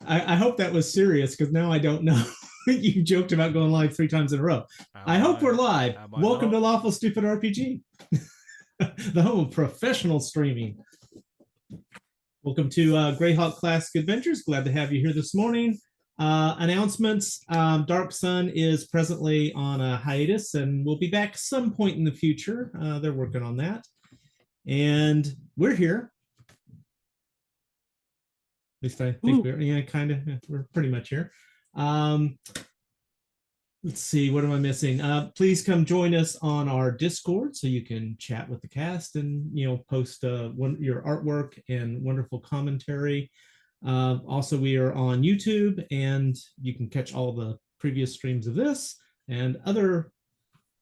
I hope that was serious because now I don't know. You joked about going live 3 times in a row. I hope we're live. Welcome to Lawful Stupid RPG, the home of professional streaming. Welcome to Greyhawk Classic Adventures. Glad to have you here this morning. Announcements. Dark Sun is presently on a hiatus and will be back some point in the future. They're working on that. And we're here. At least I think we're pretty much here. Let's see, what am I missing? Please come join us on our Discord so you can chat with the cast and post your artwork and wonderful commentary. Also, we are on YouTube, and you can catch all the previous streams of this and other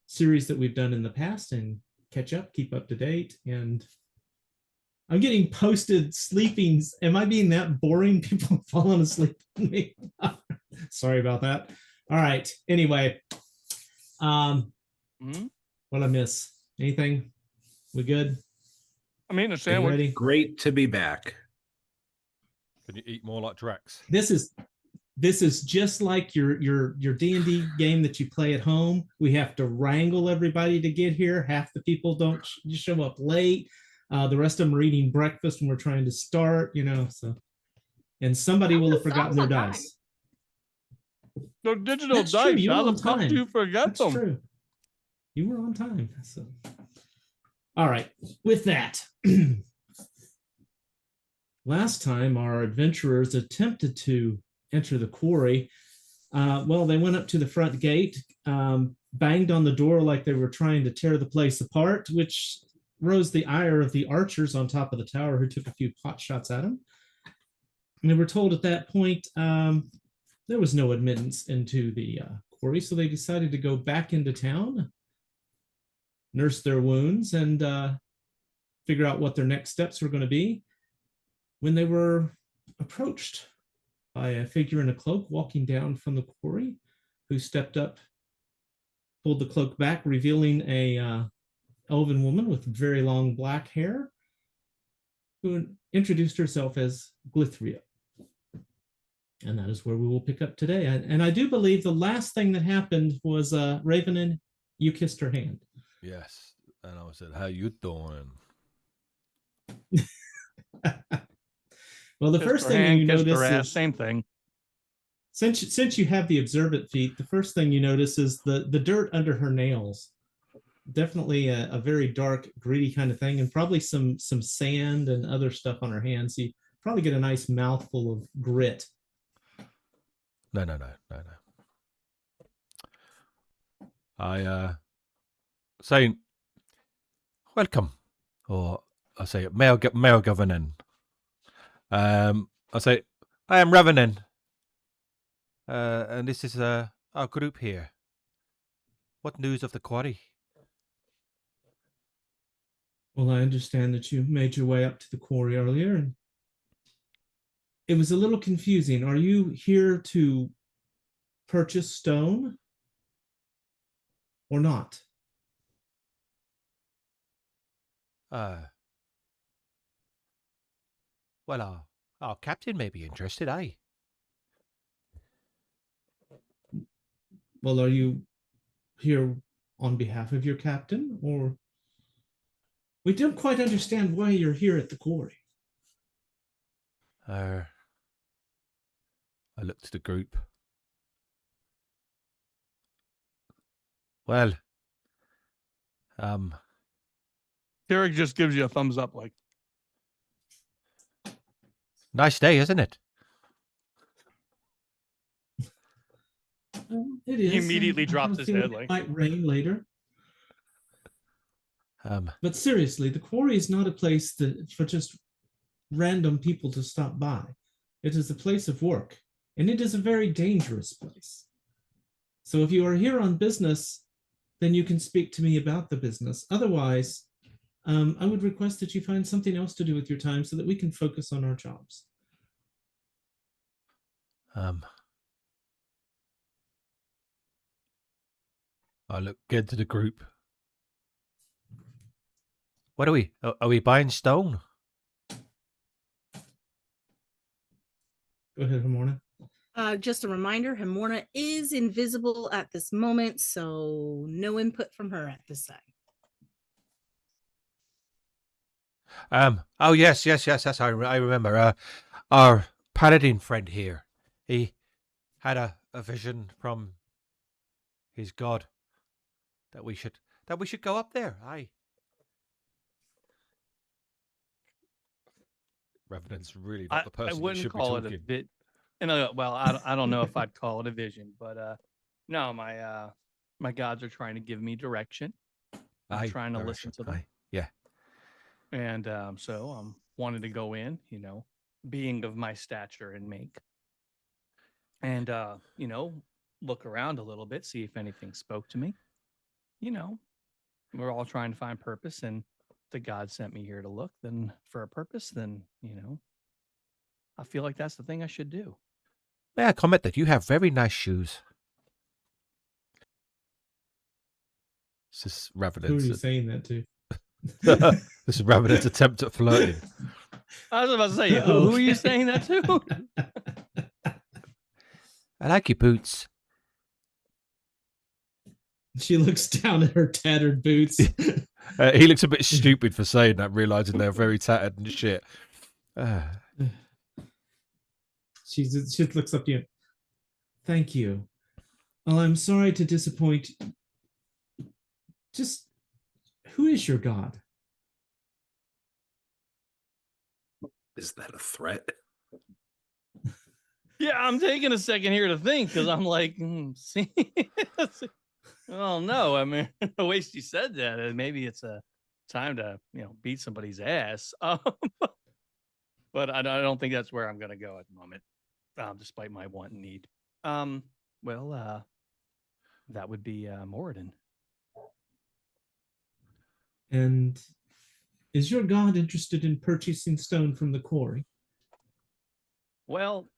series that we've done in the past and catch up, keep up to date. And I'm getting posted sleepings. Am I being that boring? People falling asleep on me. Sorry about that. All right. Anyway, what I miss? Anything? We good? I'm eating a sandwich. Ready? Great to be back. Can you eat more like Drax? This is just like your D&D game that you play at home. We have to wrangle everybody to get here. Half the people don't show up late. The rest of them are eating breakfast when we're trying to start, so. And somebody will have forgotten their dice. They're digital That's dice. true. How the fuck do you forget them? That's true. You were on time. So. All right. With that, last time our adventurers attempted to enter the quarry. They went up to the front gate, banged on the door like they were trying to tear the place apart, which rose the ire of the archers on top of the tower, who took a few pot shots at him. And they were told at that point there was no admittance into the quarry, so they decided to go back into town, nurse their wounds, and figure out what their next steps were going to be, when they were approached by a figure in a cloak walking down from the quarry, who stepped up, pulled the cloak back, revealing a elven woman with very long black hair, who introduced herself as Glithria. And that is where we will pick up today. And I do believe the last thing that happened was Ravenin, you kissed her hand. Yes. And I said, how you doing? Well, the first thing you notice is same thing. Since you have the observant feat, the first thing you notice is the dirt under her nails. Definitely a very dark, gritty kind of thing, and probably some sand and other stuff on her hands. So you probably get a nice mouthful of grit. No. I say welcome, or I say Mayor Governor. I say I am Ravenin, and this is our group here. What news of the quarry? Well, I understand that you made your way up to the quarry earlier, and it was a little confusing. Are you here to purchase stone or not? Well, our captain may be interested, eh? Well, are you here on behalf of your captain, or? We don't quite understand why you're here at the quarry. I looked at the group. Well, Derek just gives you a thumbs up, like. Nice day, isn't it? It is. He immediately drops his head. It might rain later. But seriously, the quarry is not a place for just random people to stop by. It is a place of work, and it is a very dangerous place. So if you are here on business, then you can speak to me about the business. Otherwise, I would request that you find something else to do with your time so that we can focus on our jobs. I look good to the group. What are we? Are we buying stone? Go ahead, Hamorna. Just a reminder, Hamorna is invisible at this moment, so no input from her at this time. Oh, yes. I remember. Our paladin friend here, he had a vision from his god that we should go up there. Aye. Revenant's really not the I person that wouldn't should be call it talking. a bit. Well, I don't know if I'd call it a vision, but no, my gods are trying to give me direction. I'm Aye, trying to direction, listen to them. aye, yeah. And so I'm wanting to go in, being of my stature and make, and look around a little bit, see if anything spoke to me. We're all trying to find purpose, and the God sent me here to look. Then for a purpose, then I feel like that's the thing I should do. May I comment that you have very nice shoes? This is Who are Revenant's. you saying that to? This is Revenant's attempt at flirting. I was about to say, who are you saying that to? I like your boots. She looks down at her tattered boots. He looks a bit stupid for saying that, realizing they're very tattered and shit. She looks up to you. Thank you. Well, I'm sorry to disappoint. Just who is your god? Is that a threat? Yeah, I'm taking a second here to think because I'm like, see, well, no, I mean, the way she said that, maybe it's a time to, beat somebody's ass. But I don't think that's where I'm going to go at the moment, despite my want and need. Well, that would be Moradin. And is your god interested in purchasing stone from the quarry? Well,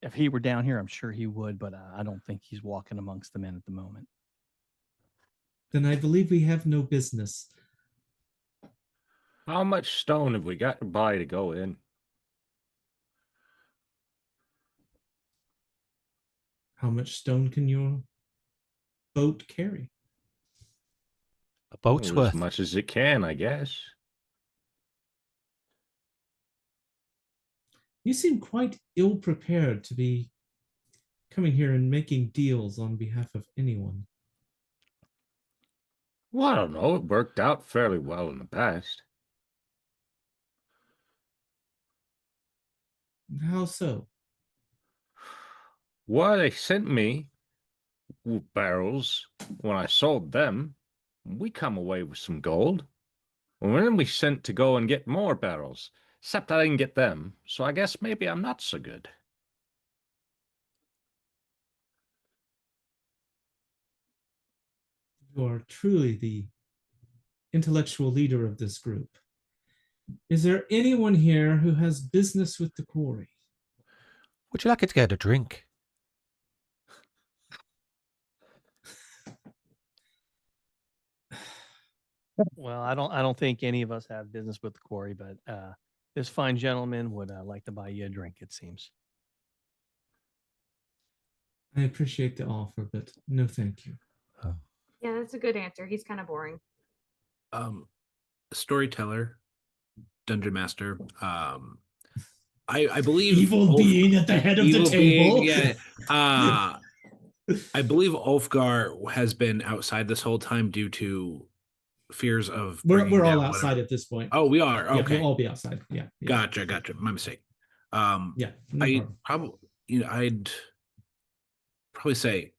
if he were down here, I'm sure he would, but I don't think he's walking amongst the men at the moment. Then I believe we have no business. How much stone have we got to buy to go in? How much stone can your boat carry? A boat's As worth. much as it can, I guess. You seem quite ill prepared to be coming here and making deals on behalf of anyone. Well, I don't know. It worked out fairly well in the past. How so? Well, they sent me barrels. When I sold them, we come away with some gold. And then we sent to go and get more barrels. Except I didn't get them, so I guess maybe I'm not so good. You are truly the intellectual leader of this group. Is there anyone here who has business with the quarry? Would you like to get a drink? Well, I don't think any of us have business with the quarry, but this fine gentleman would like to buy you a drink, it seems. I appreciate the offer, but no thank you. Yeah, that's a good answer. He's kind of boring. Storyteller, dungeon master. I believe Evil being at the head of the table. I believe Ulfgar has been outside this whole time due to fears of. We're all outside at this point. Oh, we are. Okay, yeah, we'll all be outside. Yeah. Gotcha. My mistake. Yeah. I'd probably say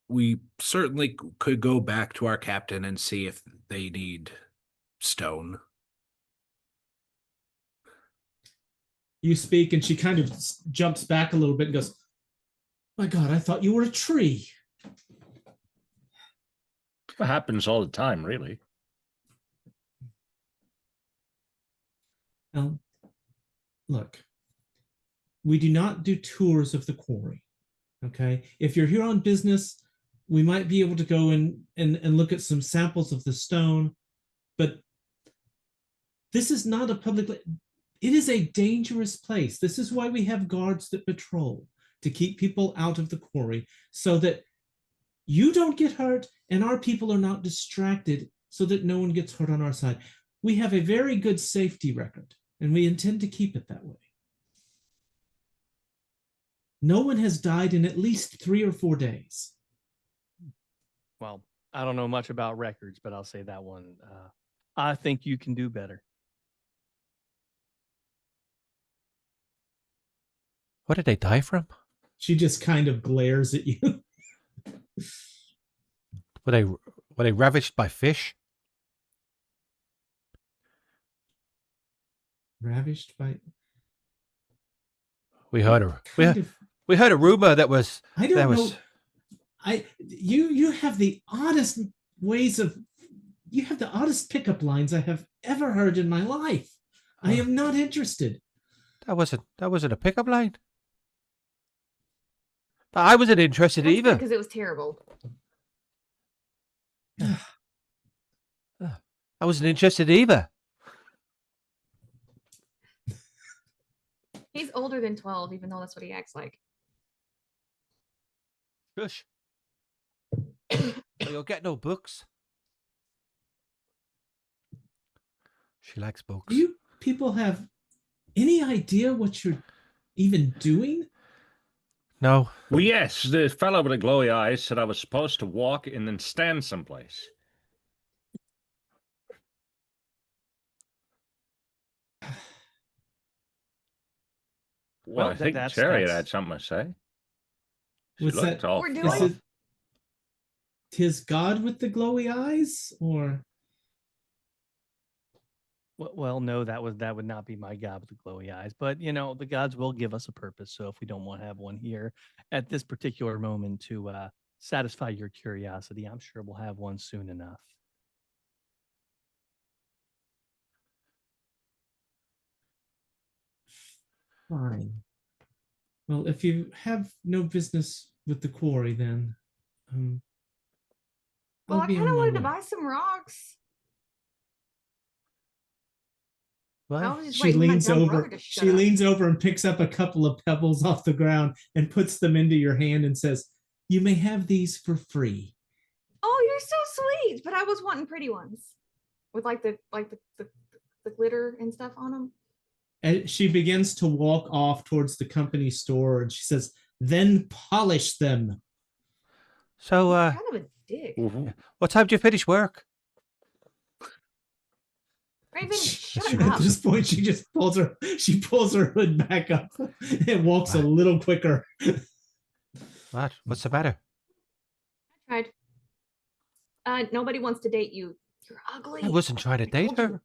we certainly could go back to our captain and see if they need stone. You speak, and she kind of jumps back a little bit and goes, "My God, I thought you were a tree." It happens all the time, really. Well, look, we do not do tours of the quarry. Okay, if you're here on business, we might be able to go and look at some samples of the stone, but this is not a public. It is a dangerous place. This is why we have guards that patrol, to keep people out of the quarry, so that you don't get hurt and our people are not distracted, so that no one gets hurt on our side. We have a very good safety record, and we intend to keep it that way. No one has died in at least 3 or 4 days. Well, I don't know much about records, but I'll say that one. I think you can do better. What did they die from? She just kind of glares at you. Were they ravaged by fish? Ravished by. We heard a Kind of. we heard a rumor that was I don't there know. was You have the oddest ways of. You have the oddest pickup lines I have ever heard in my life. I am not interested. that wasn't a pickup line. But I wasn't interested either. Because it was terrible. I wasn't interested either. He's older than 12, even though that's what he acts like. Shush. You'll get no books. She likes books. Do you people have any idea what you're even doing? No. Well, yes, the fellow with the glowy eyes said I was supposed to walk and then stand someplace. Well, I think Chariot had something to say. She What's looked that? all We're Is doing- it tis God with the glowy eyes, or Well, no, that would not be my god with the glowy eyes. But you know, the gods will give us a purpose. So if we don't want to have one here at this particular moment to satisfy your curiosity, I'm sure we'll have one soon enough. fine? Well, if you have no business with the quarry, then Well, I'll I be kind on of my wanted to way. buy some rocks. I Well, was just She waiting for my leans dumb over. brother to shut She up. leans over and picks up a couple of pebbles off the ground and puts them into your hand and says, "You may have these for free." Oh, you're so sweet. But I was wanting pretty ones with like the glitter and stuff on them. And she begins to walk off towards the company store, and she says, "Then polish them." so Kind of a dick. what time do you finish work? Raven, shut At up. this point, she pulls her hood back up and walks a little quicker. What? What's the matter? I tried. Nobody wants to date you. You're ugly. I wasn't trying to I date told you. her.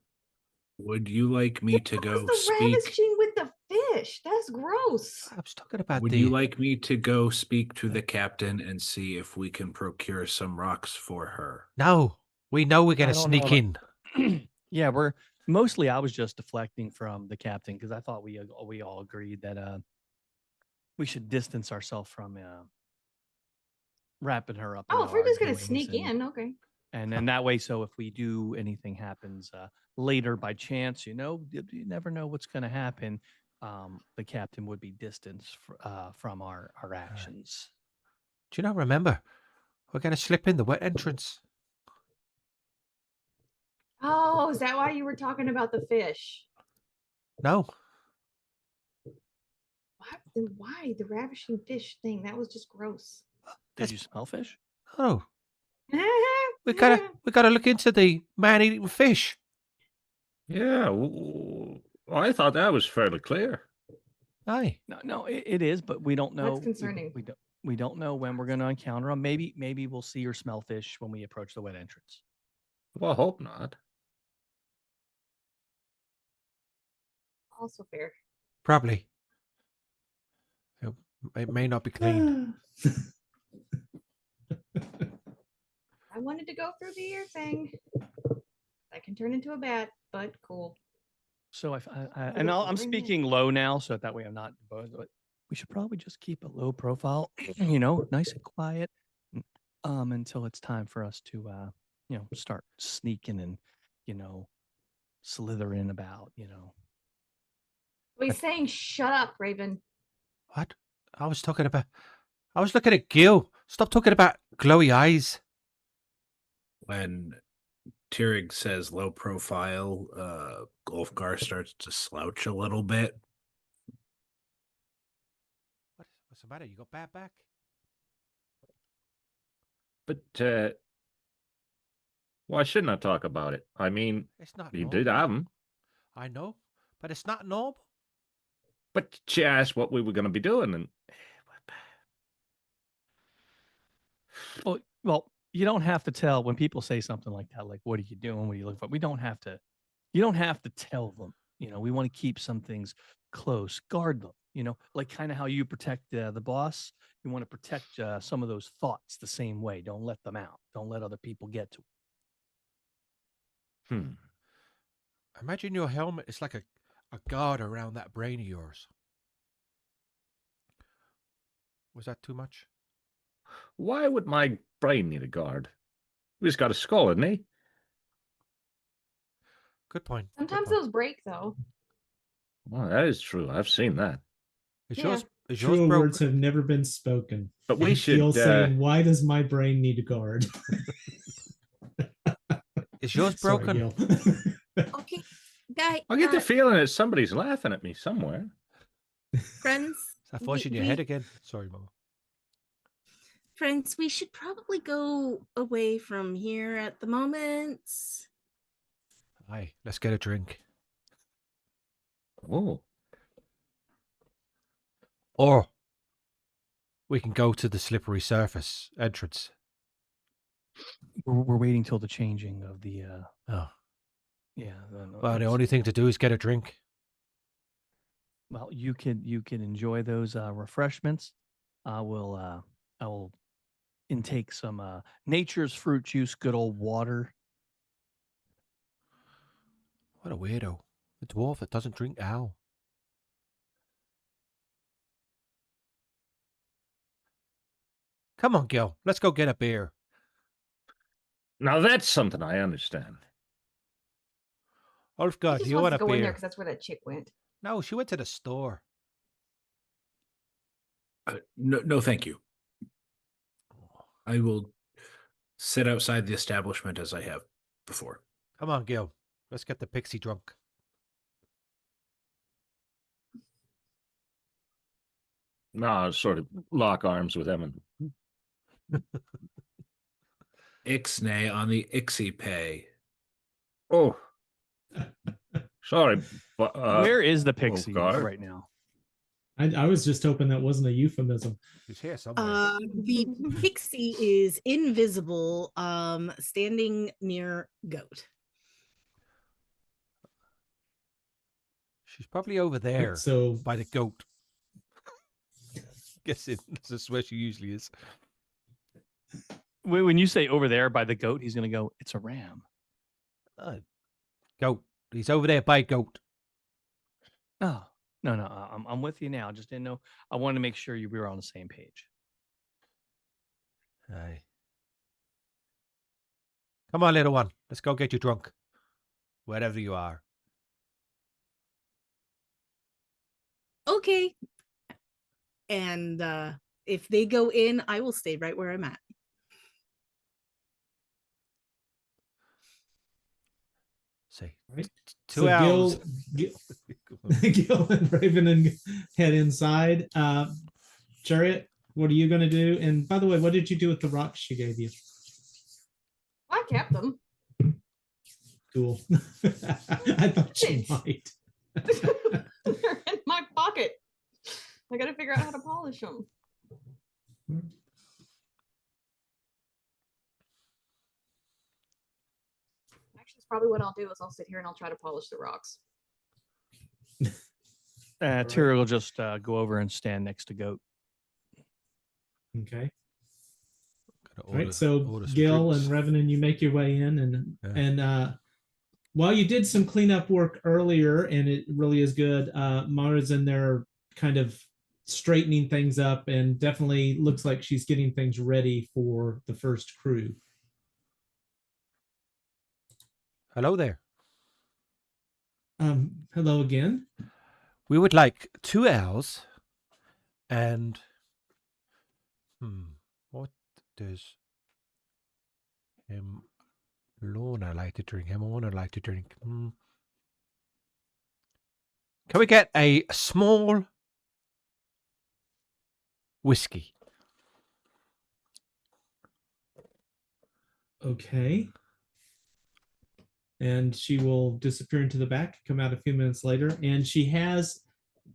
Would you like me to That go was the speak? ravishing with the fish. That's gross. I was talking about Would the. you like me to go speak to the captain and see if we can procure some rocks for her? No, we know we're gonna I don't sneak know. in. Yeah, we're mostly. I was just deflecting from the captain because I thought we all agreed that we should distance ourselves from wrapping her up. in Oh, if we're our just gonna doings sneak and- in, okay. And then that way, so if we do anything happens later by chance, you never know what's going to happen. The captain would be distanced from our actions. Do you not remember? We're gonna slip in the wet entrance. Oh, is that why you were talking about the fish? No, What? Then why the ravishing fish thing? That was just gross. Did you smell fish? no. We gotta look into the man-eating fish. Yeah, I thought that was fairly clear. Aye. No, it is, but we don't know. That's concerning. We don't know when we're going to encounter them. Maybe we'll see or smell fish when we approach the wet entrance. Well, I hope not. Also fair. Probably. It may not be clean. I wanted to go through the ear thing. That can turn into a bat, but cool. So I'm bring it. speaking low now, so that way I'm not. But we should probably just keep a low profile, nice and quiet, until it's time for us to, start sneaking and, slithering about, He's saying, "Shut up, Raven." What? I was looking at Gil. Stop talking about glowy eyes. When Tyrig says low profile, Golfgar starts to slouch a little bit. What's the matter? You got bad back? But why shouldn't I talk about it? I mean, It's not you normal. did have them. I know, but it's not normal. But she asked what we were going to be doing, and Well, you don't have to tell when people say something like that, like, what are you doing? What are you looking for? You don't have to tell them. We want to keep some things close, guard them, like kind of how you protect the boss. You want to protect some of those thoughts the same way. Don't let them out. Don't let other people get to it. Imagine your helmet is like a guard around that brain of yours. Was that too much? why would my brain need a guard? He's got a skull, isn't he? Good point. good Sometimes point. those break though. Well, that is true. I've seen that. Is Yeah. yours is yours Truer broke? words have never been spoken. But we Gil should. saying, "Why does my brain need a guard?" Is yours Sorry, broken? Gil. Okay, guy. I get the feeling that somebody's laughing at me somewhere. Friends. Is that voice in your head again? Sorry, Mama. Friends, we should probably go away from here at the moment. Aye, let's get a drink. Oh, Or we can go to the slippery surface entrance. We're waiting till the changing of the. Oh. Yeah. Well, the only thing to do is get a drink. Well, you can enjoy those refreshments. I will intake some nature's fruit juice, good old water. What a weirdo. A dwarf that doesn't drink ale. Come on, Gil. Let's go get a beer. now that's something I understand. He Ulfgar, just do you wants want to a go in there beer? because that's where that chick went. No, she went to the store. No, thank you. I will sit outside the establishment as I have before. Come on, Gil. Let's get the pixie drunk. No, sort of lock arms with Emin. Ixnay on the Ixie pay. Oh, sorry, but Where is the pixie God. right now? I was just hoping that wasn't a euphemism. She's here somewhere. The pixie is invisible, standing near Goat. She's probably over there So by the goat. Guessing that's where she usually is. When you say over there by the goat, he's going to go, it's a ram. Goat. He's over there by goat. Oh, no, I'm with you now. Just didn't know. I wanted to make sure we were on the same page. Aye. Come on, little one. Let's go get you drunk. Wherever you are. Okay. And if they go in, I will stay right where I'm at. Say, Right. 2 So hours. Gil and Raven head inside. Chariot, what are you going to do? And by the way, what did you do with the rocks she gave you? I kept them. Cool. I thought you might. They're in my pocket. I got to figure out how to polish them. Actually, it's probably what I'll do is I'll sit here and I'll try to polish the rocks. Tyrion will just go over and stand next to Goat. Okay. Gotta All right. order So some Gil drinks. and Revenant, you make your way in, and while you did some cleanup work earlier, and it really is good, Mara's in there kind of straightening things up, and definitely looks like she's getting things ready for the first crew. Hello there. Hello again. We would like 2 ales and what does Lorna like to drink? Lorna like to drink. Can we get a small whiskey? Okay. And she will disappear into the back, come out a few minutes later, and she has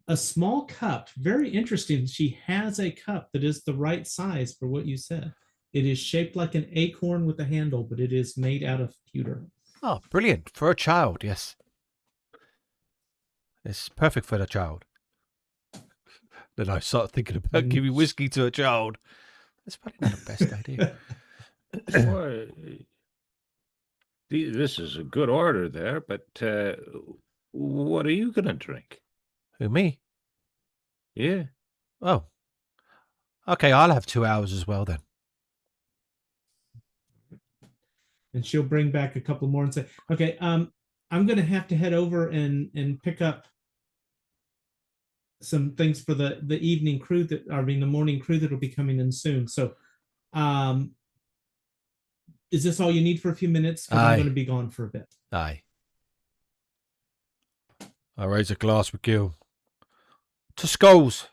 a small cup. Very interesting. She has a cup that is the right size for what you said. It is shaped like an acorn with a handle, but it is made out of pewter. Oh, brilliant. For a child, yes. It's perfect for the child. Then I started thinking about giving whiskey to a child. That's probably not the best idea. Boy, this is a good order there, but what are you going to drink? Who, me? Yeah. Oh. Okay, I'll have 2 hours as well then. And she'll bring back a couple more and say, okay, I'm going to have to head over and pick up some things for the evening crew the morning crew that will be coming in soon. So is this all you need for a few minutes? Because I'm going to be gone for a bit. Aye. I raise a glass with you. To skulls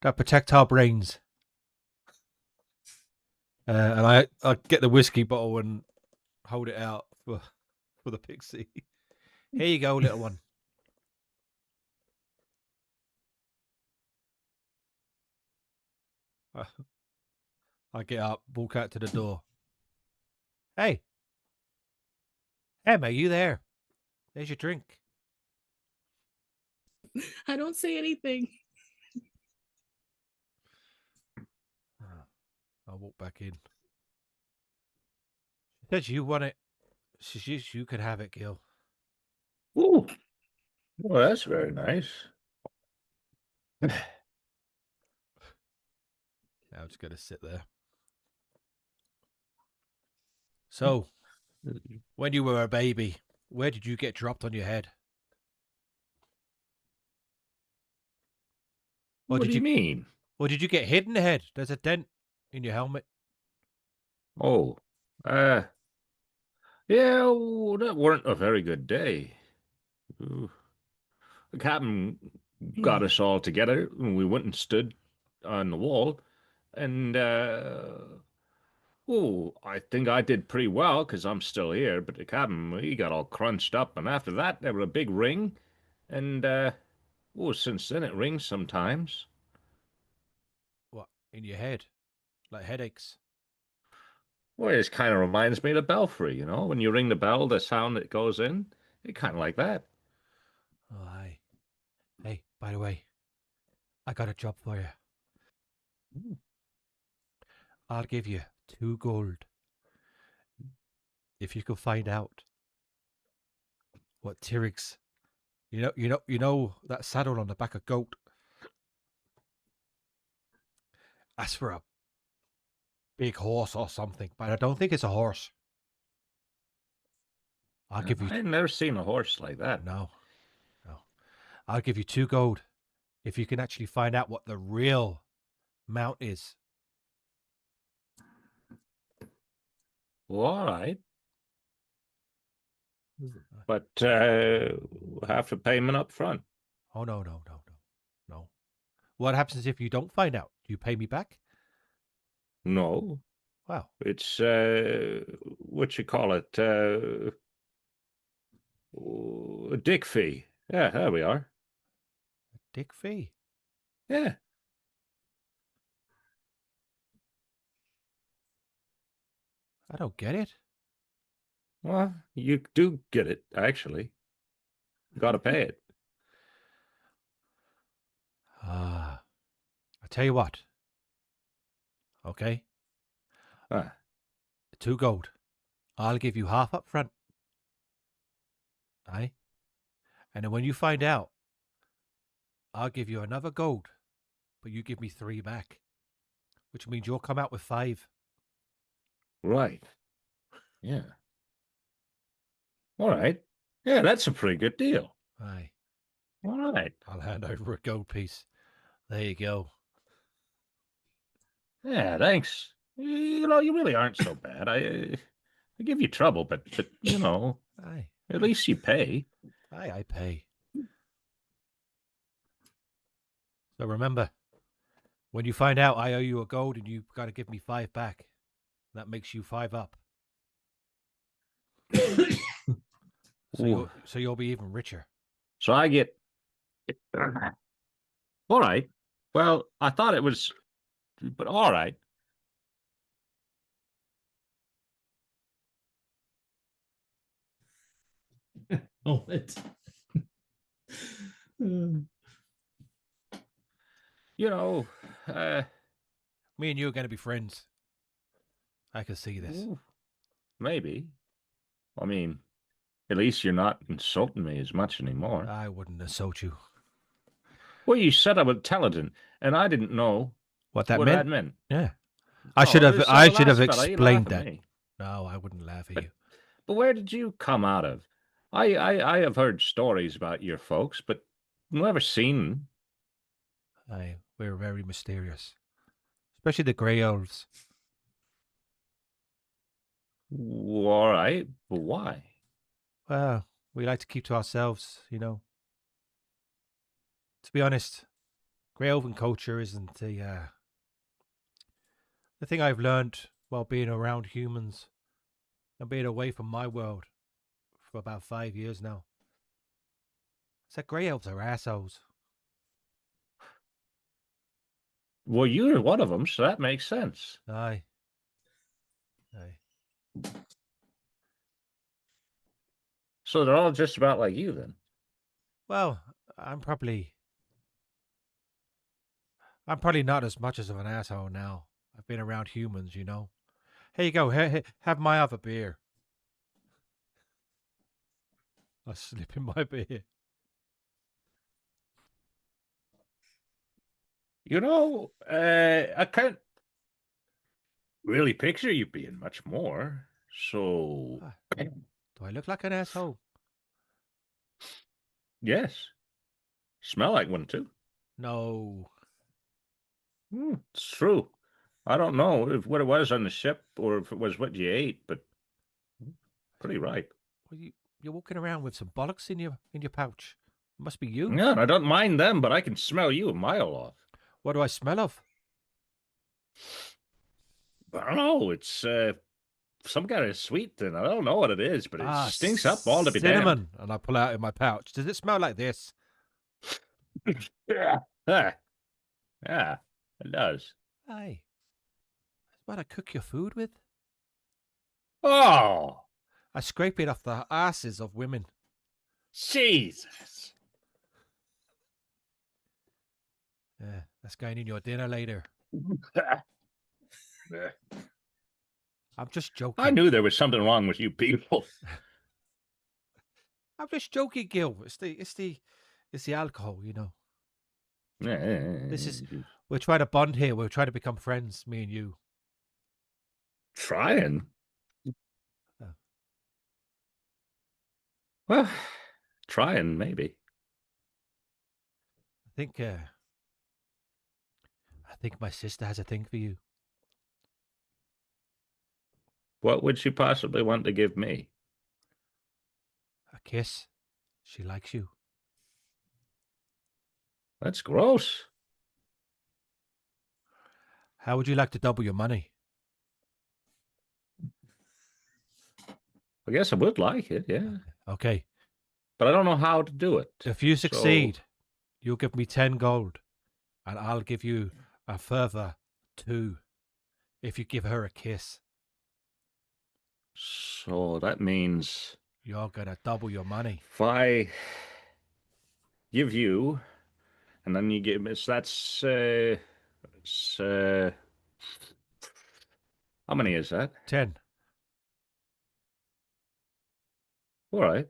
that protect our brains. And I get the whiskey bottle and hold it out for the pixie. Here you go, little one. I get up, walk out to the door. Hey. Emma, you there? There's your drink. I don't say anything. I'll walk back in. She said you want it. She says you could have it, Gil. Ooh. Well, that's very nice. Now I'm just going to sit there. So, when you were a baby, where did you get dropped on your head? What do you mean? Or did you get hit in the head? There's a dent in your helmet. Oh, yeah, that weren't a very good day. Ooh. The captain got us all together, and we went and stood on the wall, and I think I did pretty well because I'm still here. But the captain, he got all crunched up, and after that, there was a big ring, and since then it rings sometimes. What, in your head? Like headaches? Well, it kind of reminds me of the belfry, you know? When you ring the bell, the sound that goes in, it kind of like that. Oh, aye. Hey, by the way, I got a job for you. I'll give you 2 gold if you can find out what Tyrig's. You know that saddle on the back of goat. That's for a big horse or something, but I don't think it's a horse. I'll give you. I've never seen a horse like that. No. I'll give you 2 gold if you can actually find out what the real mount is. Well, all right. But have to payment up front. Oh, no. What happens if you don't find out? Do you pay me back? No. Wow. It's, what you call it? A dick fee. Yeah, there we are. A dick fee? Yeah. I don't get it. Well, you do get it, actually. You got to pay it. I tell you what. Okay? 2 gold. I'll give you half up front. Aye? And then when you find out, I'll give you another gold, but you give me 3 back, which means you'll come out with 5. Right. Yeah. All right. Yeah, that's a pretty good deal. Aye. All right. I'll hand over a gold piece. There you go. Yeah, thanks. You know, you really aren't so bad. I give you trouble, but you know, Aye, at least you pay. I pay. So remember, when you find out I owe you a gold and you've got to give me 5 back, that makes you 5 up. Ooh. So you'll be even richer. So I get. All right. Well, I thought it was, but all right. Oh, it. You know, Me and you are going to be friends. I can see this. ooh, maybe. I mean, at least you're not insulting me as much anymore. I wouldn't insult you. Well, you said I was talented, and I didn't know What that what meant? that meant. Yeah. Oh, I should have so I the should have last fella, he explained laughed at that. me. No, I wouldn't laugh at But- you. But where did you come out of? I have heard stories about your folks, but never seen. We're very mysterious. Especially the grey elves. All right, but why? Well, we like to keep to ourselves, you know. To be honest, grey elven culture isn't the thing I've learned while being around humans and being away from my world for about 5 years now. It's that grey elves are assholes. Well, you're one of them, so that makes sense. Aye. So they're all just about like you then. Well, I'm probably not as much as of an asshole now. I've been around humans, you know. Here you go. Have my other beer. I slip in my beer. You know, I can't really picture you being much more. So, Ah, do I look like an asshole? yes, smell like one too. No. It's true. I don't know if what it was on the ship or if it was what you ate, but pretty right. Well, you're walking around with some bollocks in your pouch. It must be you. Yeah, I don't mind them, but I can smell you a mile off. What do I smell of? I don't know. It's some kind of sweet thing. I don't know what it is, but it stinks up all to be damned. cinnamon. And I pull out in my pouch. Does it smell like this? Yeah, yeah, it does. Aye. That's what I cook your food with. Oh, I scrape it off the asses of women. Jesus. Yeah, that's going in your dinner later. I'm just joking. I knew there was something wrong with you people. I'm just joking, Gil. It's the alcohol, you know. This is we're trying to bond here. We're trying to become friends, me and you. Trying. Oh. Well, trying maybe. I think my sister has a thing for you. What would she possibly want to give me? A kiss. She likes you. That's gross. How would you like to double your money? I guess I would like it, yeah. Okay. But I don't know how to do it. If you succeed, you'll give me 10 gold, and I'll give you a further 2 if you give her a kiss. So that means You're gonna double your money. if I give you, and then you give me, so that's, how many is that? 10. All right.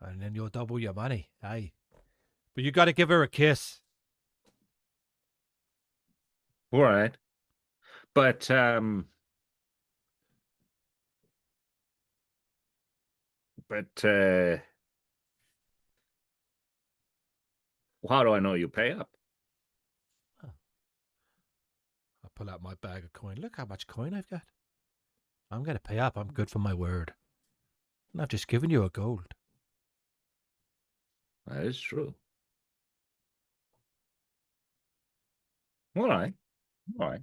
And then you'll double your money. Aye. But you gotta give her a kiss. All right. But, How do I know you pay up? I pull out my bag of coin. Look how much coin I've got. I'm going to pay up. I'm good for my word. And I've just given you a gold. That is true. All right. All right.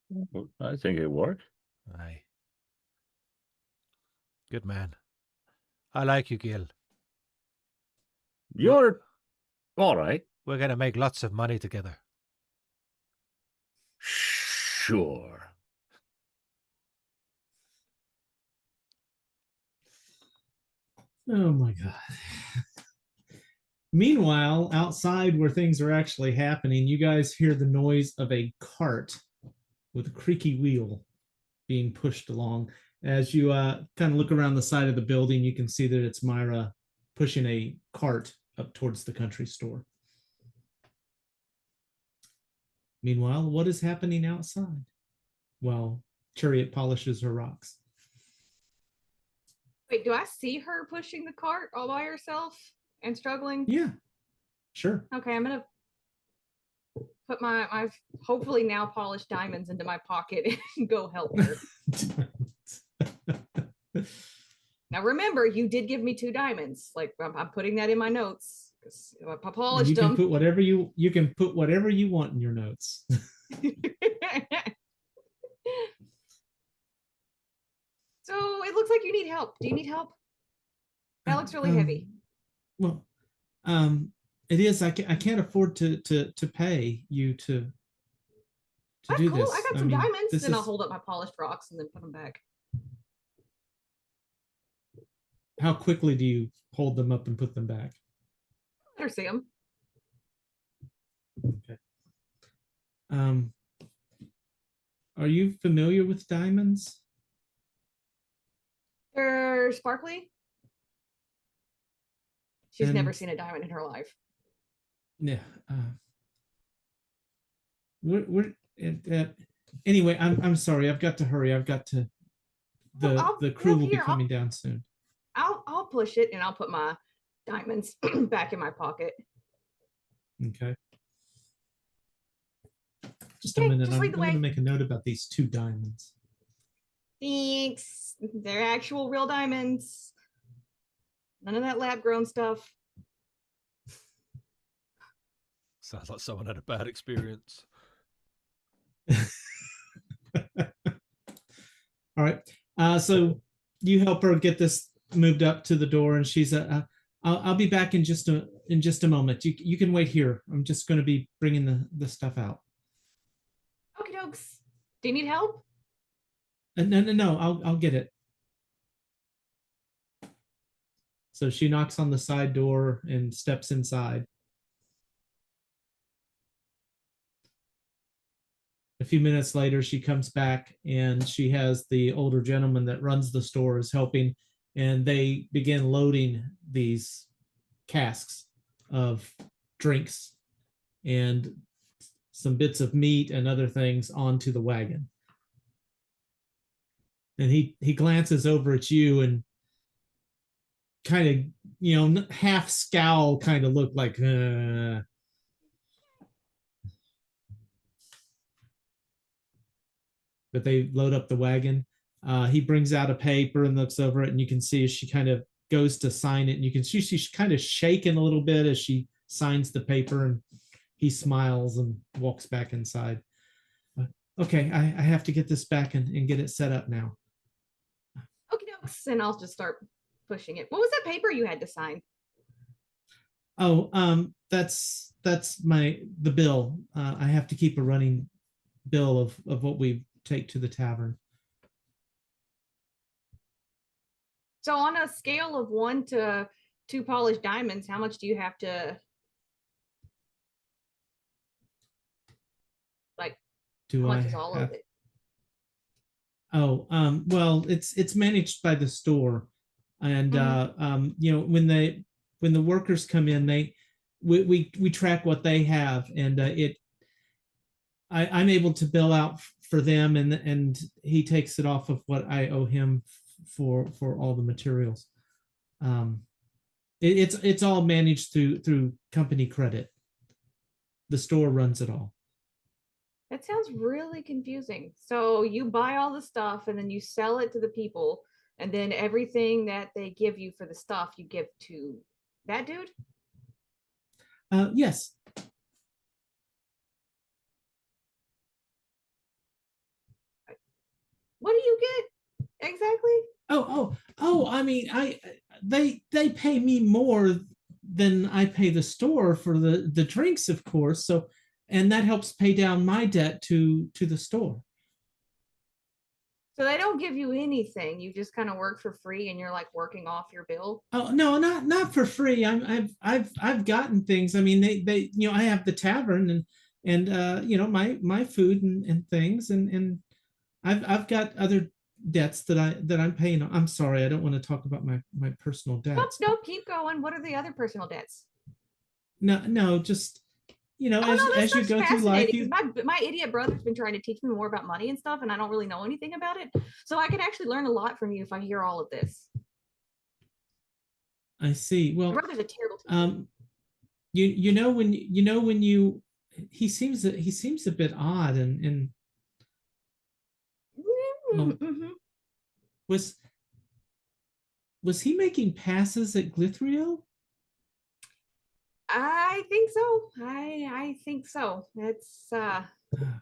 Well, I think it worked. Aye. Good man. I like you, Gil. You're all right. We're going to make lots of money together. Sure. Oh my God. Meanwhile, outside where things are actually happening, you guys hear the noise of a cart with a creaky wheel being pushed along. As you kind of look around the side of the building, you can see that it's Myra pushing a cart up towards the country store. Meanwhile, what is happening outside? Well, Chariot polishes her rocks. Wait, do I see her pushing the cart all by herself and struggling? Yeah, sure. Okay, I'm gonna put my hopefully now polished diamonds into my pocket and go help her. Now remember, you did give me 2 diamonds. Like I'm putting that in my notes because I polished you can them. put whatever you can put whatever you want in your notes. So it looks like you need help. Do you need help? That looks really heavy. Well, it is. I can't afford to pay you to That's do cool. this. I got some diamonds. this Then I'll is- hold up my polished rocks and then put them back. How quickly do you hold them up and put them back? Better see them. Okay. Are you familiar with diamonds? They're sparkly. She's never And- seen a diamond in her life. Yeah. Anyway, I'm sorry. I've got to hurry. I've got to. The crew look will be here, coming down soon. I'll push it and I'll put my diamonds back in my pocket. Okay. Just a Okay, minute. just I'm lead the going to way. make a note about these 2 diamonds. Thanks. They're actual real diamonds. None of that lab grown stuff. Sounds like someone had a bad experience. All right. So you help her get this moved up to the door, and she's I'll be back in just a moment. You can wait here. I'm just going to be bringing the stuff out. Okie dokes. Do you need help? No. I'll get it. So she knocks on the side door and steps inside. A few minutes later, she comes back and she has the older gentleman that runs the store is helping, and they begin loading these casks of drinks and some bits of meat and other things onto the wagon. And he glances over at you and kind of, half scowl kind of look like, but they load up the wagon. He brings out a paper and looks over it, and you can see as she kind of goes to sign it, and you can see she's kind of shaking a little bit as she signs the paper, and he smiles and walks back inside. Okay, I have to get this back and get it set up now. Okie dokes. And I'll just start pushing it. What was that paper you had to sign? Oh, that's the bill. I have to keep a running bill of what we take to the tavern. So on a scale of 1 to 2 polished diamonds, how much do you have to like? Do How much I is all have? of it? Oh, well, it's managed by the store, and when the workers come in, we track what they have, and I'm able to bill out for them, and he takes it off of what I owe him for all the materials. It's all managed through company credit. the store runs it all. That sounds really confusing. So you buy all the stuff and then you sell it to the people, and then everything that they give you for the stuff you give to that dude? Yes. What do you get exactly? I mean, they pay me more than I pay the store for the drinks, of course. So, and that helps pay down my debt to the store. So they don't give you anything. You just kind of work for free and you're like working off your bill. Oh no, not for free. I've gotten things. I mean, they I have the tavern and my food and things and I've got other debts that I'm paying. I'm sorry, I don't want to talk about my personal debts. Nope, keep going. What are the other personal debts? No, just as you go through life, my idiot brother's been trying to teach me more about money and stuff, and I don't really know anything about it. So I can actually learn a lot from you if I hear all of this. I see. Well, my brother's a terrible teacher. when you he seems a bit odd and Mm-hmm. Was he making passes at Glithrio? I think so. I think so. It's kind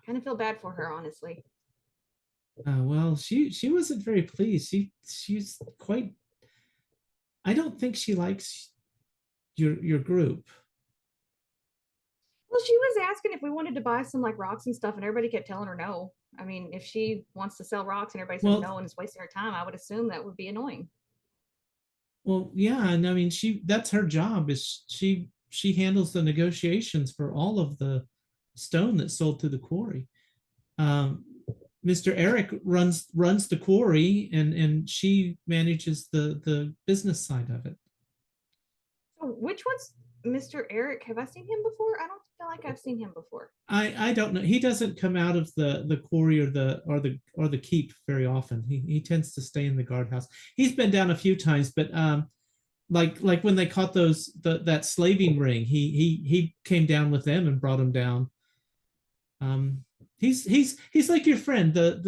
of feel bad for her, honestly. Well, she wasn't very pleased. She's quite. I don't think she likes your group. Well, she was asking if we wanted to buy some like rocks and stuff, and everybody kept telling her no. I mean, if she wants to sell rocks and everybody says no and is wasting her time, I would assume that would be annoying. Well, yeah, and I mean, that's her job. Is she handles the negotiations for all of the stone that's sold to the quarry. Mr. Eric runs the quarry, and she manages the business side of it. So which one's Mr. Eric? Have I seen him before? I don't feel like I've seen him before. I don't know. He doesn't come out of the quarry or the keep very often. He tends to stay in the guardhouse. He's been down a few times, but like when they caught that slaving ring, he came down with them and brought him down. He's like your friend, the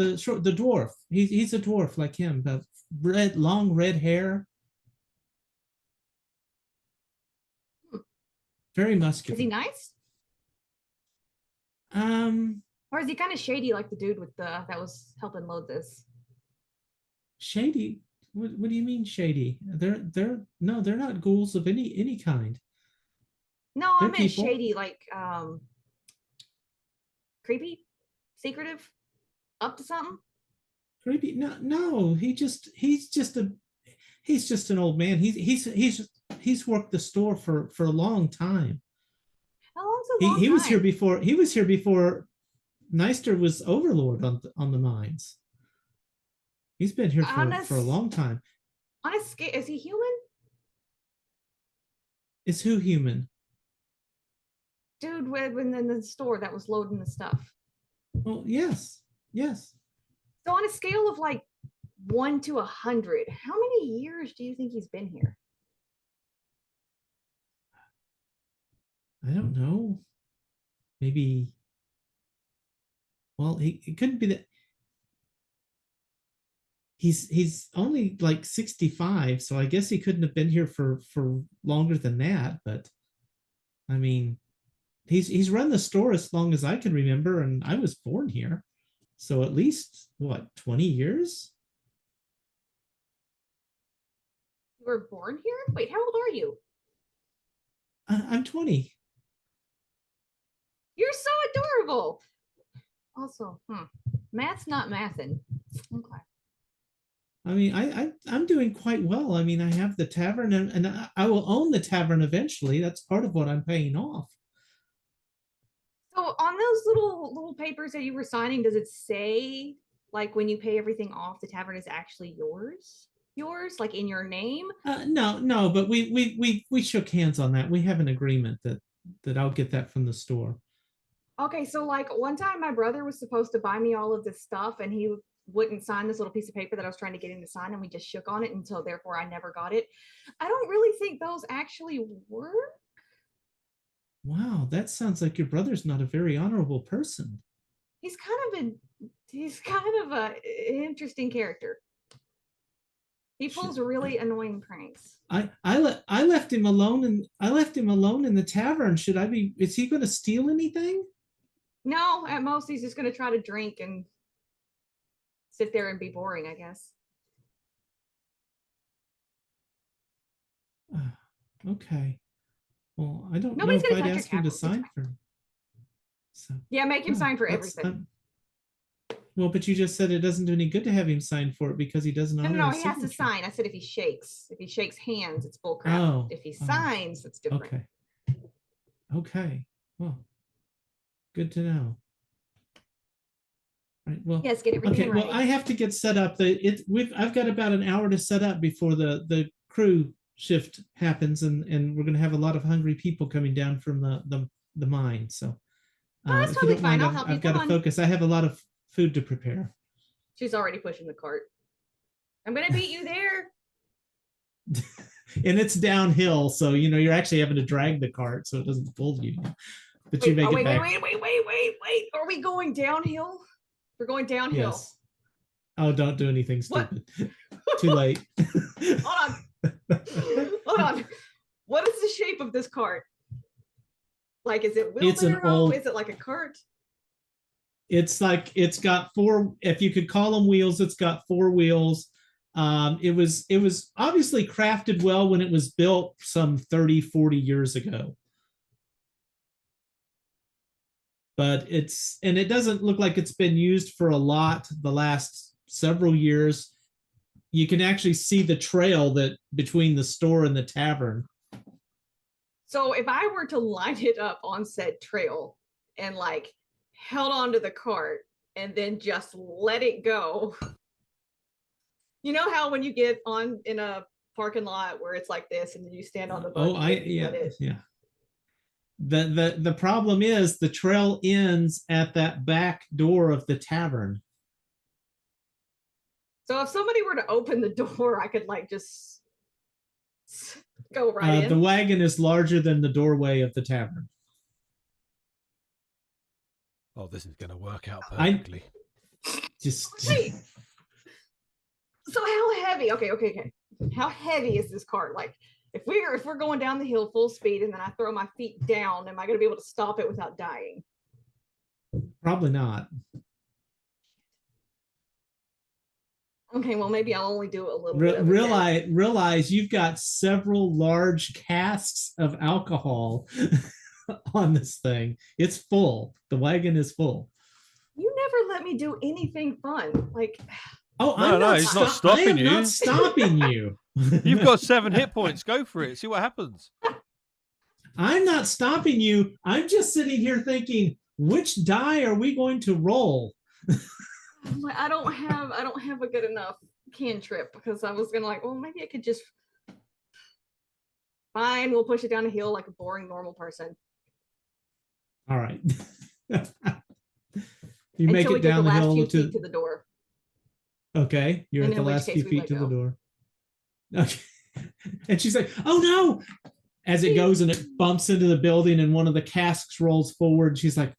dwarf. He's a dwarf like him, but long red hair. Very muscular. Is he nice? Or is he kind of shady like the dude with that was helping load this? Shady? What do you mean shady? They're not ghouls of any kind. No, I meant people. shady like creepy, secretive, up to something. Creepy? No. He's just an old man. He's worked the store for a long time. How long's a long time? He was here before. He was here before Neister was overlord on the mines. He's been here for a long time. On a scale, is he human? Is who human? Dude, when in the store that was loading the stuff. Well, yes. So on a scale of like 1 to 100, how many years do you think he's been here? I don't know. Maybe. Well, it couldn't be that. He's only like 65, so I guess he couldn't have been here for longer than that. But I mean, he's run the store as long as I can remember, and I was born here, so at least what 20 years. You were born here? Wait, how old are you? I'm 20. You're so adorable. Also, math's not mathing. Okay. I mean, I'm doing quite well. I mean, I have the tavern, and I will own the tavern eventually. That's part of what I'm paying off. So on those little papers that you were signing, does it say like when you pay everything off, the tavern is actually yours? Yours, like in your name? No, but we shook hands on that. We have an agreement that I'll get that from the store. Okay, so like one time my brother was supposed to buy me all of this stuff, and he wouldn't sign this little piece of paper that I was trying to get him to sign, and we just shook on it, and so therefore I never got it. I don't really think those actually work. Wow, that sounds like your brother's not a very honorable person. He's kind of a interesting character. He pulls really annoying pranks. I left him alone in the tavern. Is he going to steal anything? No, at most he's just going to try to drink and sit there and be boring, I guess. Okay. Well, I don't Nobody's know if gonna I'd touch ask your him to capital. It's sign for me. So, Yeah, make him oh, sign for that's- everything. well, but you just said it doesn't do any good to have him sign for it because he doesn't honor No, his he has to signature. sign. I said if he shakes hands, it's bull crap. Oh, If he oh. signs, it's different. Okay. Okay. Well, good to know. Right. Well, Yes, get everything okay. in Well, writing. I have to get set up. I've got about an hour to set up before the crew shift happens, and we're going to have a lot of hungry people coming down from the mine. So, that's if totally you don't fine. mind, I'll help you. I've got Come to on. focus. I have a lot of food to prepare. She's already pushing the cart. I'm gonna beat you there. And it's downhill, so you're actually having to drag the cart so it doesn't pull you. But you Wait, make oh, it back. wait. Are we going downhill? We're going downhill. Yes. Oh, don't do anything What? stupid. Too late. Hold on. Hold on. What is the shape of this cart? Like, is it It's an wheelbarrow? old- Is it like a cart? It's like it's got four, if you could call them wheels, it's got four wheels. It was obviously crafted well when it was built some 30, 40 years ago. But it doesn't look like it's been used for a lot the last several years. You can actually see the trail that between the store and the tavern. So if I were to line it up on said trail and like held onto the cart and then just let it go. You know how when you get on in a parking lot where it's like this and then you stand on the buggy and you let it. Yeah. The problem is the trail ends at that back door of the tavern. So if somebody were to open the door, I could like just go right in. The wagon is larger than the doorway of the tavern. Oh, this is going to work out perfectly. Wait. So how heavy? Okay. How heavy is this cart? Like, if we're going down the hill full speed and then I throw my feet down, am I going to be able to stop it without dying? Probably not. Okay, well maybe I'll only do a little bit. Realize you've got several large casks of alcohol on this thing. It's full. The wagon is full. You never let me do anything fun. Like, oh, he's not stopping you. Not stopping you. You've got 7 hit points. Go for it. See what happens. I'm not stopping you. I'm just sitting here thinking, which die are we going to roll? I don't have a good enough cantrip because I was gonna like, well, maybe I could just fine. We'll push it down a hill like a boring normal person. All right. You make Until it down the hill to the door. Okay, you're And at the in which last case few we feet let to the go. door. Okay. And she's like, oh no. As it goes and it bumps into the building and one of the casks rolls forward, she's like,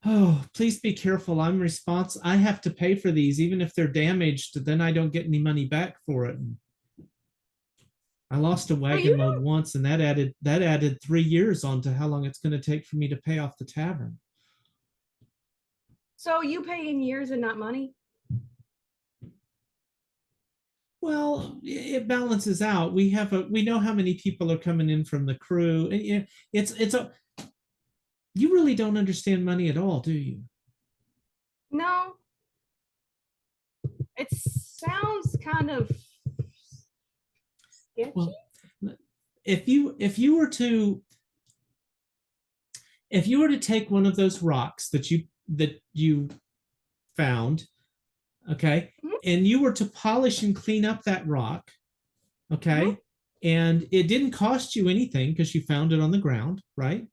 oh, please be careful. I'm responsible. I have to pay for these, even if they're damaged, then I don't get any money back for it. I lost a wagon load once, and that added 3 years onto how long it's going to take for me to pay off the tavern. So you pay in years and not money? Well, it balances out. We know how many people are coming in from the crew. You really don't understand money at all, do you? No. It sounds kind of sketchy. Well, if you were to take one of those rocks that you found, okay, and you were to polish and clean up that rock, okay, and it didn't cost you anything because you found it on the ground, right?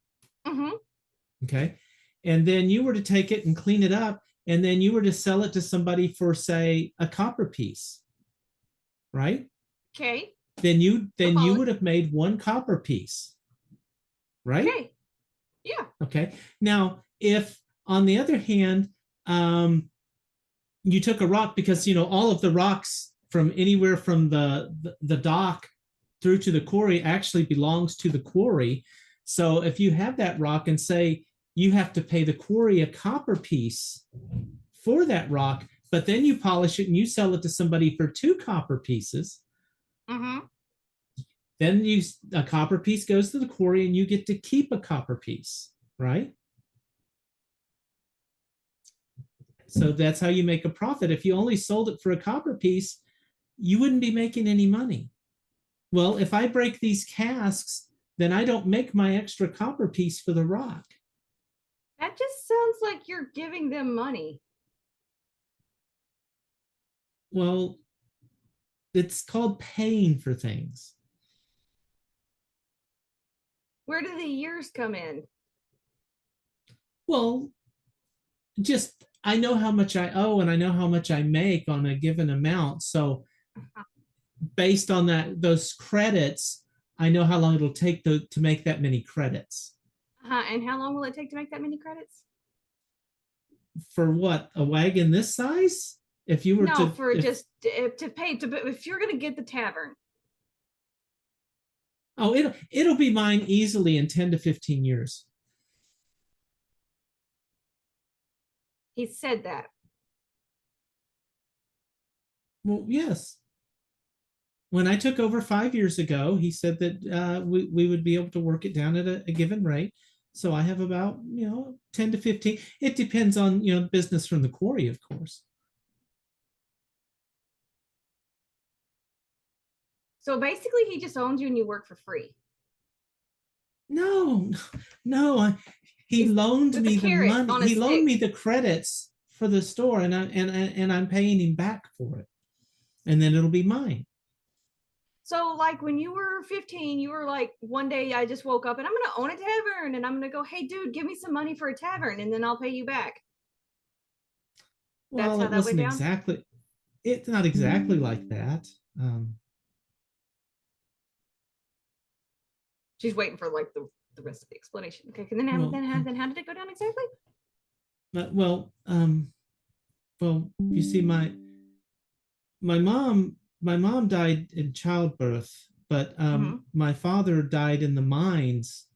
Okay, and then you were to take it and clean it up, and then you were to sell it to somebody for, say, a copper piece, right? Okay. Then you would have made 1 copper piece, right? Okay. Yeah. Okay. Now, if on the other hand, you took a rock, because all of the rocks from anywhere from the dock through to the quarry actually belongs to the quarry. So if you have that rock and say you have to pay the quarry a copper piece for that rock, but then you polish it and you sell it to somebody for 2 copper pieces, Mm-hmm. then a copper piece goes to the quarry and you get to keep a copper piece, right? So that's how you make a profit. If you only sold it for a copper piece, you wouldn't be making any money. Well, if I break these casks, then I don't make my extra copper piece for the rock. That just sounds like you're giving them money. Well, it's called paying for things. Where do the years come in? Well, just I know how much I owe and I know how much I make on a given amount. So based on those credits, I know how long it'll take to make that many credits. And how long will it take to make that many credits? For what? A wagon this size? If you were to pay if you're gonna get the tavern. Oh, it'll be mine easily in 10 to 15 years. He said that. Well, yes. When I took over 5 years ago, he said that we would be able to work it down at a given rate. So I have about 10 to 15. It depends on business from the quarry, of course. So basically, he just owns you and you work for free. No. He loaned me the money. He loaned me the credits for the store, and I'm paying him back for it, and then it'll be mine. So, like when you were 15, you were like, one day I just woke up and I'm going to own a tavern, and I'm going to go, hey, dude, give me some money for a tavern, and then I'll pay you back. Well, it wasn't exactly. It's not exactly like that. She's waiting for like the rest of the explanation. Okay, and then how did it go down exactly? Well, you see, my mom died in childbirth, but my father died in the mines,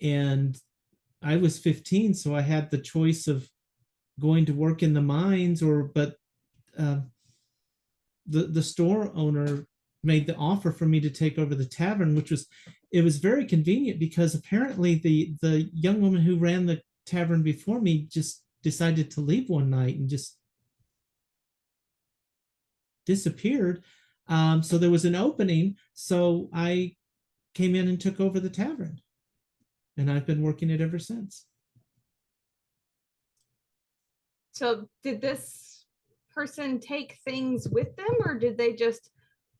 and I was 15, so I had the choice of going to work in the mines, but the store owner made the offer for me to take over the tavern, it was very convenient because apparently the young woman who ran the tavern before me just decided to leave one night and just disappeared. So there was an opening, so I came in and took over the tavern, and I've been working it ever since. So did this person take things with them, or did they just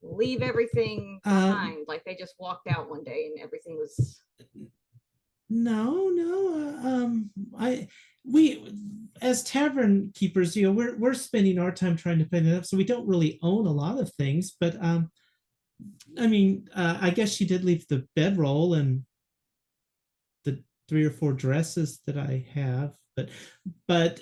leave everything behind? Like they just walked out one day and everything was... No. We as tavern keepers, we're spending our time trying to pay it up, so we don't really own a lot of things. But I guess she did leave the bedroll and the 3 or 4 dresses that I have. But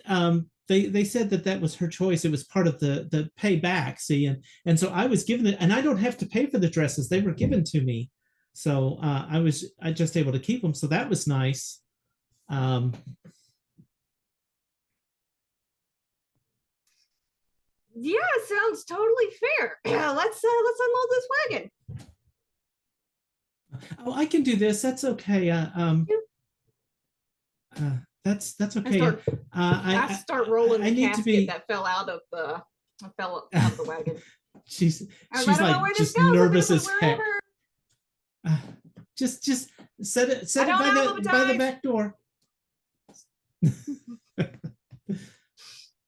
they said that was her choice. It was part of the payback. See, and so I was given it, and I don't have to pay for the dresses. They were given to me. So I just able to keep them. So that was nice. Yeah, sounds totally fair. Let's unload this wagon. Oh, I can do this. That's okay. That's okay. I start rolling the casket that fell out of the wagon. She's like just nervous as heck. Just set it by the back door.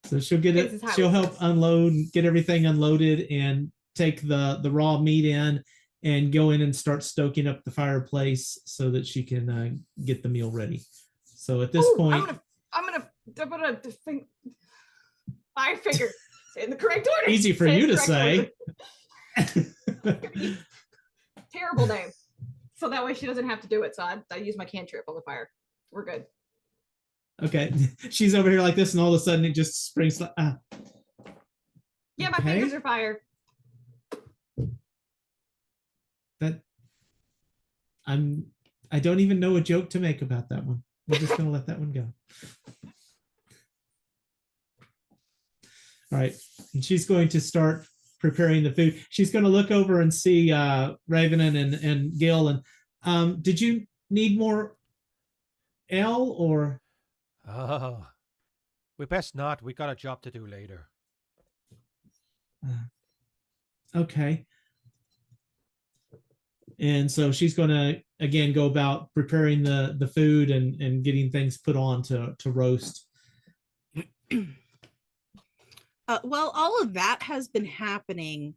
So she'll help unload, get everything unloaded, and take the raw meat in and go in and start stoking up the fireplace so that she can get the meal ready. So at this point, I'm gonna think. I figured in the correct order. Easy for you to say. Terrible name. So that way she doesn't have to do it. So I use my cantrip on the fire. We're good. Okay. She's over here like this, and all of a sudden it just springs. Yeah, my Okay. fingers are fire. That I don't even know a joke to make about that one. We're just gonna let that one go. All right. And she's going to start preparing the food. She's going to look over and see Ravenin and Gil. And did you need more ale or? Oh, we best not. We got a job to do later. Okay. And so she's going to again go about preparing the food and getting things put on to roast. Well, all of that has been happening.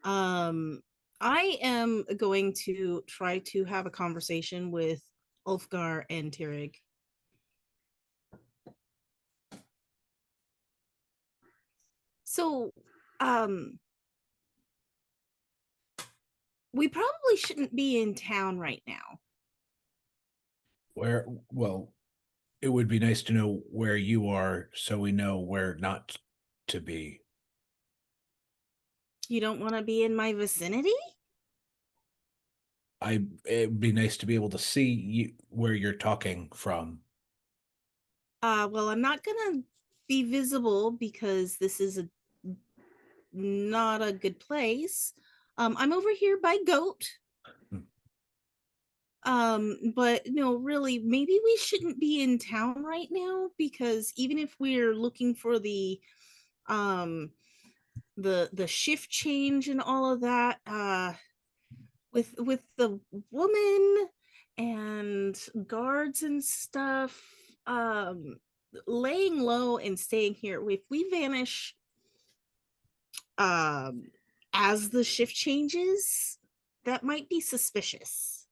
I am going to try to have a conversation with Ulfgar and Tyrig. So, we probably shouldn't be in town right now. Well, it would be nice to know where you are so we know where not to be. You don't want to be in my vicinity? It'd be nice to be able to see you where you're talking from. Well, I'm not gonna be visible because this is not a good place. I'm over here by Goat. But no, really, maybe we shouldn't be in town right now, because even if we're looking for the shift change and all of that, with the woman and guards and stuff, laying low and staying here, if we vanish as the shift changes, that might be suspicious.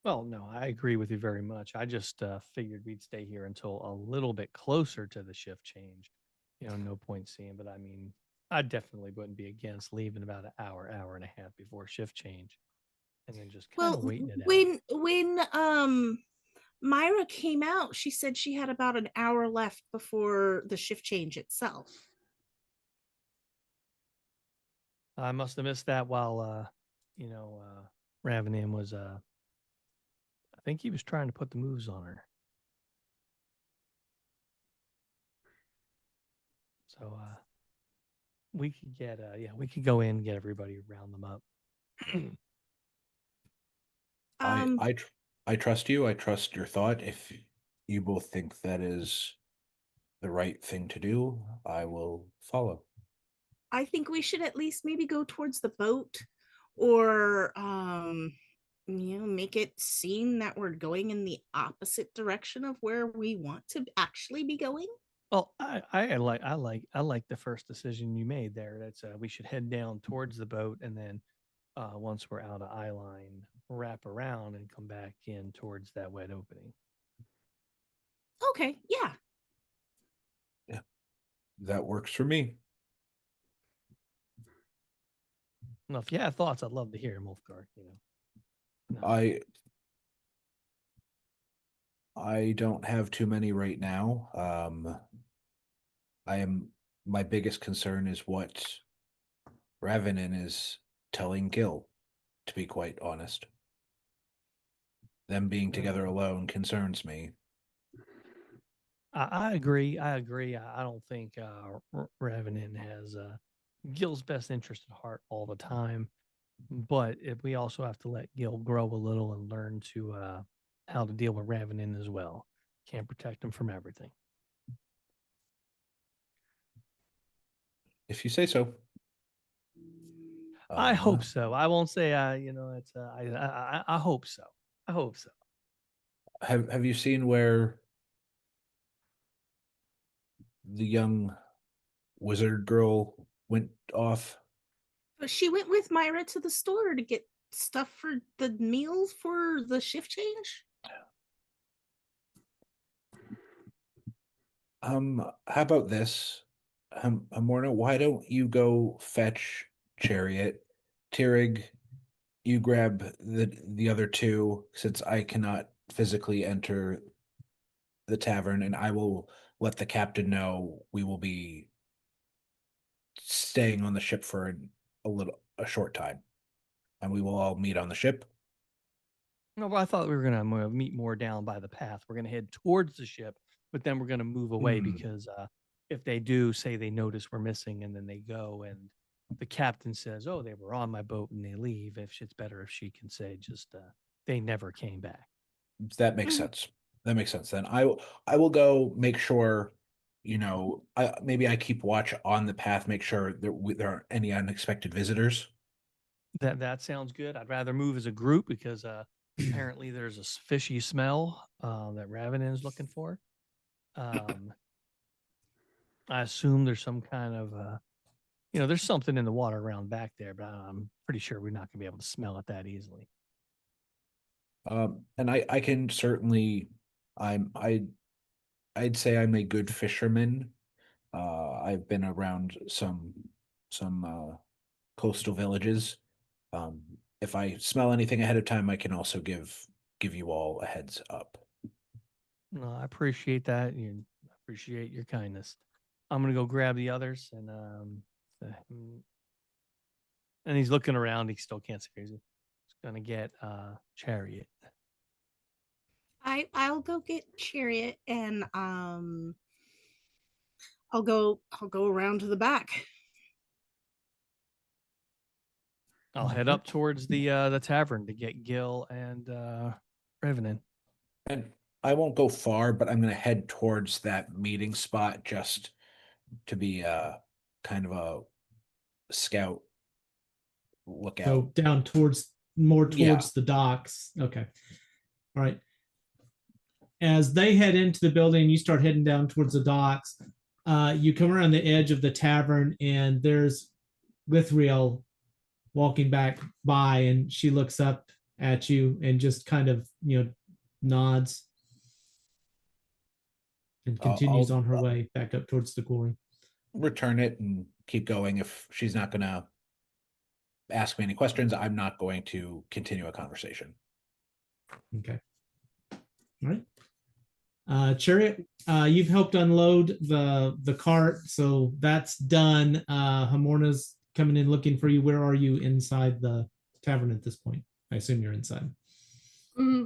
Well, no, I agree with you very much. I just figured we'd stay here until a little bit closer to the shift change. You know, no point seeing, but I mean, I definitely wouldn't be against leaving about an hour, hour and a half before shift change, and then just kind of Well, waiting it out. when Myra came out, she said she had about an hour left before the shift change itself. I must have missed that while, Ravenin was, I think he was trying to put the moves on her. So, we could get, we could go in and get everybody, round them up. I trust you. I trust your thought. If you both think that is the right thing to do, I will follow. I think we should at least maybe go towards the boat, or make it seem that we're going in the opposite direction of where we want to actually be going. Well, I like the first decision you made there. That's we should head down towards the boat, and then once we're out of eye line, wrap around and come back in towards that wet opening. Okay, yeah. Yeah, that works for me. Now, if you have thoughts, I'd love to hear them, Wolfgar. You know, No. I don't have too many right now. My biggest concern is what Ravenin is telling Gil, to be quite honest. Them being together alone concerns me. I agree. I don't think Ravenin has Gil's best interest at heart all the time, but if we also have to let Gil grow a little and learn to how to deal with Ravenin as well. Can't protect him from everything. If you say so. I hope so. I won't say it's I hope so. I hope so. Have you seen where the young wizard girl went off? But she went with Myra to the store to get stuff for the meals for the shift change. How about this? Morna, why don't you go fetch Chariot? Tyrig, you grab the other two, since I cannot physically enter the tavern, and I will let the captain know we will be staying on the ship for a short time, and we will all meet on the ship. No, but I thought we were gonna meet more down by the path. We're gonna head towards the ship, but then we're gonna move away because if they do say they notice we're missing and then they go and the captain says, "Oh, they were on my boat," and they leave, if it's better if she can say just they never came back. That makes sense. That makes sense. Then I will go make sure, maybe I keep watch on the path, make sure there aren't any unexpected visitors. That sounds good. I'd rather move as a group because apparently there's a fishy smell that Ravenin is looking for. I assume there's some kind of there's something in the water around back there, but I'm pretty sure we're not gonna be able to smell it that easily. And I can certainly, I'd say I'm a good fisherman. I've been around some coastal villages. If I smell anything ahead of time, I can also give you all a heads up. No, I appreciate that. You appreciate your kindness. I'm gonna go grab the others and he's looking around. He still can't see crazy. He's gonna get Chariot. I'll go get Chariot, and I'll go around to the back. I'll head up towards the tavern to get Gil and Revenant. And I won't go far, but I'm going to head towards that meeting spot just to be kind of a scout lookout. So down more towards Yeah. the docks. Okay. All right. As they head into the building, you start heading down towards the docks. You come around the edge of the tavern, and there's Lithriel walking back by, and she looks up at you and just kind of nods and continues on her way back up towards the quarry. Return it and keep going. If she's not going to ask me any questions, I'm not going to continue a conversation. Okay. All right. Chariot, you've helped unload the cart, so that's done. Hamorna's coming in looking for you. Where are you inside the tavern at this point? I assume you're inside.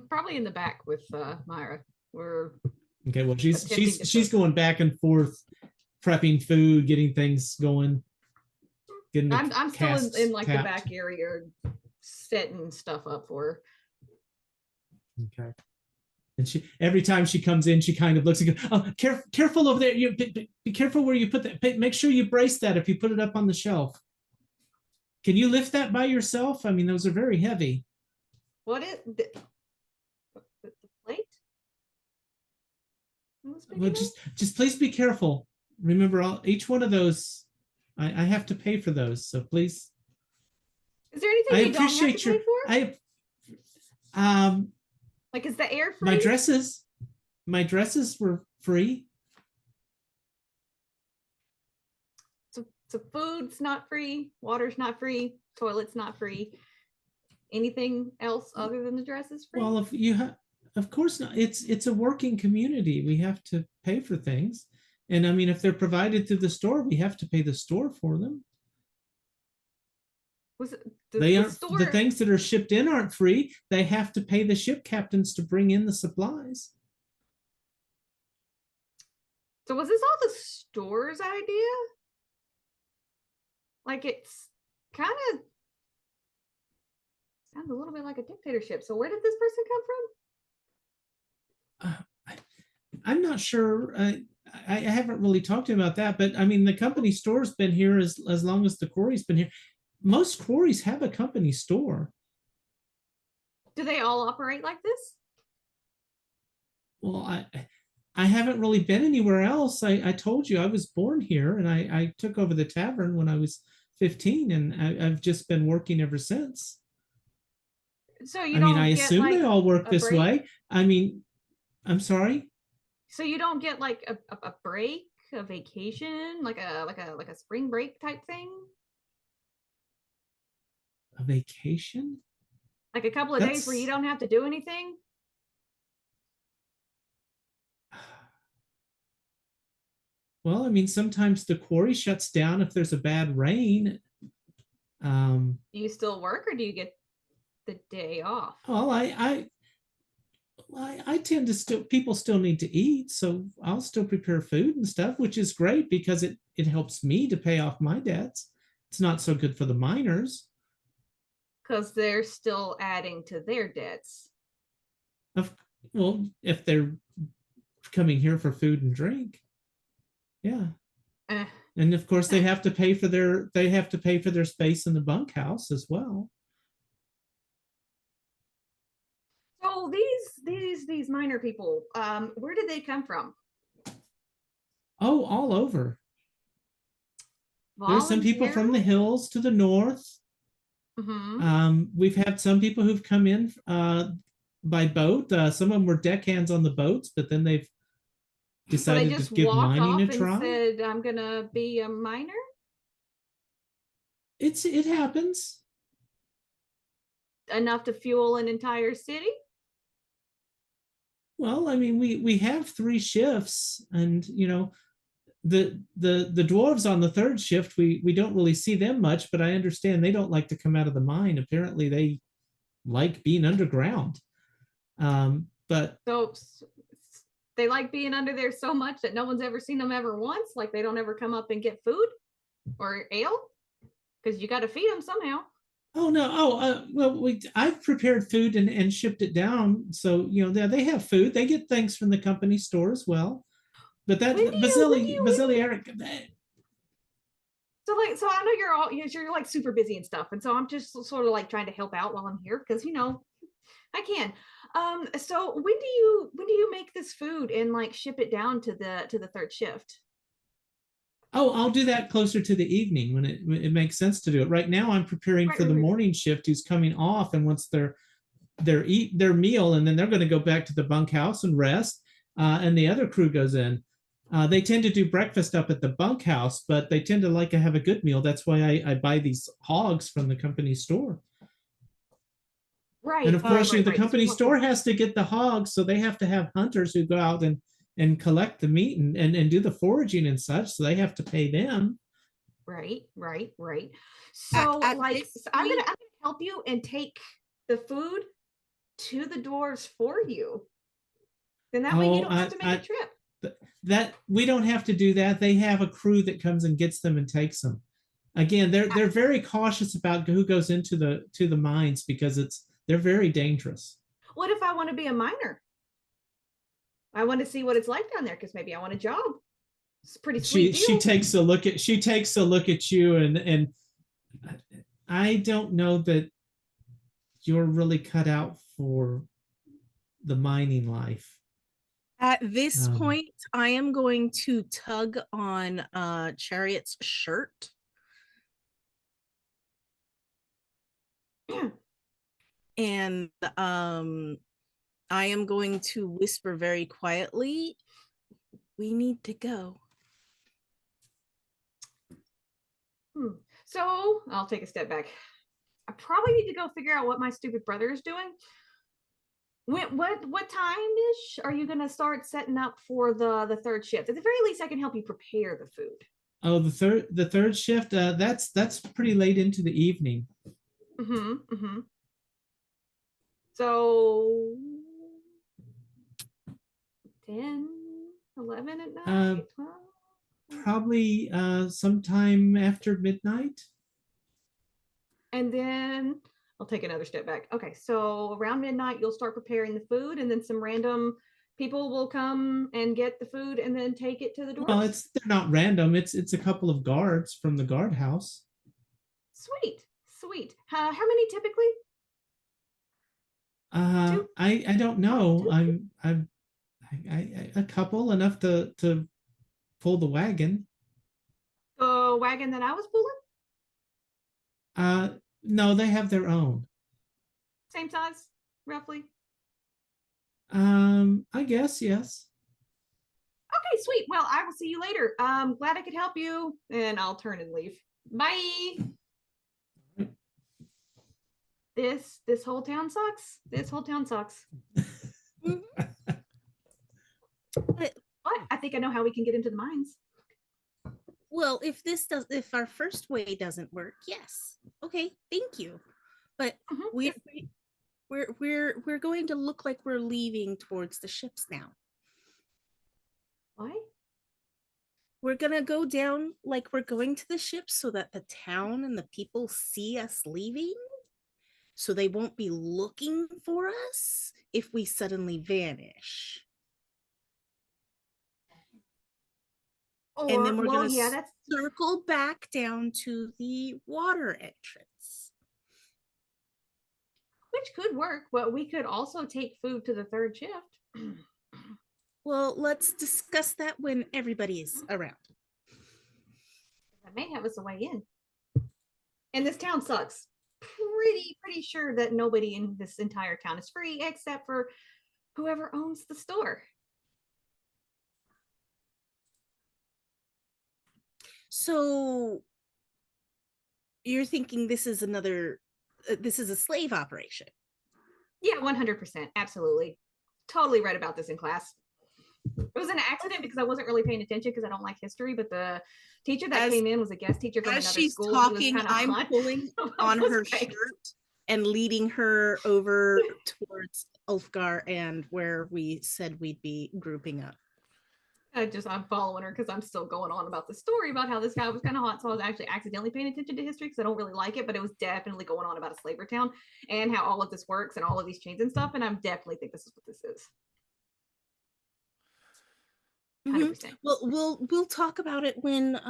Probably in the back with Myra. We're Okay. Well, she's going back and forth, prepping food, getting things going. I'm still in like the back area, setting stuff up for her. Okay. And she, every time she comes in, she kind of looks and goes, "Oh, careful over there! You be careful where you put that. Make sure you brace that if you put it up on the shelf. Can you lift that by yourself? I mean, those are very heavy." What is the plate? Well, just please be careful. Remember, each one of those, I have to pay for those. So please. Is there anything you don't have to pay for? Like, is the air free? My dresses were free. So food's not free, water's not free, toilet's not free. Anything else other than the dress is free? Well, if you have, of course not. It's a working community. We have to pay for things, and I mean, if they're provided through the store, we have to pay the store for them. The things that are shipped in aren't free. They have to pay the ship captains to bring in the supplies. So was this all the store's idea? Like, it's kind of sounds a little bit like a dictatorship. So where did this person come from? I'm not sure. I haven't really talked to him about that, but I mean, the company store's been here as long as the quarry's been here. Most quarries have a company store. Do they all operate like this? Well, I haven't really been anywhere else. I told you I was born here, and I took over the tavern when I was 15, and I've just been working ever since. So I assume they all work this way. I mean, I'm sorry. So you don't get like a break, a vacation, like a spring break type thing? A vacation? Like a couple of days where you don't have to do anything? Well, I mean, sometimes the quarry shuts down if there's a bad rain. Do you still work, or do you get the day off? Well, I tend to still, people still need to eat, so I'll still prepare food and stuff, which is great because it helps me to pay off my debts. It's not so good for the miners. Because they're still adding to their debts. Well, if they're coming here for food and drink, yeah. And of course they have to pay for their space in the bunkhouse as well. So these minor people, where did they come from? Oh, all over. There's some people from the hills to the north. We've had some people who've come in by boat. Some of them were deckhands on the boats, but then they've decided to give mining a try. And said, "I'm gonna be a miner." It happens. Enough to fuel an entire city. Well, I mean, we have 3 shifts, and you know, the dwarves on the 3rd shift, we don't really see them much, but I understand they don't like to come out of the mine. Apparently, they like being underground. But so they like being under there so much that no one's ever seen them ever once. Like they don't ever come up and get food or ale, because you got to feed them somehow. Oh no! Well, I've prepared food and shipped it down, so you know they have food. They get things from the company store as well. But that Basili Eric. So I know you're like super busy and stuff, and so I'm just sort of like trying to help out while I'm here because I can. So when do you make this food and like ship it down to the 3rd shift? Oh, I'll do that closer to the evening when it makes sense to do it. Right now, I'm preparing for the morning shift who's coming off, and once they're eat their meal, and then they're going to go back to the bunkhouse and rest, and the other crew goes in. They tend to do breakfast up at the bunkhouse, but they tend to like to have a good meal. That's why I buy these hogs from the company store. Right. And of course, the company store has to get the hogs, so they have to have hunters who go out and collect the meat and do the foraging and such, so they have to pay them. Right. So I'm gonna help you and take the food to the dwarves for you. Then that way you don't have to make a trip. That we don't have to do that. They have a crew that comes and gets them and takes them. Again, they're very cautious about who goes into the mines because they're very dangerous. What if I want to be a miner? I want to see what it's like down there because maybe I want a job. It's pretty sweet. She takes a look at you and I don't know that you're really cut out for the mining life. At this point, I am going to tug on Chariot's shirt. And I am going to whisper very quietly, "We need to go." So I'll take a step back. I probably need to go figure out what my stupid brother is doing. What time-ish are you going to start setting up for the 3rd shift? At the very least, I can help you prepare the food. Oh, the third shift, that's pretty late into the evening. So 10, 11 at night? 12? Probably sometime after midnight. And then I'll take another step back. Okay, so around midnight, you'll start preparing the food, and then some random people will come and get the food and then take it to the dwarves. Well, they're not random. It's a couple of guards from the guardhouse. Sweet. How many typically? I don't know. I'm a couple, enough to pull the wagon. The wagon that I was pulling? No, they have their own. Same size, roughly. I guess, yes. Okay, sweet. Well, I will see you later. Glad I could help you, and I'll turn and leave. Bye. This whole town sucks. This whole town sucks. But I think I know how we can get into the mines. Well, if our first way doesn't work, yes. Okay, thank you. But Mhm, we're yes. we're going to look like we're leaving towards the ships now. Why? We're gonna go down like we're going to the ships so that the town and the people see us leaving. So they won't be looking for us if we suddenly vanish. And then Or, we're well, gonna yeah, that's circle back down to the water entrance. which could work, but we could also take food to the third shift. Well, let's discuss that when everybody is around. That may have us a way in. And this town sucks. Pretty sure that nobody in this entire town is free except for whoever owns the store. So you're thinking this is this is a slave operation? Yeah, 100%. Absolutely. Totally read about this in class. It was an accident because I wasn't really paying attention because I don't like history, but the teacher that came in was a guest teacher from As another she's school. talking, I'm pulling on her shirt and leading her over towards Ulfgar and where we said we'd be grouping up. I'm following her because I'm still going on about the story about how this guy was kind of hot. So I was actually accidentally paying attention to history because I don't really like it, but it was definitely going on about a slaver town and how all of this works and all of these chains and stuff. And I definitely think this is what this is. 100%. Well, we'll talk about it when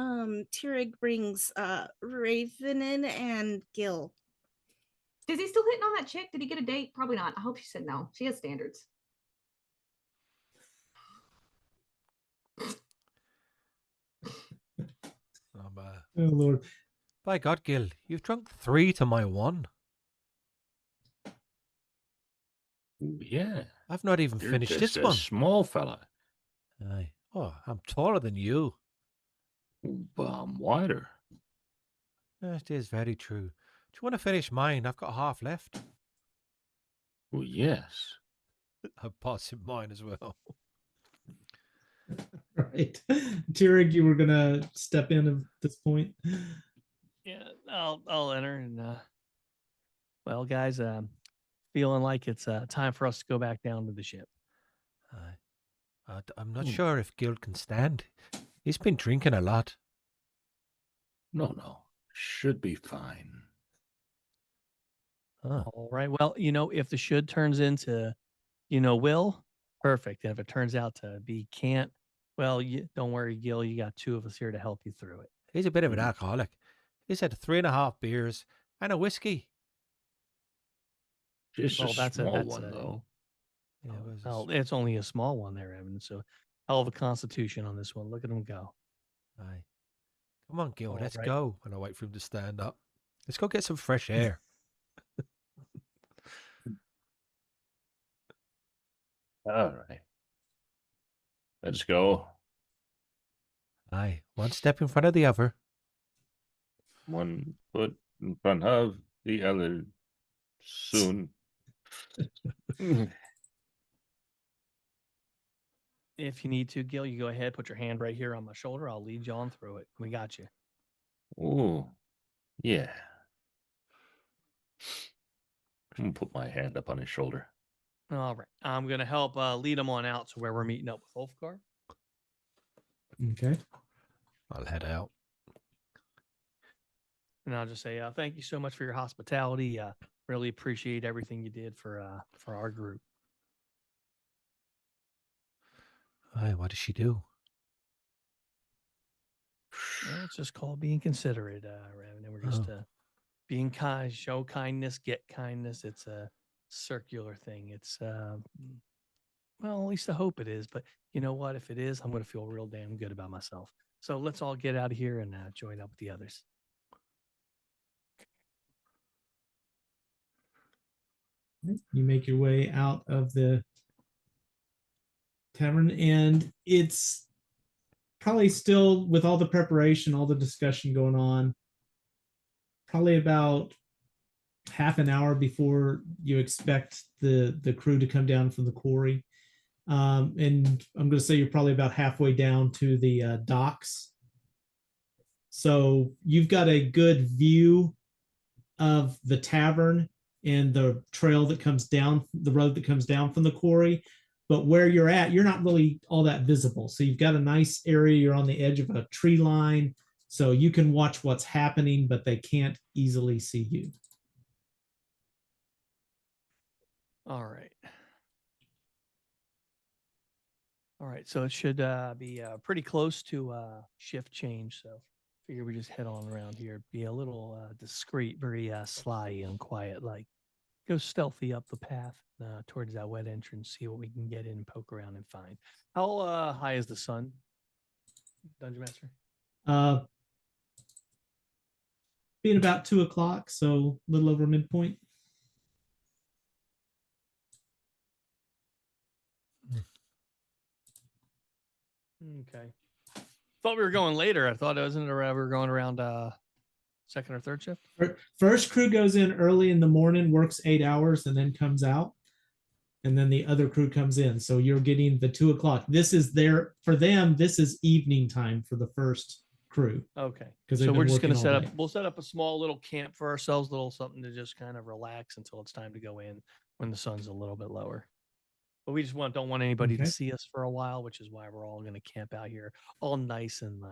Tirig brings Raven in and Gil. Is he still hitting on that chick? Did he get a date? Probably not. I hope she said no. She has standards. Oh Lord. By God, Gil, you've drunk 3 to my 1. Ooh, yeah. I've not even You're finished just this a one. small fella. Aye. Oh, I'm taller than you. But I'm wider. That is very true. Do you want to finish mine? I've got half left. Well, yes. I'm passing mine as well. Right. Tirig, you were gonna step in at this point. Yeah, I'll enter and well, guys, feeling like it's time for us to go back down to the ship. I'm not sure if Gil can stand. He's been drinking a lot. No. Should be fine. Huh. All right. Well, if the should turns into, will, perfect. And if it turns out to be can't, well, don't worry, Gil. You got 2 of us here to help you through it. He's a bit of an alcoholic. He's had 3.5 beers and a whiskey. Just Well, a that's small that's one, though. Yeah, it was well, it's only a small one there, Evan. So hell of a constitution on this one. Look at him go. Aye. Come on, Gil, All let's right. go. And I wait for him to stand up. Let's go get some fresh air. All right. Let's go. Aye. One step in front of the other. One foot in front of the other soon. If you need to, Gil, you go ahead. Put your hand right here on my shoulder. I'll lead you on through it. We got you. Oh, yeah. I'm gonna put my hand up on his shoulder. All right. I'm going to help lead them on out to where we're meeting up with Ulfgar. Okay. I'll head out. And I'll just say thank you so much for your hospitality. Really appreciate everything you did for our group. Aye, what does she do? Well, it's just called being considerate, Revan. And we're just being kind, show kindness, get kindness. It's a circular thing. It's well, at least I hope it is. But you know what? If it is, I'm going to feel real damn good about myself. So let's all get out of here and join up with the others. You make your way out of the tavern, and it's probably still, with all the preparation, all the discussion going on, probably about half an hour before you expect the crew to come down from the quarry. And I'm going to say you're probably about halfway down to the docks. So you've got a good view of the tavern and the trail that comes down, the road that comes down from the quarry. But where you're at, you're not really all that visible. So you've got a nice area. You're on the edge of a tree line. So you can watch what's happening, but they can't easily see you. All right. All right. So it should be pretty close to shift change. So figure we just head on around here. Be a little discreet, very sly and quiet. Like go stealthy up the path towards that wet entrance. See what we can get in, poke around, and find. How high is the sun, Dungeon Master? Being about 2 o'clock, so a little over midpoint. Okay. Thought we were going later. I thought it wasn't we were going around second or third shift. First crew goes in early in the morning, works 8 hours, and then comes out. And then the other crew comes in. So you're getting the 2 o'clock. This is for them, this is evening time for the first crew. Okay. 'Cause So they've we're been just going to working all set up, day. we'll set up a small little camp for ourselves, little something to just kind of relax until it's time to go in when the sun's a little bit lower. But we just don't want anybody Okay. to see us for a while, which is why we're all going to camp out here all nice and,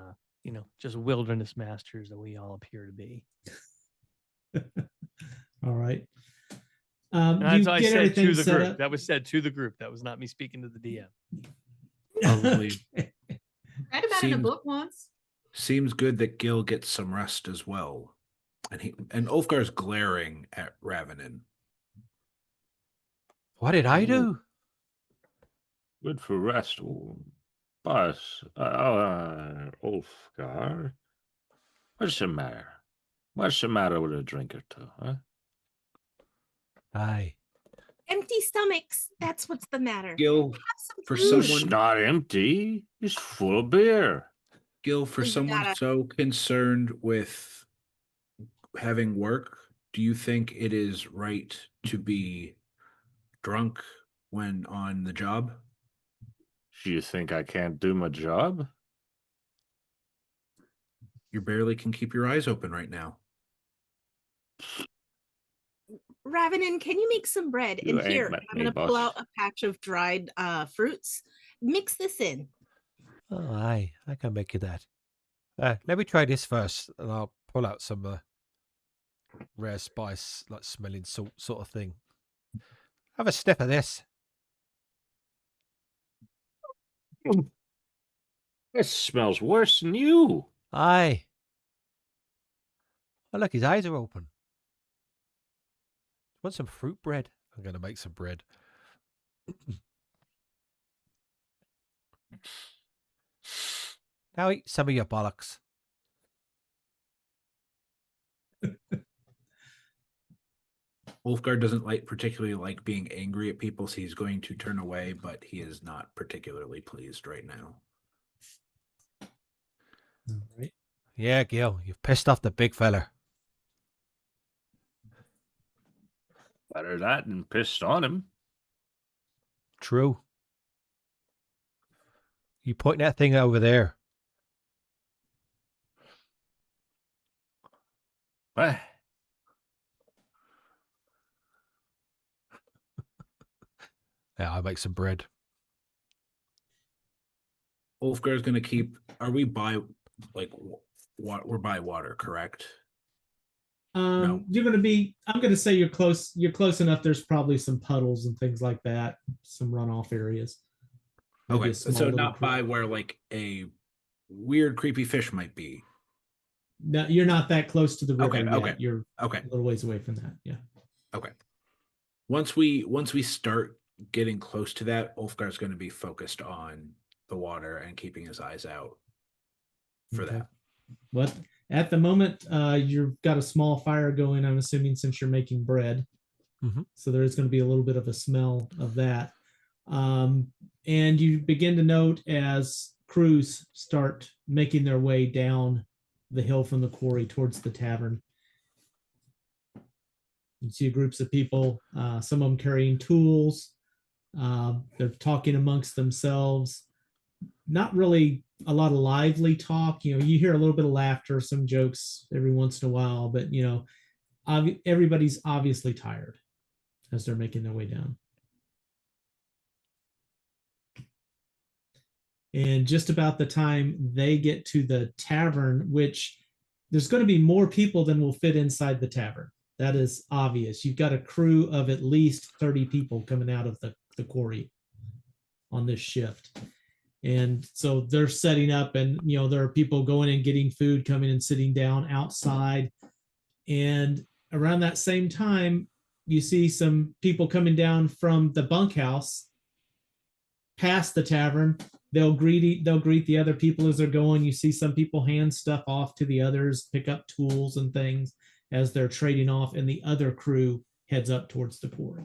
just wilderness masters that we all appear to be. All right. And You that's what I get said everything to the set group. up. That was said to the group. That was not me speaking to the DM. Probably Read about it in a Seems- book once. seems good that Gil gets some rest as well. And Ulfgar's glaring at Ravenin. What did I do? Good for rest. But, Ulfgar, what's the matter? What's the matter with a drink or two, huh? Aye. Empty stomachs. That's what's the matter. Gil, Have some for food. It's someone- not empty. It's full of beer. Gil, for You someone gotta- so concerned with having work, do you think it is right to be drunk when on the job? Do you think I can't do my job? You barely can keep your eyes open right now. Ravenin, can you make some bread? You And ain't here, met I'm me, going to pull boss. out a patch of dried fruits. Mix this in. Oh, aye. I can make you that. Let me try this first, and I'll pull out some rare spice, like smelling salt sort of thing. Have a sniff of this. It smells worse than you. Aye. Oh, look, his eyes are open. Want some fruit bread? I'm going to make some bread. Now eat some of your bollocks. Ulfgar doesn't particularly like being angry at people, so he's going to turn away, but he is not particularly pleased right now. All right. Yeah, Gil, you've pissed off the big fella. Better that than pissed on him. True. You point that thing over there. Eh, Yeah, I'll make some bread. Ulfgar's going to keep. Are we by what? We're by water, correct? No. You're going to be. I'm going to say you're close. You're close enough. There's probably some puddles and things like that. Some runoff areas. Maybe Okay, a small so little not creek. by where a weird, creepy fish might be. No, you're not that close to the river Okay, yet. okay. You're Okay, a little ways away from that. Yeah. okay. Once we start getting close to that, Ulfgar's going to be focused on the water and keeping his eyes out for Okay. that. What at the moment, you've got a small fire going. I'm assuming since you're making bread, Mhm. so there is going to be a little bit of a smell of that. And you begin to note as crews start making their way down the hill from the quarry towards the tavern. You see groups of people, some of them carrying tools. They're talking amongst themselves, not really a lot of lively talk. You know, you hear a little bit of laughter, some jokes every once in a while, but you know, everybody's obviously tired as they're making their way down. And just about the time they get to the tavern, which there's going to be more people than will fit inside the tavern. That is obvious. You've got a crew of at least 30 people coming out of the quarry on this shift. And so they're setting up, and you know, there are people going and getting food, coming and sitting down outside. And around that same time, you see some people coming down from the bunkhouse past the tavern. They'll greet the other people as they're going. You see some people hand stuff off to the others, pick up tools and things as they're trading off, and the other crew heads up towards the quarry.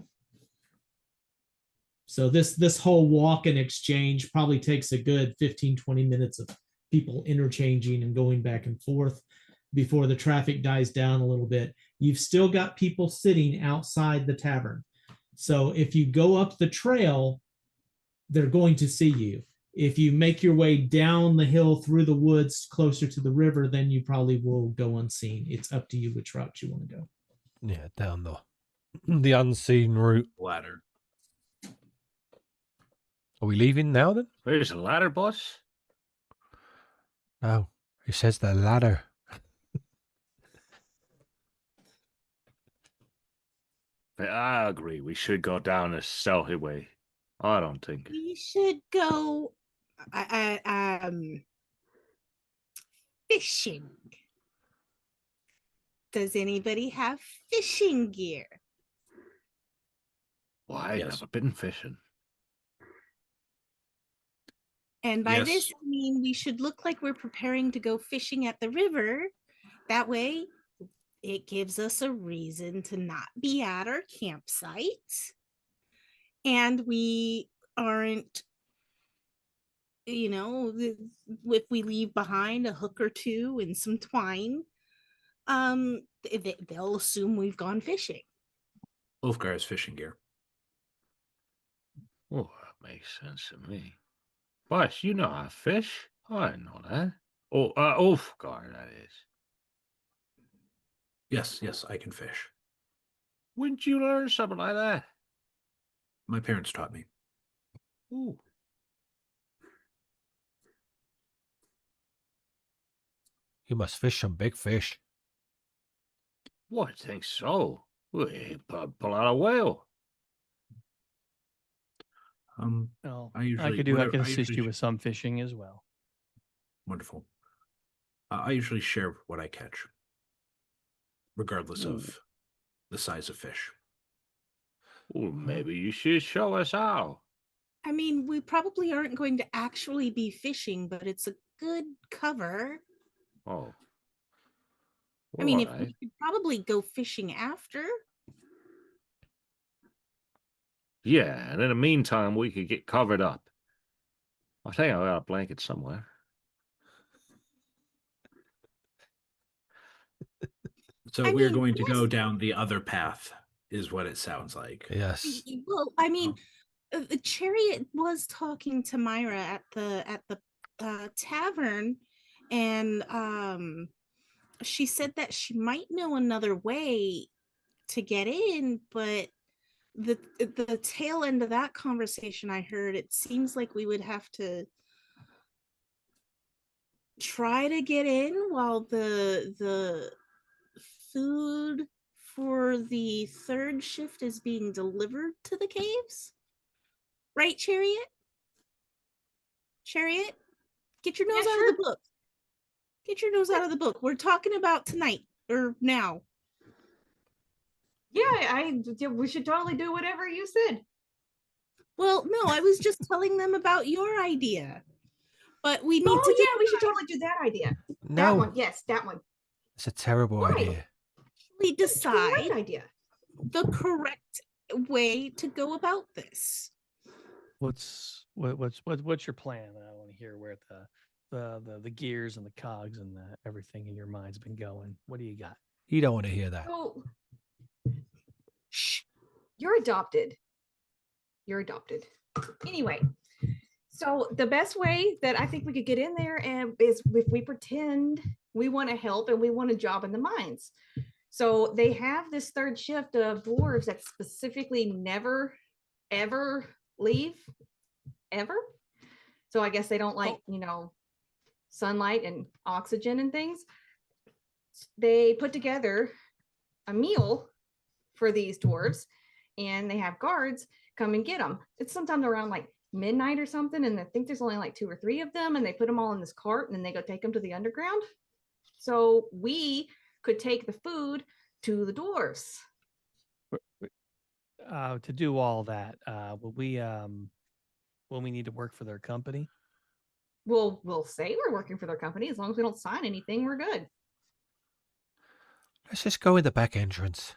So this whole walk and exchange probably takes a good 15-20 minutes of people interchanging and going back and forth before the traffic dies down a little bit. You've still got people sitting outside the tavern. So if you go up the trail, they're going to see you. If you make your way down the hill through the woods closer to the river, then you probably will go unseen. It's up to you which route you want to go. Yeah, down the unseen route. Ladder. Are we leaving now then? There's a ladder, boss. No, it says the ladder. I agree. We should go down a stealthy way. I don't think. We should go fishing. Does anybody have fishing gear? Why? Yes. Never been fishing. And by Yes. this, I mean we should look like we're preparing to go fishing at the river. That way, it gives us a reason to not be at our campsite. And we aren't, you know, if we leave behind a hook or two and some twine, they'll assume we've gone fishing. Ulfgar has fishing gear. Oh, that makes sense to me. Boss, you know how to fish. I didn't know that. Oh, Ulfgar, that is. Yes, I can fish. Wouldn't you learn something like that? My parents taught me. Ooh. You must fish some big fish. Well, I think so. We pull out a whale. Well, I usually- I whatever- could I assist usually you with some fishing as well. Wonderful. I usually share what I catch, regardless of the size of fish. Well, maybe you should show us how. I mean, we probably aren't going to actually be fishing, but it's a good cover. Oh. I mean, All if we right. could probably go fishing after. Yeah, and in the meantime, we could get covered up. I think I got a blanket somewhere. So I we're mean, going to go yes. down the other path, is what it sounds like. Yes. Well, I mean, the Chariot was talking to Myra at the tavern, and she said that she might know another way to get in, but the tail end of that conversation I heard, it seems like we would have to try to get in while the food for the third shift is being delivered to the caves. Right, Chariot? Chariot, get your nose Yeah, out sure. of the book. Get your nose out of the book. We're talking about tonight or now. Yeah, we should totally do whatever you said. Well, no, I was just telling them about your idea. But we need to Oh yeah, we should totally do that idea. That No, one, yes, that one. it's a terrible Why? idea. actually Great decide idea. the correct way to go about this. What's your plan? I want to hear where the gears and the cogs and everything in your mind's been going. What do you got? You don't want to hear that. So, shh, you're adopted. You're adopted. Anyway, So the best way that I think we could get in there and is if we pretend we want to help and we want a job in the mines. So they have this third shift of dwarves that specifically never, ever leave, ever. So I guess they don't like, sunlight and oxygen and things. They put together a meal for these dwarves and they have guards come and get them. It's sometimes around like midnight or something, and I think there's only like 2 or 3 of them, and they put them all in this cart and then they go take them to the underground. So we could take the food to the dwarves. To do all that, will we need to work for their company? We'll say we're working for their company. As long as we don't sign anything, we're good. Let's just go in the back entrance.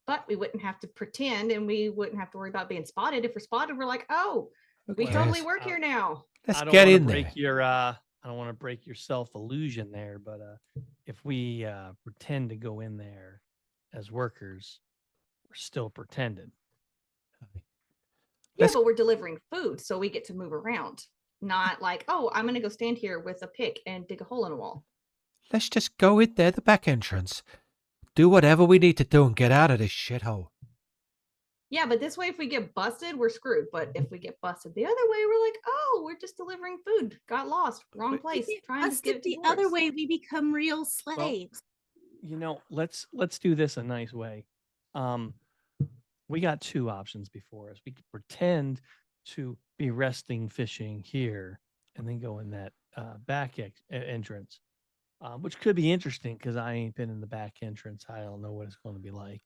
But we wouldn't have to pretend, and we wouldn't have to worry about being spotted. If we're spotted, we're like, oh, we Yes. totally work here now. Let's I don't get wanna in break there. your I don't want to break your self illusion there, but if we pretend to go in there as workers, we're still pretending. Yeah, Let's- but we're delivering food, so we get to move around. Not like, oh, I'm gonna go stand here with a pick and dig a hole in a wall. Let's just go in there, the back entrance. Do whatever we need to do and get out of this shithole. Yeah, but this way, if we get busted, we're screwed. But if we get busted the other way, we're like, oh, we're just delivering food. Got lost, wrong If we place. get Trying to busted get it to the other dwarves. way, we become real slaves. Let's do this a nice way. We got 2 options before us. We could pretend to be resting fishing here and then go in that back entrance, which could be interesting because I ain't been in the back entrance. I don't know what it's going to be like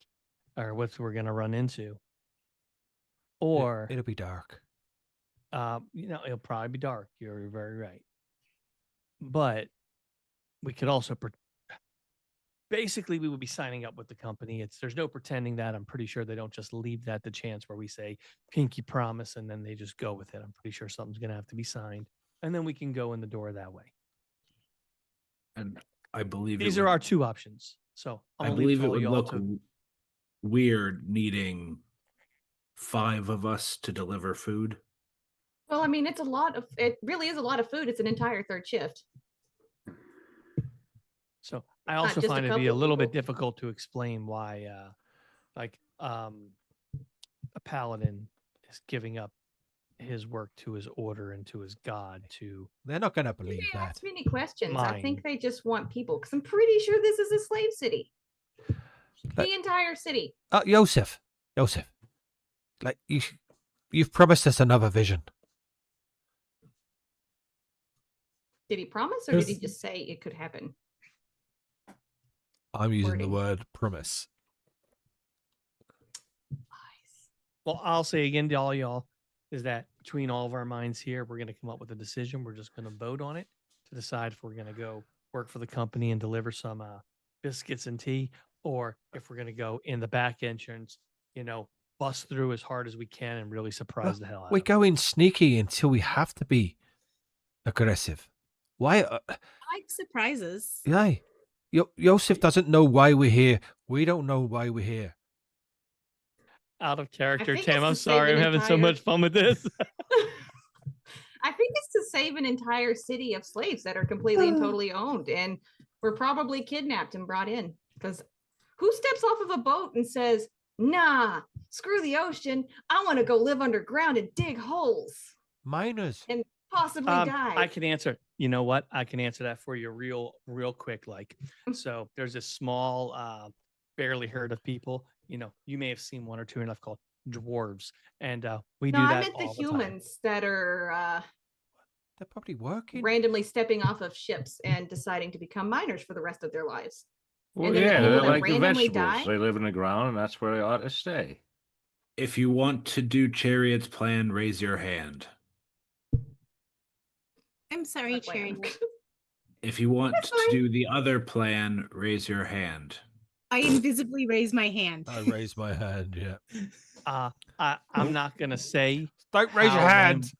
or what we're going to run into. Or It'll be dark. it'll probably be dark. You're very right. But we could also basically we would be signing up with the company. There's no pretending that. I'm pretty sure they don't just leave that to chance where we say pinky promise and then they just go with it. I'm pretty sure something's going to have to be signed, and then we can go in the door that way. And I believe These are our 2 options. So I I'll believe leave it all would y'all look to weird needing 5 of us to deliver food. Well, I mean, it really is a lot of food. It's an entire third shift. So I also just a find it to be couple a little bit people. difficult to explain why, a paladin is giving up his work to his order and to his god to. They're not going to They believe that. ask many questions. I Mine. think they just want people because I'm pretty sure this is a slave city. But- The entire city. Joseph, like you've promised us another vision. Did he promise, or did he There's- just say it could happen? I'm using the Wording. word promise. Lies. Well, I'll say again to all y'all is that between all of our minds here, we're going to come up with a decision. We're just going to vote on it to decide if we're going to go work for the company and deliver some biscuits and tea, or if we're going to go in the back entrance, bust through as hard as we can and really surprise the hell out We're of them. going sneaky until we have to be aggressive. Why? I like surprises. Yeah. Joseph doesn't know why we're here. We don't know why we're here. Out of character, think Tam. it's I'm to save sorry. I'm an having so entire- much fun with this. I think it's to save an entire city of slaves that are completely and totally owned and were probably kidnapped and brought in. Because who steps off of a boat and says, nah, screw the ocean. I want to go live underground and dig holes, Miners. possibly die. I can answer. You know what? I can answer that for you real quick. So there's this small, barely heard of people. You may have seen 1 or 2 enough called dwarves, and we No, do I that meant the all the time. humans that are They're probably working. randomly stepping off of ships and deciding to become miners for the rest of their lives. Well, And then the yeah, people they're that like the randomly vegetables. die? They live in the ground, and that's where they ought to stay. If you want to do Chariot's plan, raise your hand. I'm sorry, My plan. Cherry. If you want That's to fine. do the other plan, raise your hand. I invisibly raise my hand. I raise my hand. Yeah. I'm not gonna say. Don't raise your how hand. ram-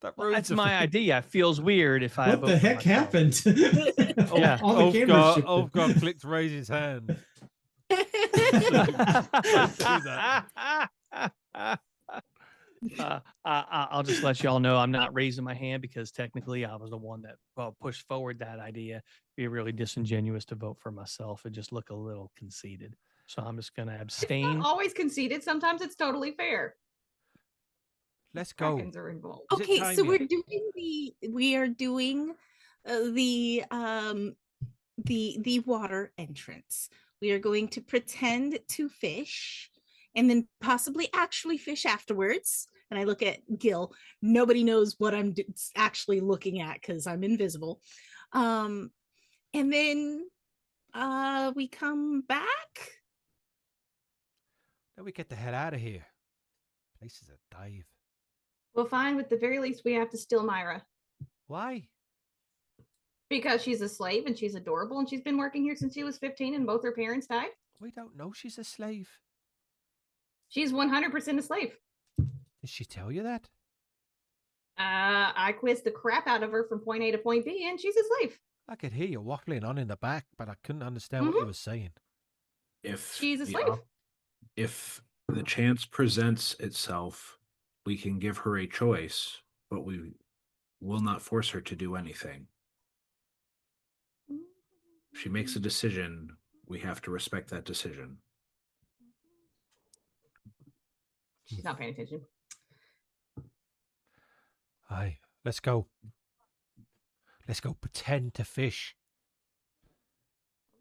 That Well, ruins that's the my thing. idea. It feels weird if I. What vote the for heck myself. happened? Yeah. All the cameras shifted. Olfgar clicked raise his hand. I'll just let y'all know I'm not raising my hand because technically I was the one that pushed forward that idea. Be really disingenuous to vote for myself and just look a little conceited. So I'm just going to It's abstain. not always conceded. Sometimes it's totally fair. Let's go. Krakens are involved. Is it Okay, time so yet? we are doing the water entrance. We are going to pretend to fish and then possibly actually fish afterwards. And I look at Gil. Nobody knows what I'm actually looking at because I'm invisible. And then we come back. Then we get the hell out of here. Place is a dive. Well, fine. With the very least, we have to steal Myra Why? because she's a slave and she's adorable and she's been working here since she was 15 and both her parents died. We don't know she's a slave. She's 100% a slave. Did she tell you that? I quizzed the crap out of her from point A to point B, and she's a slave. I could hear you waffling on in the back, but I couldn't understand what you were saying. If She's a the slave. if the chance presents itself, we can give her a choice, but we will not force her to do anything. If she makes a decision, we have to respect that decision. She's not paying attention. Aye, let's go. Let's go pretend to fish.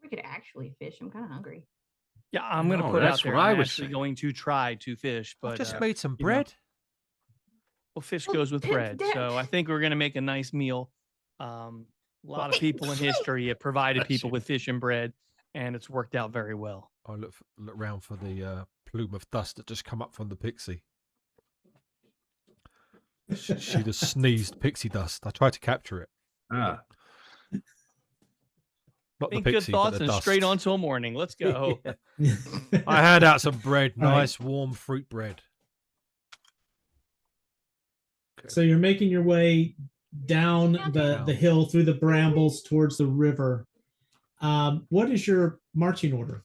We could actually fish. I'm kind of hungry. Yeah, I'm going to No, put out that's there. what I I'm was actually saying. going to try to fish, I but just made some you know. bread. Well, fish Well, goes with bread. that- So I think we're going to make a nice meal. A lot of people in history have provided people with fish and bread, and it's worked out very well. I look round for the plume of dust that just come up from the pixie. She just sneezed pixie dust. I tried to capture it. Ah, Not Think the good pixie, but thoughts the and dust. straight on till morning. Let's go. Yeah. I hand out some bread, All right. nice warm fruit bread. So you're making your way down Down. the hill through the brambles towards the river. What is your marching order?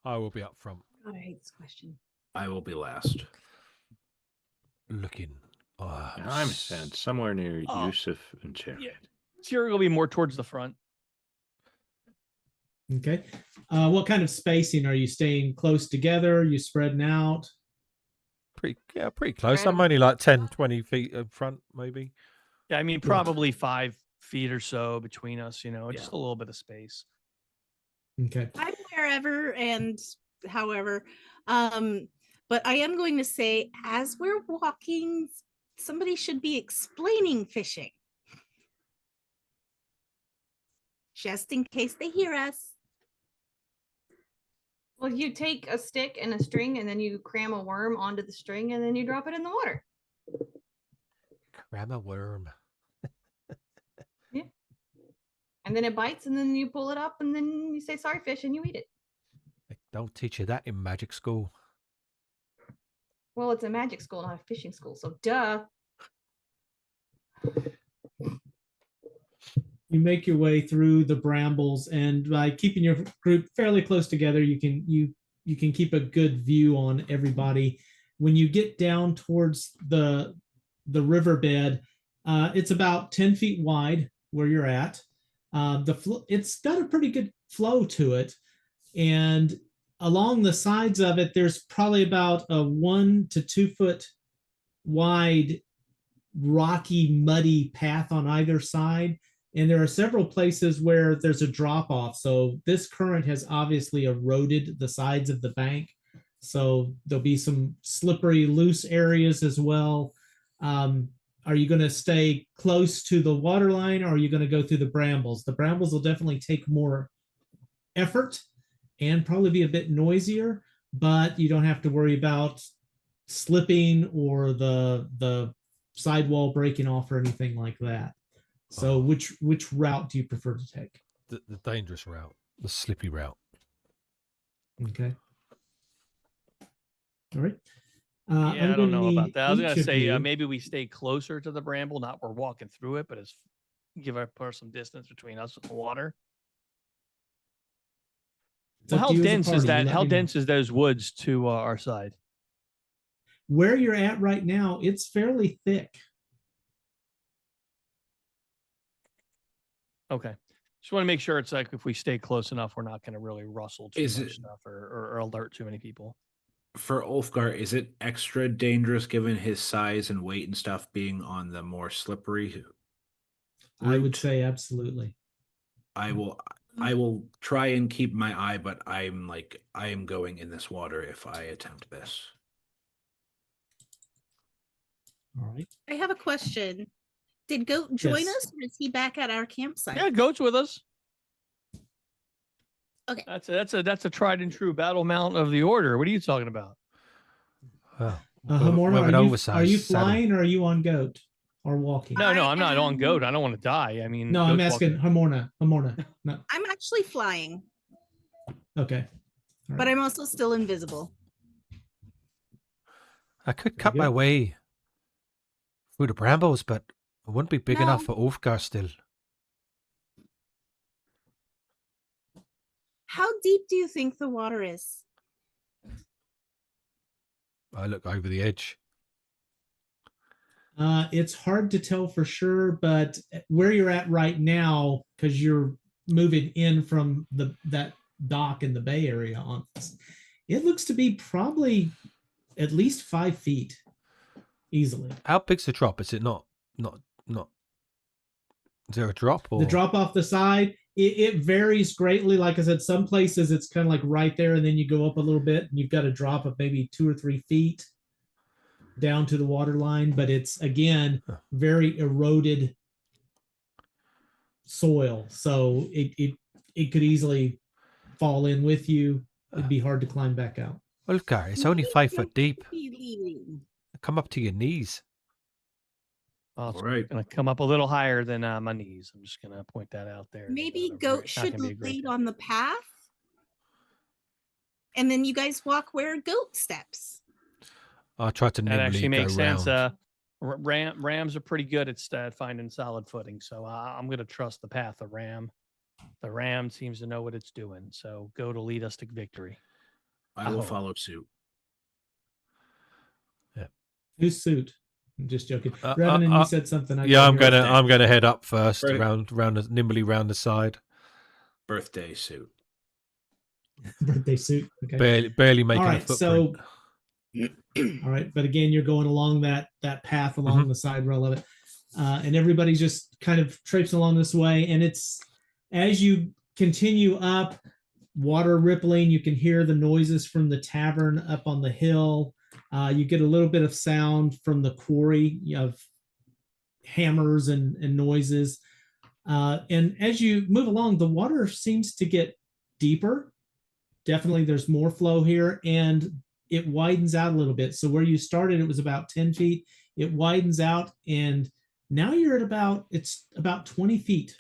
I will be up front, God, I hate this question. I will be last. looking. And I'm sent somewhere near Oh. Yusuf and Cherry. Yeah. Sierra will be more towards the front. Okay. What kind of spacing are you staying close together? Are you spreading out? pretty close. Spread I'm only like 10, 20 feet in front, maybe. Yeah, I mean, probably 5 feet or so between us, you know, just a little bit of space. Okay. I'm wherever and however. But I am going to say, as we're walking, somebody should be explaining fishing. Just in case they hear us. Well, you take a stick and a string, and then you cram a worm onto the string, and then you drop it in the water. Cram a worm. And then it bites, and then you pull it up, and then you say, sorry, fish, and you eat it. They don't teach you that in magic school. Well, it's a magic school, not a fishing school, so duh. You make your way through the brambles, and by keeping your group fairly close together, you can keep a good view on everybody. When you get down towards the riverbed, it's about 10 feet wide where you're at. It's got a pretty good flow to it, and along the sides of it, there's probably about a 1 to 2 foot wide, rocky, muddy path on either side. And there are several places where there's a drop off. So this current has obviously eroded the sides of the bank. So there'll be some slippery, loose areas as well. Are you going to stay close to the water line, or are you going to go through the brambles? The brambles will definitely take more effort and probably be a bit noisier, but you don't have to worry about slipping or the sidewall breaking off or anything like that. So which route do you prefer to take? The dangerous route, the slippy route. Okay. All right. Yeah, I don't know about that. I was each going to of say you- maybe we stay closer to the bramble, not we're walking through it, but give our some distance between us and the water. it's Well, up how to you as a dense is party. You that? let How me know. dense is those woods to our side? Where you're at right now, it's fairly thick. Okay. Just want to make sure it's like if we stay close enough, we're not going to really rustle too Is much it- stuff or alert too many people. For Ulfgar, is it extra dangerous given his size and weight and stuff being on the more slippery I would route? say absolutely. I will try and keep my eye, but I am going in this water if I attempt this. All right. I have a question. Did Goat join Yes. us, or is he back at our campsite? Yeah, Goat's with us. Okay. That's a tried and true battle mount of the order. What are you talking about? Well, Hamorna, with an are you oversized saddle. flying or are you on Goat or walking? No, I I'm not on Goat. am- I don't want to die. I mean, No, I'm Goat's asking walking- Hamorna. No. I'm actually flying, Okay. All but right. I'm also still invisible. I could Very cut my good. way through the brambles, but it wouldn't be big enough No. for Ulfgar still. How deep do you think the water is? I look over the edge. It's hard to tell for sure, but where you're at right now, because you're moving in from that dock in the Bay Area on this, it looks to be probably at least 5 feet easily. How big's the drop? Is it not? Is there a drop or The drop off the side, it varies greatly. Like I said, some places it's kind of like right there, and then you go up a little bit, and you've got a drop of maybe 2 or 3 feet down to the water line. But it's again very eroded soil, so it could easily fall in with you. It'd be hard to climb back out. Ulfgar? It's only 5 foot deep. Be leaving. Come up to your knees. Oh, it's All right. gonna come up a little higher than my knees. I'm just gonna point that out there. Maybe Not Goat not should gonna be a great lead thing. on the path, and then you guys walk where Goat steps. I'll try to That nimbly actually go makes sense. round. Rams are pretty good at finding solid footing, so I'm going to trust the path of Ram. The Ram seems to know what it's doing, so Go to lead us to victory. I will Oh. follow suit. Whose suit? I'm just joking. Uh, Revenant, uh, you said something. I Yeah, couldn't hear it. I'm gonna head up first, Right. nimbly round the side, Birthday suit. Birthday suit. Okay. barely making a right, footprint. All right, but again, you're going along that path along the side rail of it, and everybody's just kind of traipsing along this way. And it's as you continue up, water rippling. You can hear the noises from the tavern up on the hill. You get a little bit of sound from the quarry of hammers and noises. And as you move along, the water seems to get deeper. Definitely, there's more flow here, and it widens out a little bit. So where you started, it was about 10 feet. It widens out, and now you're at it's about 20 feet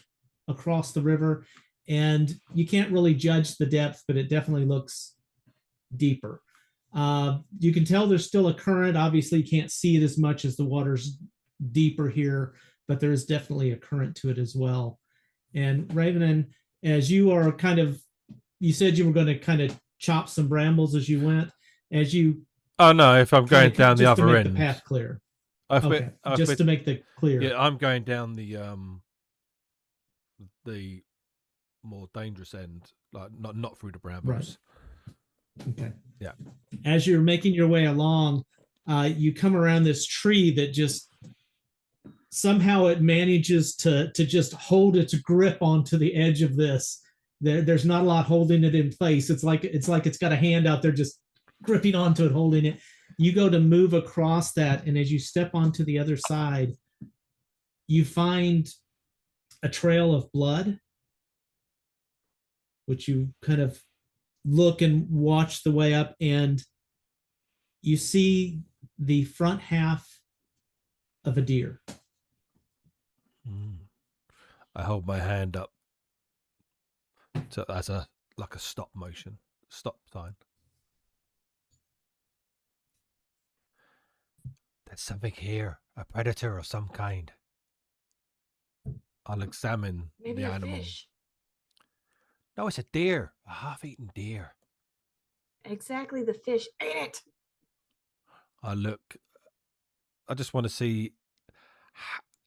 across the river, and you can't really judge the depth, but it definitely looks deeper. You can tell there's still a current. Obviously, you can't see it as much as the water's deeper here, but there is definitely a current to it as well. And Ravenin, as you are you said you were going to kind of chop some brambles as you went. As you Oh no! If I'm going down the just to other make end, the path clear. I've Okay, been- just to make the clear. yeah, I'm going down the more dangerous end, like not through the brambles. Okay. Yeah. As you're making your way along, you come around this tree that just somehow it manages to just hold its grip onto the edge of this. There's not a lot holding it in place. It's like it's got a hand out there just gripping onto it, holding it. You go to move across that, and as you step onto the other side, you find a trail of blood, which you kind of look and watch the way up, and you see the front half of a deer. I hold my hand up as a stop sign. There's something here, a predator of some kind. I'll examine Maybe the a animal. fish. No, it's a deer, a half-eaten deer. Exactly, the fish ate it. I look. I just want to see,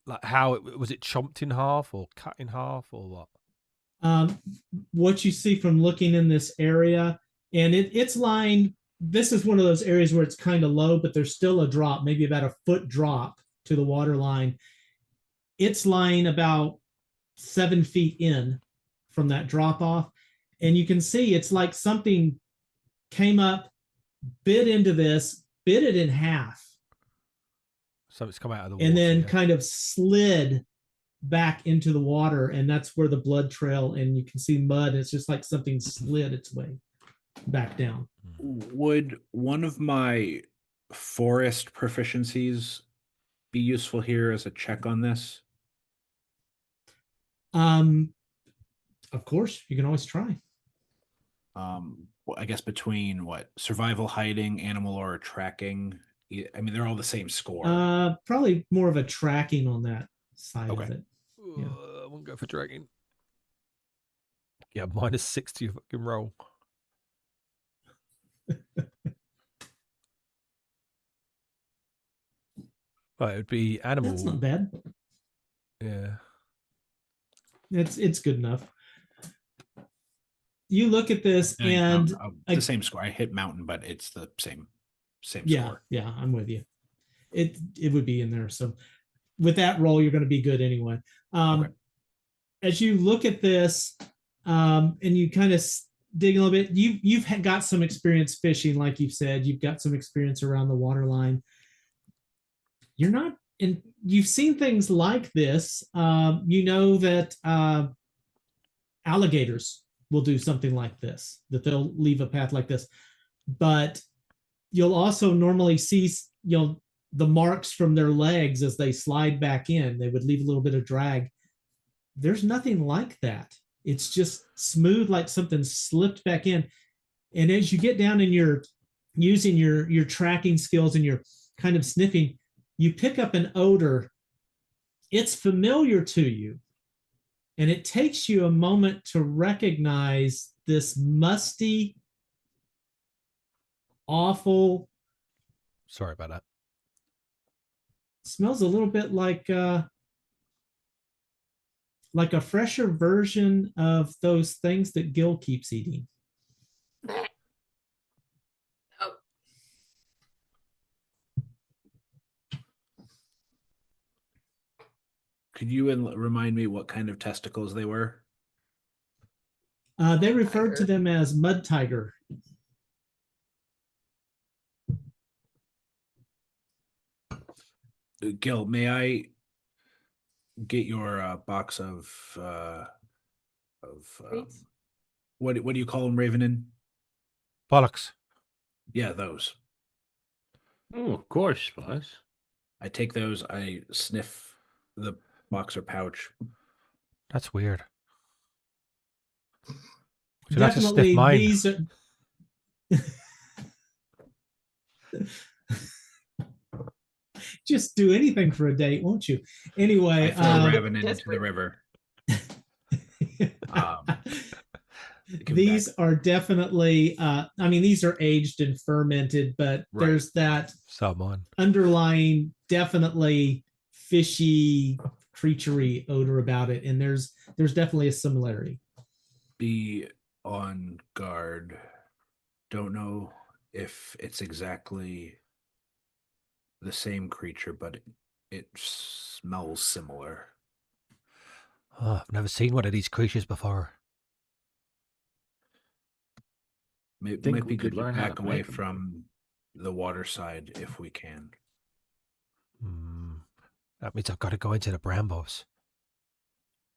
like, how it was. It chomped in half or cut in half or what? What you see from looking in this area, and it's lying. This is one of those areas where it's kind of low, but there's still a drop, maybe about a foot drop to the water line. It's lying about 7 feet in from that drop off. And you can see it's like something came up, bit into this, bit it in half, So it's come out of the water. and then yeah. kind of slid back into the water. And that's where the blood trail, and you can see mud. It's just like something slid its way back down. Would one of my forest proficiencies be useful here as a check on this? Of course, you can always try. Well, I guess between what survival, hiding, animal, or tracking. I mean, they're all the same score. Probably more of a tracking on that side of Okay. it. Yeah. I won't go for dragging. Yeah, minus 60 fucking roll. Right, it would be animal. That's not bad. Yeah. It's good enough. You look at this, and the same score. I hit mountain, but it's the same yeah, score. yeah, I'm with you. It would be in there. So with that roll, you're going to be good anyway. Okay. As you look at this, and you kind of dig a little bit, you've got some experience fishing, like you've said. You've got some experience around the water line. You're not in. You've seen things like this. You know that alligators will do something like this, that they'll leave a path like this. But you'll also normally see, the marks from their legs as they slide back in. They would leave a little bit of drag. There's nothing like that. It's just smooth, like something slipped back in. And as you get down and you're using your tracking skills and you're kind of sniffing, you pick up an odor. It's familiar to you. And it takes you a moment to recognize this musty, awful. Sorry about that. Smells a little bit like a fresher version of those things that Gil keeps eating. Could you remind me what kind of testicles they were? They referred to them as mud tiger. Gil, may I get your box of what do you call them, Ravenin? Bollocks. Yeah, those. Oh, of course, boss. I take those. I sniff the box or pouch. That's weird. Would you like to sniff Definitely, mine? these are. Just do anything for a date, won't you? Anyway, I throw Ravenin into the river. These are definitely. These are aged and fermented, but Right. there's that Someone. underlying, definitely fishy, creaturey odor about it, and there's definitely a similarity. Be on guard. Don't know if it's exactly the same creature, but it smells similar. Oh, I've never seen one of these creatures before. It Think might we be could good to learn how back to away make 'em. from the water side if we can. That means I've got to go into the brambles.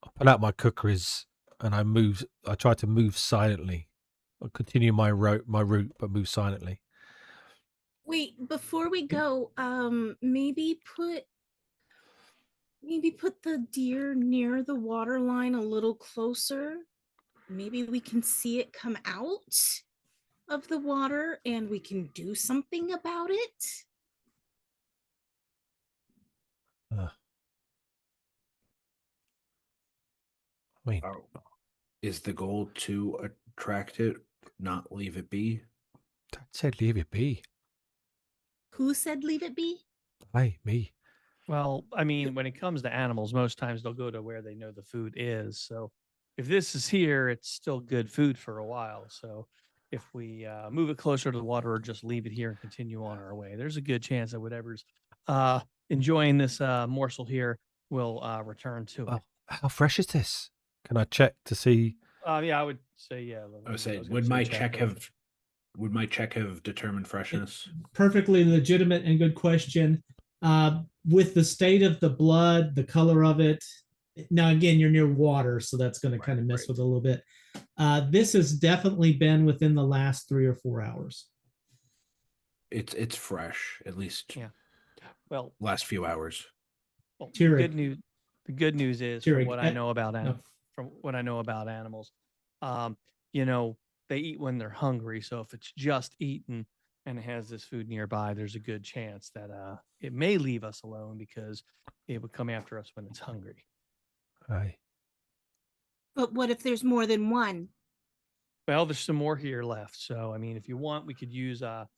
I pull out my cookeries and I try to move silently. I'll continue my route, but move silently. Wait, before we go, maybe put the deer near the water line a little closer. Maybe we can see it come out of the water and we can do something about it. I mean, Is the goal to attract it, not leave it be? don't say leave it be. Who said leave it be? Hey, me. Well, I mean, when it comes to animals, most times they'll go to where they know the food is. So if this is here, it's still good food for a while. So if we move it closer to the water or just leave it here and continue on our way, there's a good chance that whatever's enjoying this morsel here will return to it. Well, how fresh is this? Can I check to see? Yeah, I would say yeah. I was saying, gonna would say my check check first. have determined freshness? Perfectly legitimate and good question. With the state of the blood, the color of it. Now, again, you're near water, so that's going to kind of mess with it a little bit. This has definitely been within the last 3 or 4 hours. It's fresh, at least Yeah. Well, last few hours. well, Tierig. good news. The good news is Tierig, from what I know about no. from what I know about animals, you know, they eat when they're hungry. So if it's just eaten and it has this food nearby, there's a good chance that it may leave us alone because it would come after us when it's hungry. Aye. But what if there's more than one? Well, there's some more here left. So I mean, if you want, we could use a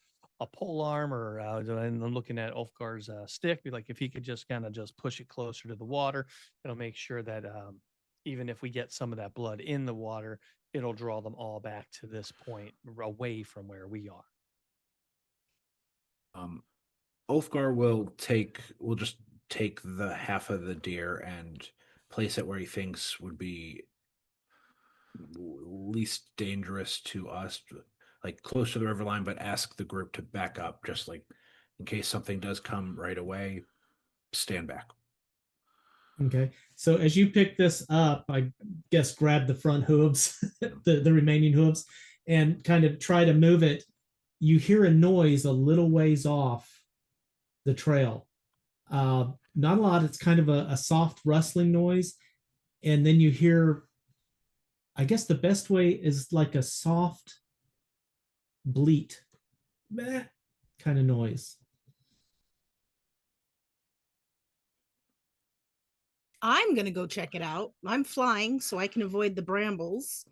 pole arm or and I'm looking at Ulfgar's stick. Be like if he could just kind of just push it closer to the water, it'll make sure that even if we get some of that blood in the water, it'll draw them all back to this point away from where we are. Ulfgar will just take the half of the deer and place it where he thinks would be least dangerous to us, like close to the river line, but ask the group to back up, just like in case something does come right away, stand back. Okay. So as you pick this up, I guess grab the front hooves, the remaining hooves, and kind of try to move it. You hear a noise a little ways off the trail. Not a lot. It's kind of a soft rustling noise. And then you hear, I guess the best way is like a soft bleat, kind of noise. I'm gonna go check it out. I'm flying, so I can avoid the brambles.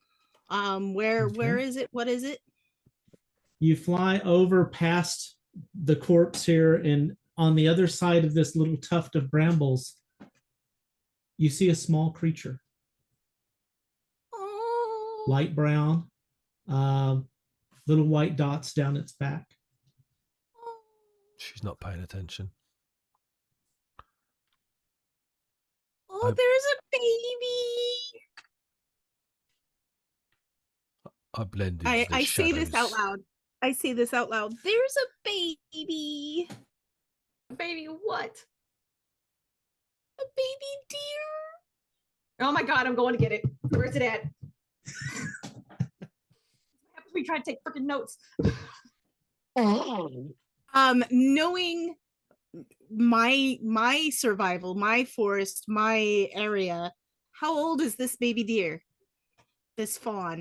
Where Okay. is it? What is it? You fly over past the corpse here, and on the other side of this little tuft of brambles, you see a small creature, Oh, light brown, little white dots down its back. She's not paying attention. oh, there's a baby. I blend into I the say this out shadows. loud. I say this out loud. There's a baby. Baby, what? A baby deer. Oh my god, I'm going to get it. Where's it at? We try to take freaking notes. Knowing my survival, my forest, my area, how old is this baby deer? This fawn?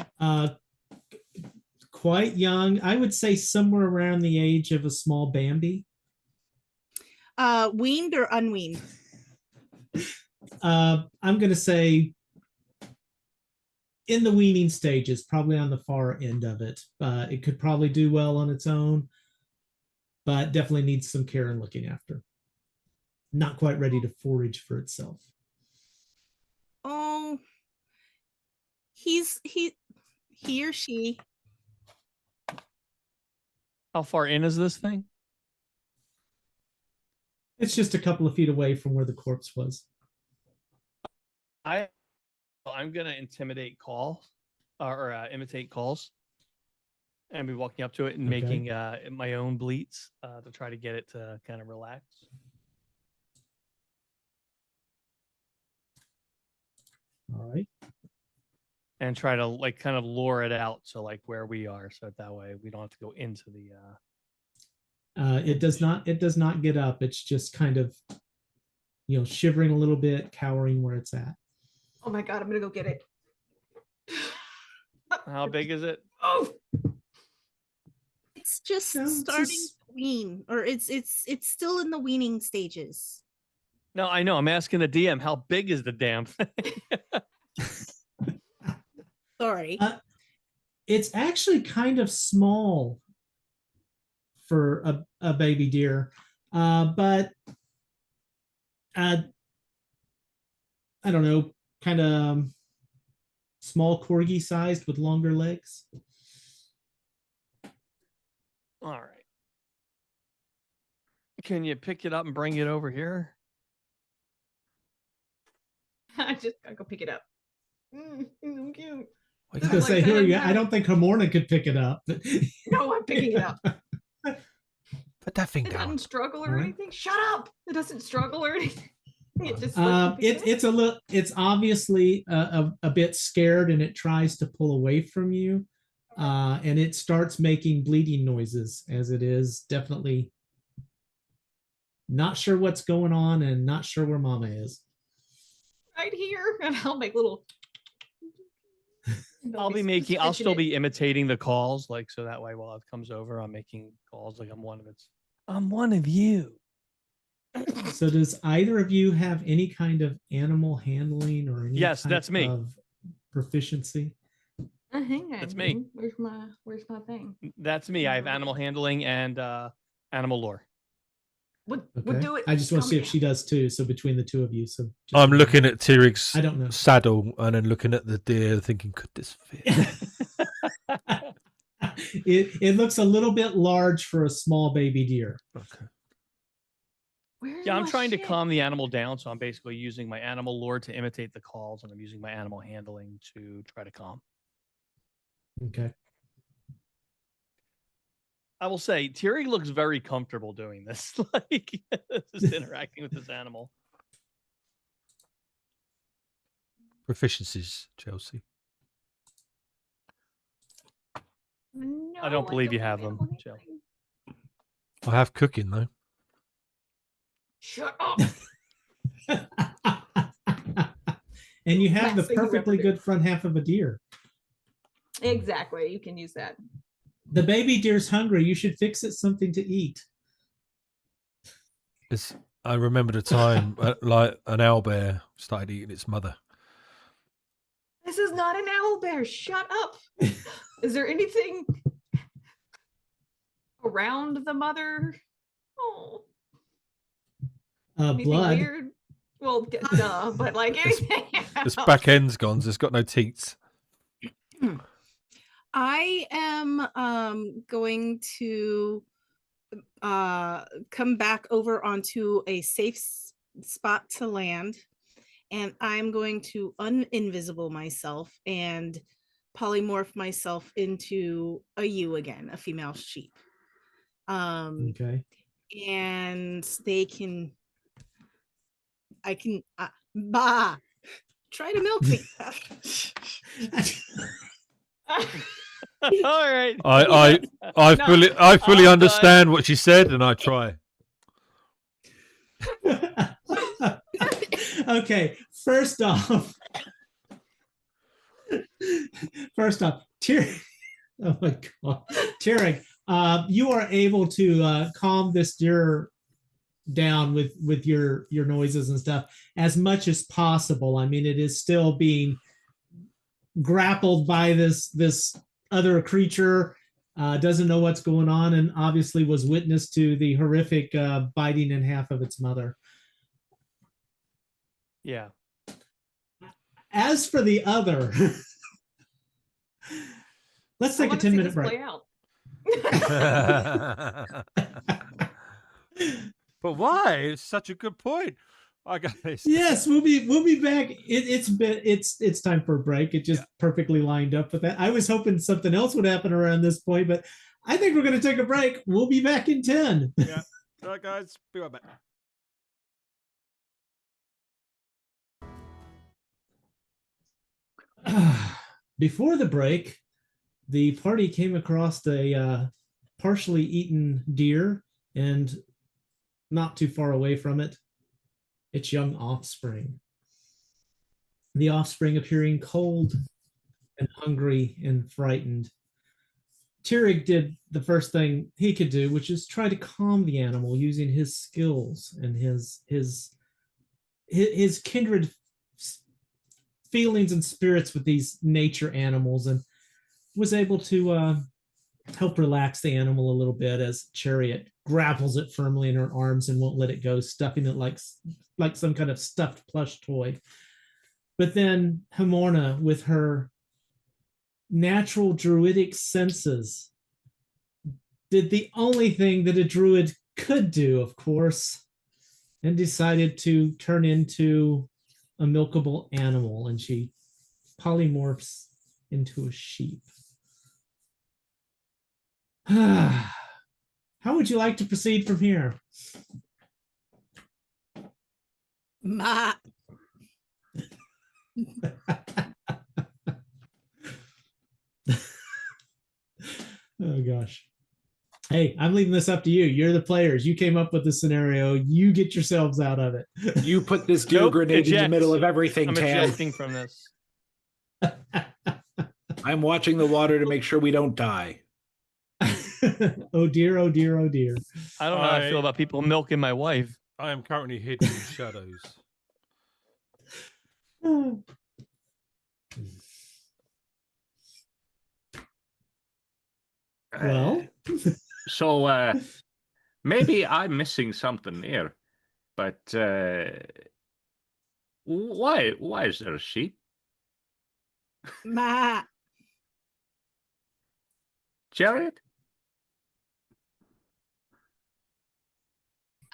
Quite young. I would say somewhere around the age of a small Bambi. Weaned or unweaned? I'm going to say in the weaning stages, probably on the far end of it. It could probably do well on its own, but definitely needs some care and looking after. Not quite ready to forage for itself. Oh, he or she. How far in is this thing? It's just a couple of feet away from where the corpse was. I'm gonna intimidate calls or imitate calls, and be walking up to it and Okay. making my own bleats to try to get it to kind of relax. All right. And try to like kind of lure it out so like where we are, so that way we don't have to go into the It does not get up. It's just kind of, shivering a little bit, cowering where it's at. Oh my god, I'm gonna go get it. How big is it? Oh, It's just No, it's starting just- to wean, or it's still in the weaning stages. No, I know. I'm asking the DM, how big is the damn thing? Sorry. It's actually kind of small for a baby deer, but I don't know, kind of small corgi sized with longer legs. All right. Can you pick it up and bring it over here? I just gotta go pick it up. So cute. I was gonna say, here you. I don't think Hamorna could pick it up. But No, I'm picking it up. Put that thing It down. doesn't struggle or All right. anything. Shut up! It doesn't struggle or anything. It just it's a little. It's obviously a bit scared, and it tries to pull away from you, and it starts making bleeding noises as it is definitely not sure what's going on and not sure where Mama is. right here, and I'll make little. I'll still be imitating the calls, like, so that way while it comes over, I'm making calls like I'm one of you. So does either of you have any kind of animal handling or any Yes, type that's me. of proficiency? Hang on. That's me. dude. Where's my thing? That's me. I have animal handling and animal lore. What Okay. do it? I just want to Calm see if down. she does too. So between the two of you, so just I'm so looking you at Tyrig's know. I don't know. saddle and then looking at the deer, thinking, could this fit? It looks a little bit large for a small baby deer. Okay. Where's Yeah, I'm my trying to shit? calm the animal down, so I'm basically using my animal lore to imitate the calls, and I'm using my animal handling to try to calm. Okay. I will say, Thierry looks very comfortable doing this, like just interacting with this animal. Proficiencies, Chelsea. No, I don't believe you have animal them, Jill. handling. I have cooking though. Shut up. And you have the Best thing you ever perfectly do. good front half of a deer. Exactly. You can use that. The baby deer's hungry. You should fix it something to eat. I remember the time like an owlbear started eating its mother. This is not an owl bear. Shut up. Is there anything around the mother? Oh, anything Blood. weird? Well, duh, but like anything. Its else? back end's gone, so it's got no teats. I am going to come back over onto a safe spot to land, and I'm going to uninvisible myself and polymorph myself into a ewe again, a female sheep. Okay. And I can try to milk me. All right. I No, fully I'm done. understand what she said, and I try. Okay. First off, Tyrig. Oh my god, Tyrig, you are able to calm this deer down with your noises and stuff as much as possible. I mean, it is still being grappled by this other creature, doesn't know what's going on, and obviously was witness to the horrific biting in half of its mother. Yeah. As for the other, let's take a 10-minute break. But why? It's such a good point. I got this. Yes, we'll be back. It's time for a break. It just perfectly lined up with that. I was hoping something else would happen around this point, but I think we're going to take a break. We'll be back in 10. Yeah. All right, guys. Be right back. Before the break, the party came across a partially eaten deer, and not too far away from it, its young offspring. The offspring appearing cold and hungry and frightened. Tyrig did the first thing he could do, which is try to calm the animal using his skills and his kindred feelings and spirits with these nature animals, and was able to help relax the animal a little bit as Chariot grapples it firmly in her arms and won't let it go, stuffing it like some kind of stuffed plush toy. But then Hamorna, with her natural druidic senses, did the only thing that a druid could do, of course, and decided to turn into a milkable animal, and she polymorphs into a sheep. How would you like to proceed from here? Ma. Oh gosh. Hey, I'm leaving this up to you. You're the players. You came up with the scenario. You get yourselves out of it. You put this deer Nope, grenade in the eject. middle of everything, I'm Tam. ejecting from this. I'm watching the water to make sure we don't die. Oh dear, oh dear, oh dear. I don't know how I feel about people milking my wife. I am currently hidden in shadows. Well, So maybe I'm missing something here, but why is there a sheep? Ma. Chariot?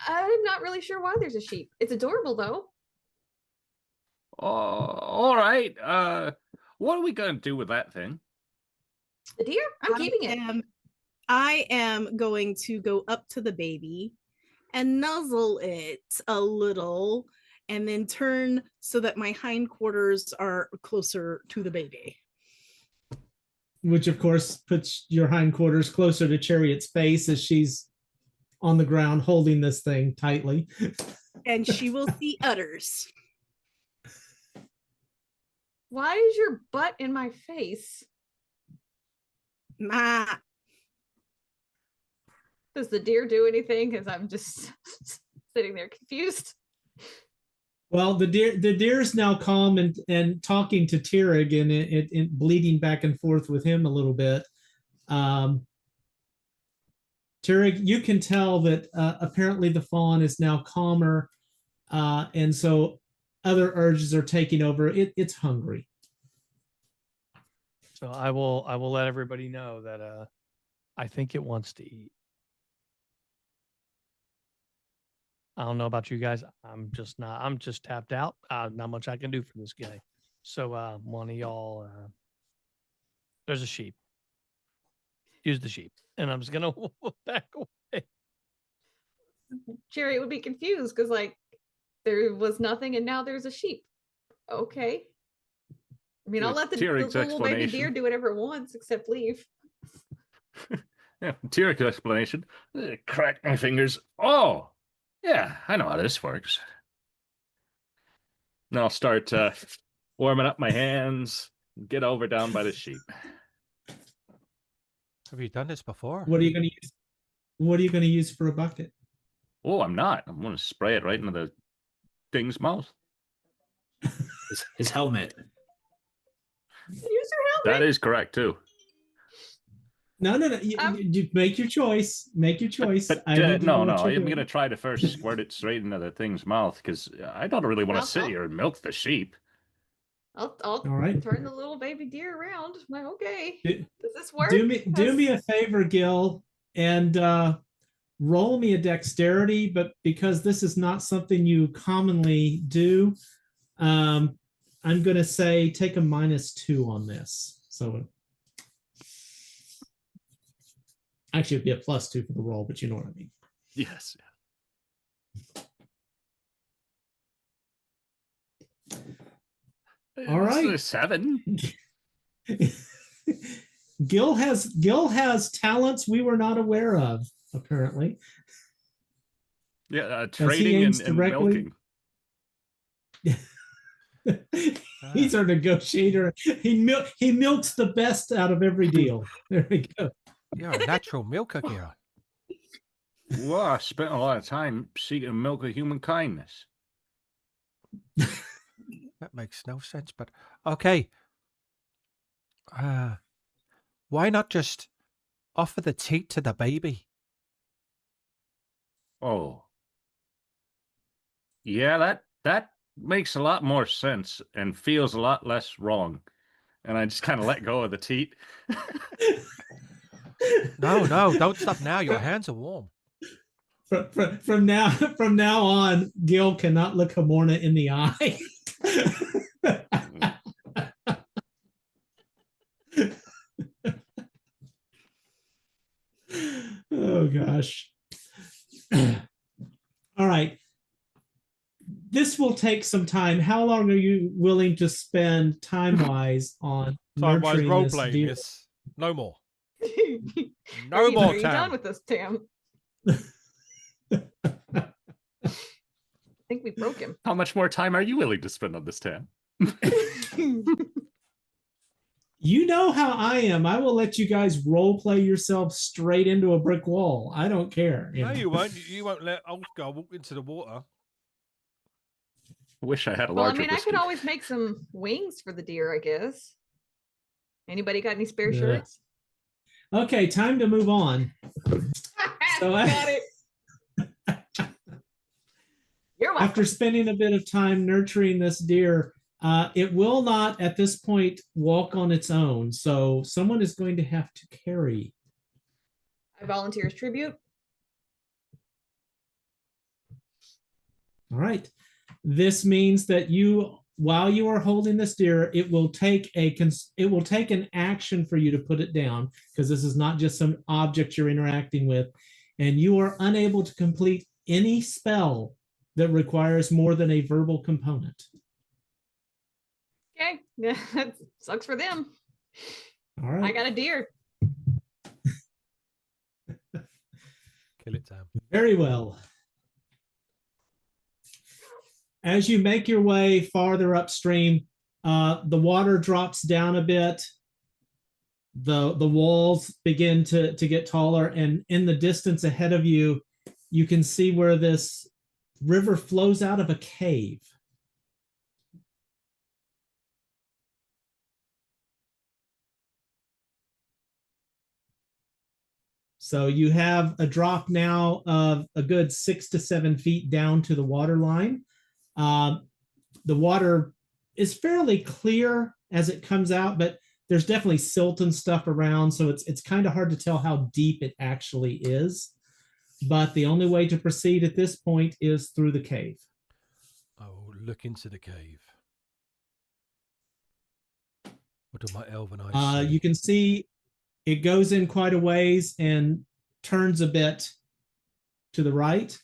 I'm not really sure why there's a sheep. It's adorable though. Oh, all right. What are we gonna do with that thing? The deer? I'm keeping it. I am going to go up to the baby and nuzzle it a little and then turn so that my hindquarters are closer to the baby. which of course puts your hindquarters closer to Chariot's face as she's on the ground holding this thing tightly. And she will see udders. Why is your butt in my face? Ma. Does the deer do anything? Because I'm just sitting there confused. Well, the deer is now calm and talking to Tirrig and it bleeding back and forth with him a little bit. Tirrig, you can tell that apparently the fawn is now calmer, and so other urges are taking over. It's hungry. So I will let everybody know that I think it wants to eat. I don't know about you guys. I'm just tapped out. Not much I can do for this guy. So one of y'all, there's a sheep. Use the sheep. And I'm just gonna back away. Jerry would be confused because like there was nothing and now there's a sheep. Okay. I mean, I'll let the little baby deer do whatever it wants except leave. Yeah, Tyrik's explanation. Crack my fingers. Oh, yeah, I know how this works. And I'll start warming up my hands. Get over down by the sheep. Have you done this before? What are you going to use? What are you going to use for a bucket? Oh, I'm not. I'm going to spray it right into the thing's mouth. His helmet. Use your helmet. That is correct too. No. You make your choice. Make your choice. But no. I'm going to try to first squirt it straight into the thing's mouth because I don't really want to sit here and milk the sheep. I'll All right. turn the little baby deer around. I'm like, okay, does this work? Do me a favor, Gil, and roll me a dexterity. But because this is not something you commonly do, I'm going to say take a -2 on this. So actually, it'd be a +2 for the roll, but you know what I mean. Yes. All right. 7. Gil has talents we were not aware of, apparently. Yeah, trading and milking. He's our negotiator. He milks the best out of every deal. There we go. You're a natural milker, Gil. Well, I spent a lot of time seeking milk of human kindness. That makes no sense, but okay. Why not just offer the teat to the baby. Oh. Yeah, that makes a lot more sense and feels a lot less wrong. And I just kind of let go of the teat. No, don't stop now. Your hands are warm. From now on, Gil cannot look Hamorna in the eye. Oh gosh. All right. This will take some time. How long are you willing to spend time-wise on Time-wise nurturing role this playing deer? this. No more. Are No you, more are you done time. with this, Tam? I think we broke him. How much more time are you willing to spend on this, Tam? You know how I am. I will let you guys role play yourself straight into a brick wall. I don't care. No, know? you won't. You won't let Ulfgar walk into the water. I wish I had a Well, I larger mean, I whiskey. could always make some wings for the deer, I guess. Anybody got any spare Yeah. shirts? Okay, time to move on. So got it. You're welcome. after spending a bit of time nurturing this deer, it will not at this point walk on its own. So someone is going to have to carry. I volunteer as tribute. All right. This means that you, while you are holding this deer, it will take an action for you to put it down, because this is not just some object you're interacting with, and you are unable to complete any spell that requires more than a verbal component. Okay. That sucks for them. All right. I got a deer. Kill it, Tam. Very well. As you make your way farther upstream, the water drops down a bit. The walls begin to get taller, and in the distance ahead of you, you can see where this river flows out of a cave. So you have a drop now of a good 6 to 7 feet down to the water line. The water is fairly clear as it comes out, but there's definitely silt and stuff around, so it's kind of hard to tell how deep it actually is. But the only way to proceed at this point is through the cave. I will look into the cave. What do my elven eyes see? You can see it goes in quite a ways and turns a bit to the right.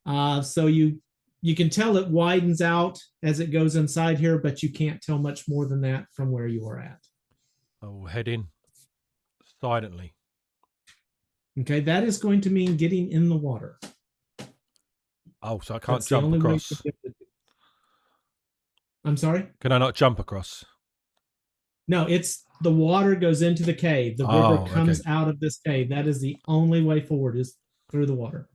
So you can tell it widens out as it goes inside here, but you can't tell much more than that from where you are at. I will head in silently. Okay, that is going to mean getting in the water. Oh, so I can't That's the jump only way across. to get it. I'm sorry? Can I not jump across? No, it's the water goes into the cave. The river Oh, comes okay. out of this cave. That is the only way forward, is through the water.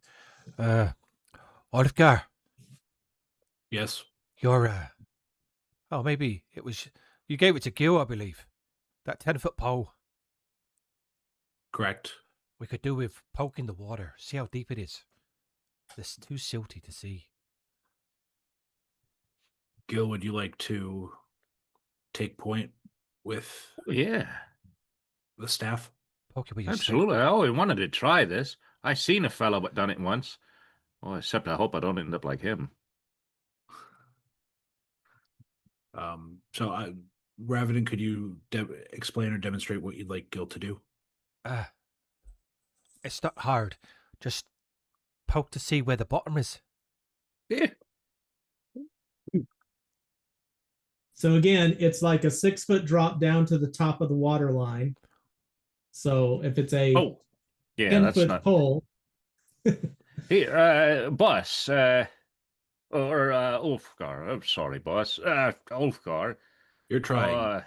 Ulfgar, Yes. you're oh, maybe it was you gave it to Gil, I believe. That 10-foot pole. Correct. We could do with poking the water, see how deep it is. It's too silty to see. Gil, would you like to take point with Yeah, the staff? Poke it with your stick. absolutely. I always wanted to try this. I seen a fellow that done it once. Oh, except I hope I don't end up like him. So, Ravenin, could you explain or demonstrate what you'd like Gil to do? It's not hard. Just poke to see where the bottom is. Yeah. So again, it's like a 6-foot drop down to the top of the water line. So if it's a Oh, yeah, that's 10-foot not. pole, Here, boss, or Ulfgar. I'm sorry, boss. Ulfgar. You're trying. Uh,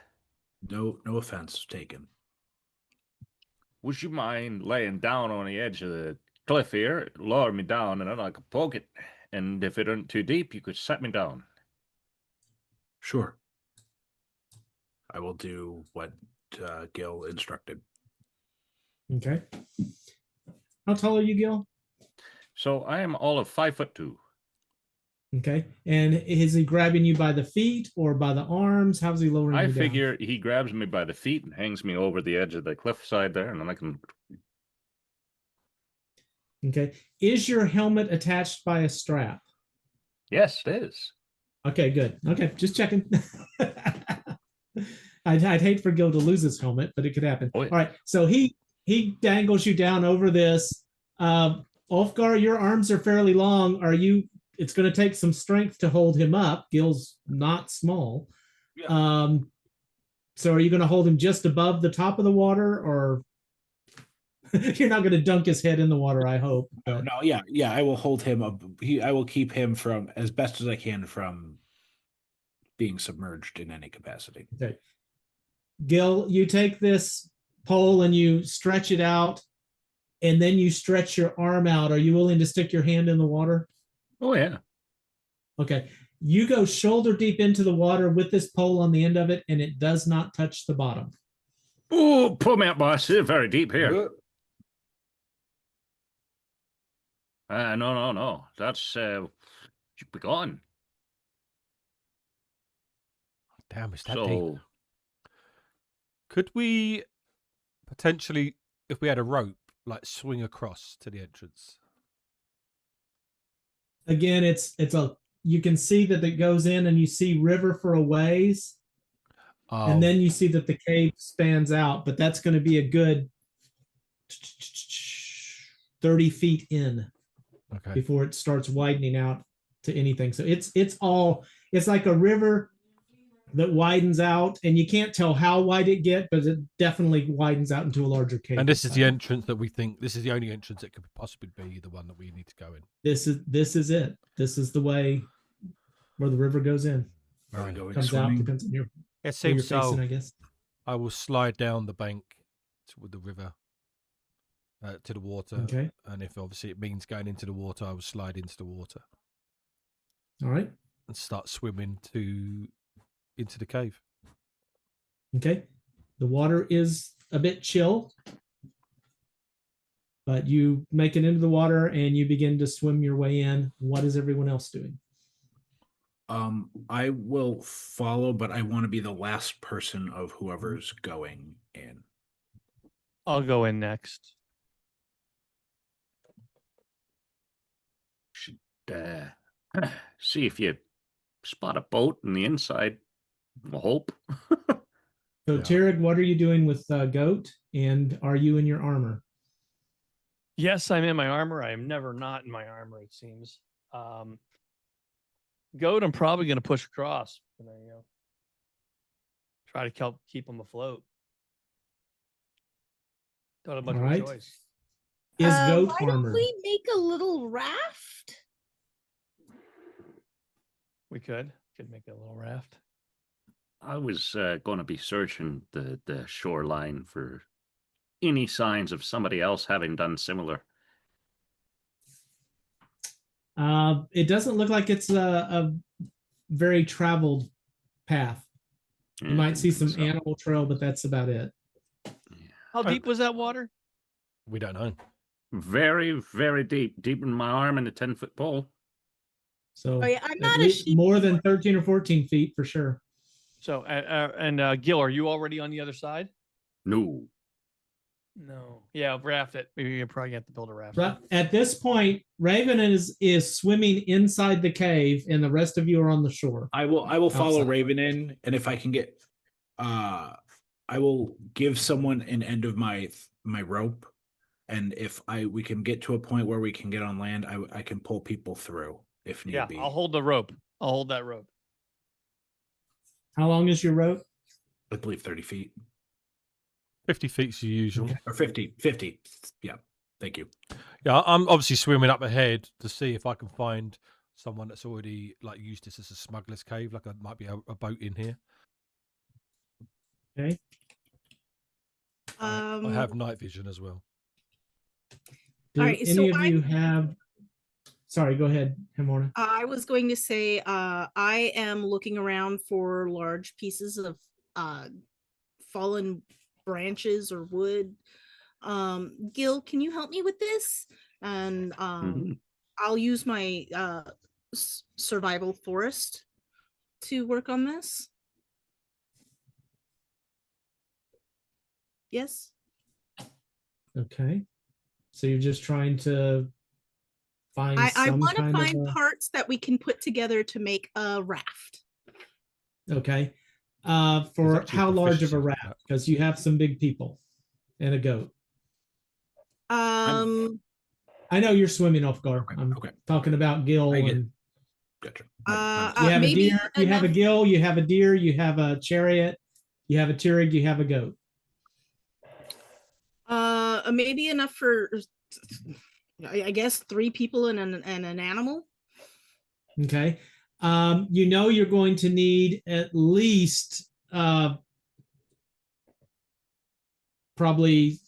No offense taken. would you mind laying down on the edge of the cliff here, lower me down, and then I could poke it. And if it isn't too deep, you could set me down. Sure. I will do what Gil instructed. Okay. How tall are you, Gil? So I am all of 5'2". Okay. And is he grabbing you by the feet or by the arms? How's he lowering I you down? figure he grabs me by the feet and hangs me over the edge of the cliffside there, and then I can. Okay. Is your helmet attached by a strap? Yes, it is. Okay, good. Okay, just checking. I'd hate for Gil to lose his helmet, but it could happen. Oh, yeah. All right, so he dangles you down over this. Ulfgar, your arms are fairly long. Are you? It's going to take some strength to hold him up. Gil's not small. Yeah. So are you going to hold him just above the top of the water, or you're not going to dunk his head in the water? I hope. But... No, yeah. I will hold him up. I will keep him from as best as I can from being submerged in any capacity. Okay. Gil, you take this pole and you stretch it out, and then you stretch your arm out. Are you willing to stick your hand in the water? Oh, yeah. Okay. You go shoulder deep into the water with this pole on the end of it, and it does not touch the bottom. Oh, pull me up, boss. It's very deep here. No. That's should be gone. Damn, it's that So deep. Could we potentially, if we had a rope, like swing across to the entrance? Again, it's a you can see that it goes in, and you see river for a ways, and then you see that the cave spans out, but that's going to be a good 30 feet in before it starts widening out to anything. So it's like a river that widens out, and you can't tell how wide it gets, but it definitely widens out into a larger cave. And this is the entrance that we think, this is the only entrance that could possibly be the one that we need to go in. This is it. This is the way where the river goes in. Are we going Comes swimming? out, depends on your It seems so. facing, I guess. I will slide down the bank with the river to the water. Okay. And if obviously it means going into the water, I will slide into the water. All right. And start swimming into the cave. Okay. The water is a bit chill, but you make it into the water and you begin to swim your way in. What is everyone else doing? I will follow, but I want to be the last person of whoever's going in. I'll go in next. should see if you spot a boat in the inside. I hope. So, Tirrig, what are you doing with Goat? And are you in your armor? Yes, I'm in my armor. I am never not in my armor, it seems. Goat, I'm probably going to push across. And then, try to help keep them afloat. Don't have much of a choice. Is Goat why armor? don't we make a little raft? We could make a little raft. I was going to be searching the shoreline for any signs of somebody else having done similar. It doesn't look like it's a very traveled path. You might see some animal trail, but that's about it. How deep was that water? We don't know. Very, very deep. Deep in my arm in a 10-foot pole. So I'm not more than 13 or 14 feet for sure. So, Gil, are you already on the other side? No. No. Yeah, raft it. Maybe you probably have to build a raft. But at this point, Raven is swimming inside the cave, and the rest of you are on the shore. I will follow Outside. Raven in, and if I can get, I will give someone an end of my rope, and if we can get to a point where we can get on land, I can pull people through if need be. I'll hold the rope. I'll hold that rope. How long is your rope? I believe 30 feet. 50 feet's the usual. Okay. Or 50. Yeah. Thank you. Yeah, I'm obviously swimming up ahead to see if I can find someone that's already used this as a smuggler's cave. Like there might be a boat in here. Okay. I have night vision as well. Do All right, any so of you have? Sorry, go ahead, Hemorna. I was going to say I am looking around for large pieces of fallen branches or wood Gil, can you help me with this? And I'll use my survival forest to work on this. Yes. Okay. So you're just trying to find I some want to kind find of parts that we can put together to make a raft. okay. There's For actually how large of proficiency a for raft? that. Because you have some big people and a goat. I know you're swimming off guard. Okay, I'm okay. talking about Gil I get it. and Gotcha. you have a maybe deer, you have a enough- Gil, you have a deer, you have a chariot, you have a Tirig, you have a goat. maybe enough for I guess 3 people and an animal. Okay. You know you're going to need at least probably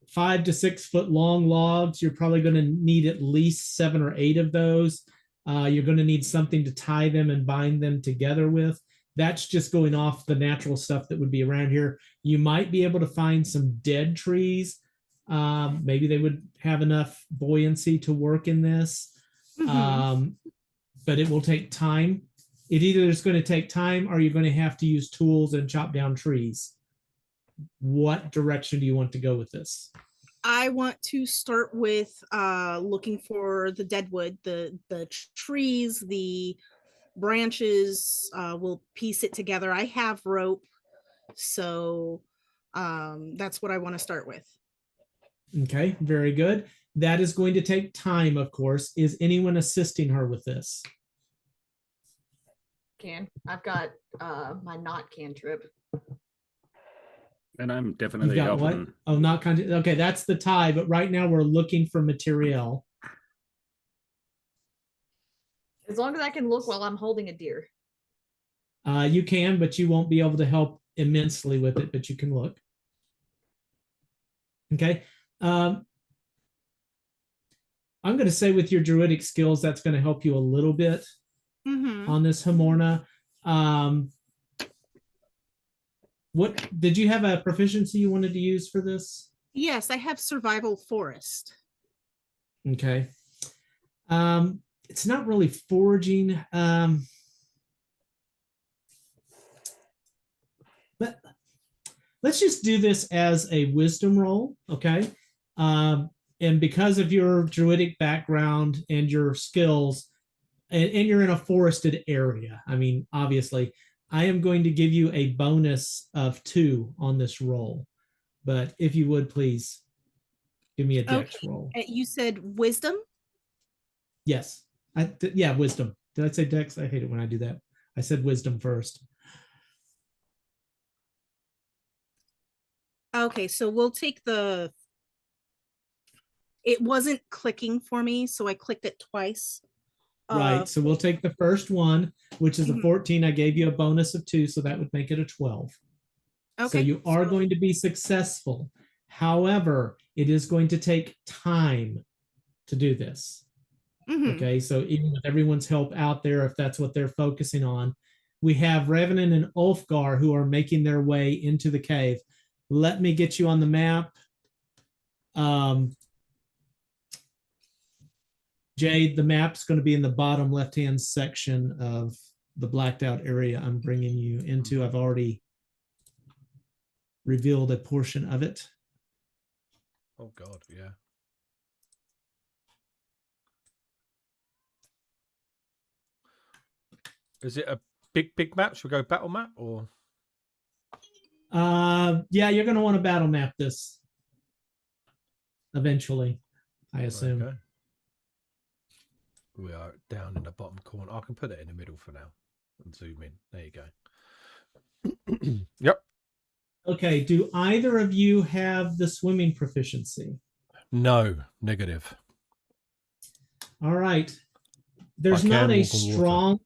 5 to 6 foot long logs. You're probably going to need at least 7 or 8 of those. You're going to need something to tie them and bind them together with. That's just going off the natural stuff that would be around here. You might be able to find some dead trees. Maybe they would have enough buoyancy to work in this. But it will take time. It either is going to take time or you're going to have to use tools and chop down trees. What direction do you want to go with this? I want to start with looking for the dead wood, the trees, the branches. We'll piece it together. I have rope, so that's what I want to start with. Okay, very good. That is going to take time, of course. Is anyone assisting her with this? I've got my not cantrip. And I'm You've definitely got what? helping. Oh, not content. Okay, that's the tie. But right now we're looking for material. As long as I can look while I'm holding a deer. You can, but you won't be able to help immensely with it. But you can look. Okay. I'm going to say with your druidic skills, that's going to help you a little bit on this Hamorna. What did you have a proficiency you wanted to use for this? Yes, I have survival forest. Okay. It's not really foraging. But let's just do this as a wisdom roll, okay? And because of your druidic background and your skills, and you're in a forested area, I mean, obviously, I am going to give you a bonus of 2 on this roll. But if you would, please give me a dex roll. You said wisdom? Yes. Yeah, wisdom. Did I say dex? I hate it when I do that. I said wisdom first. Okay, so we'll take the... It wasn't clicking for me, so I clicked it twice. Right. So we'll take the first one, which is a 14. I gave you a bonus of 2, so that would make it a 12. Okay. So you are going to be successful. However, it is going to take time to do this. Okay. So even with everyone's help out there, if that's what they're focusing on, we have Revenant and Ulfgar who are making their way into the cave. Let me get you on the map. Jade, the map's going to be in the bottom left-hand section of the blacked out area I'm bringing you into. I've already revealed a portion of it. Oh God, yeah. Is it a big map? Should we go battle map or? Yeah, you're going to want to battle map this eventually, I assume. Okay. We are down in the bottom corner. I can put it in the middle for now and zoom in. There you go. Yep. Okay, do either of you have the swimming proficiency? No, negative. All right. There's I not can a walk on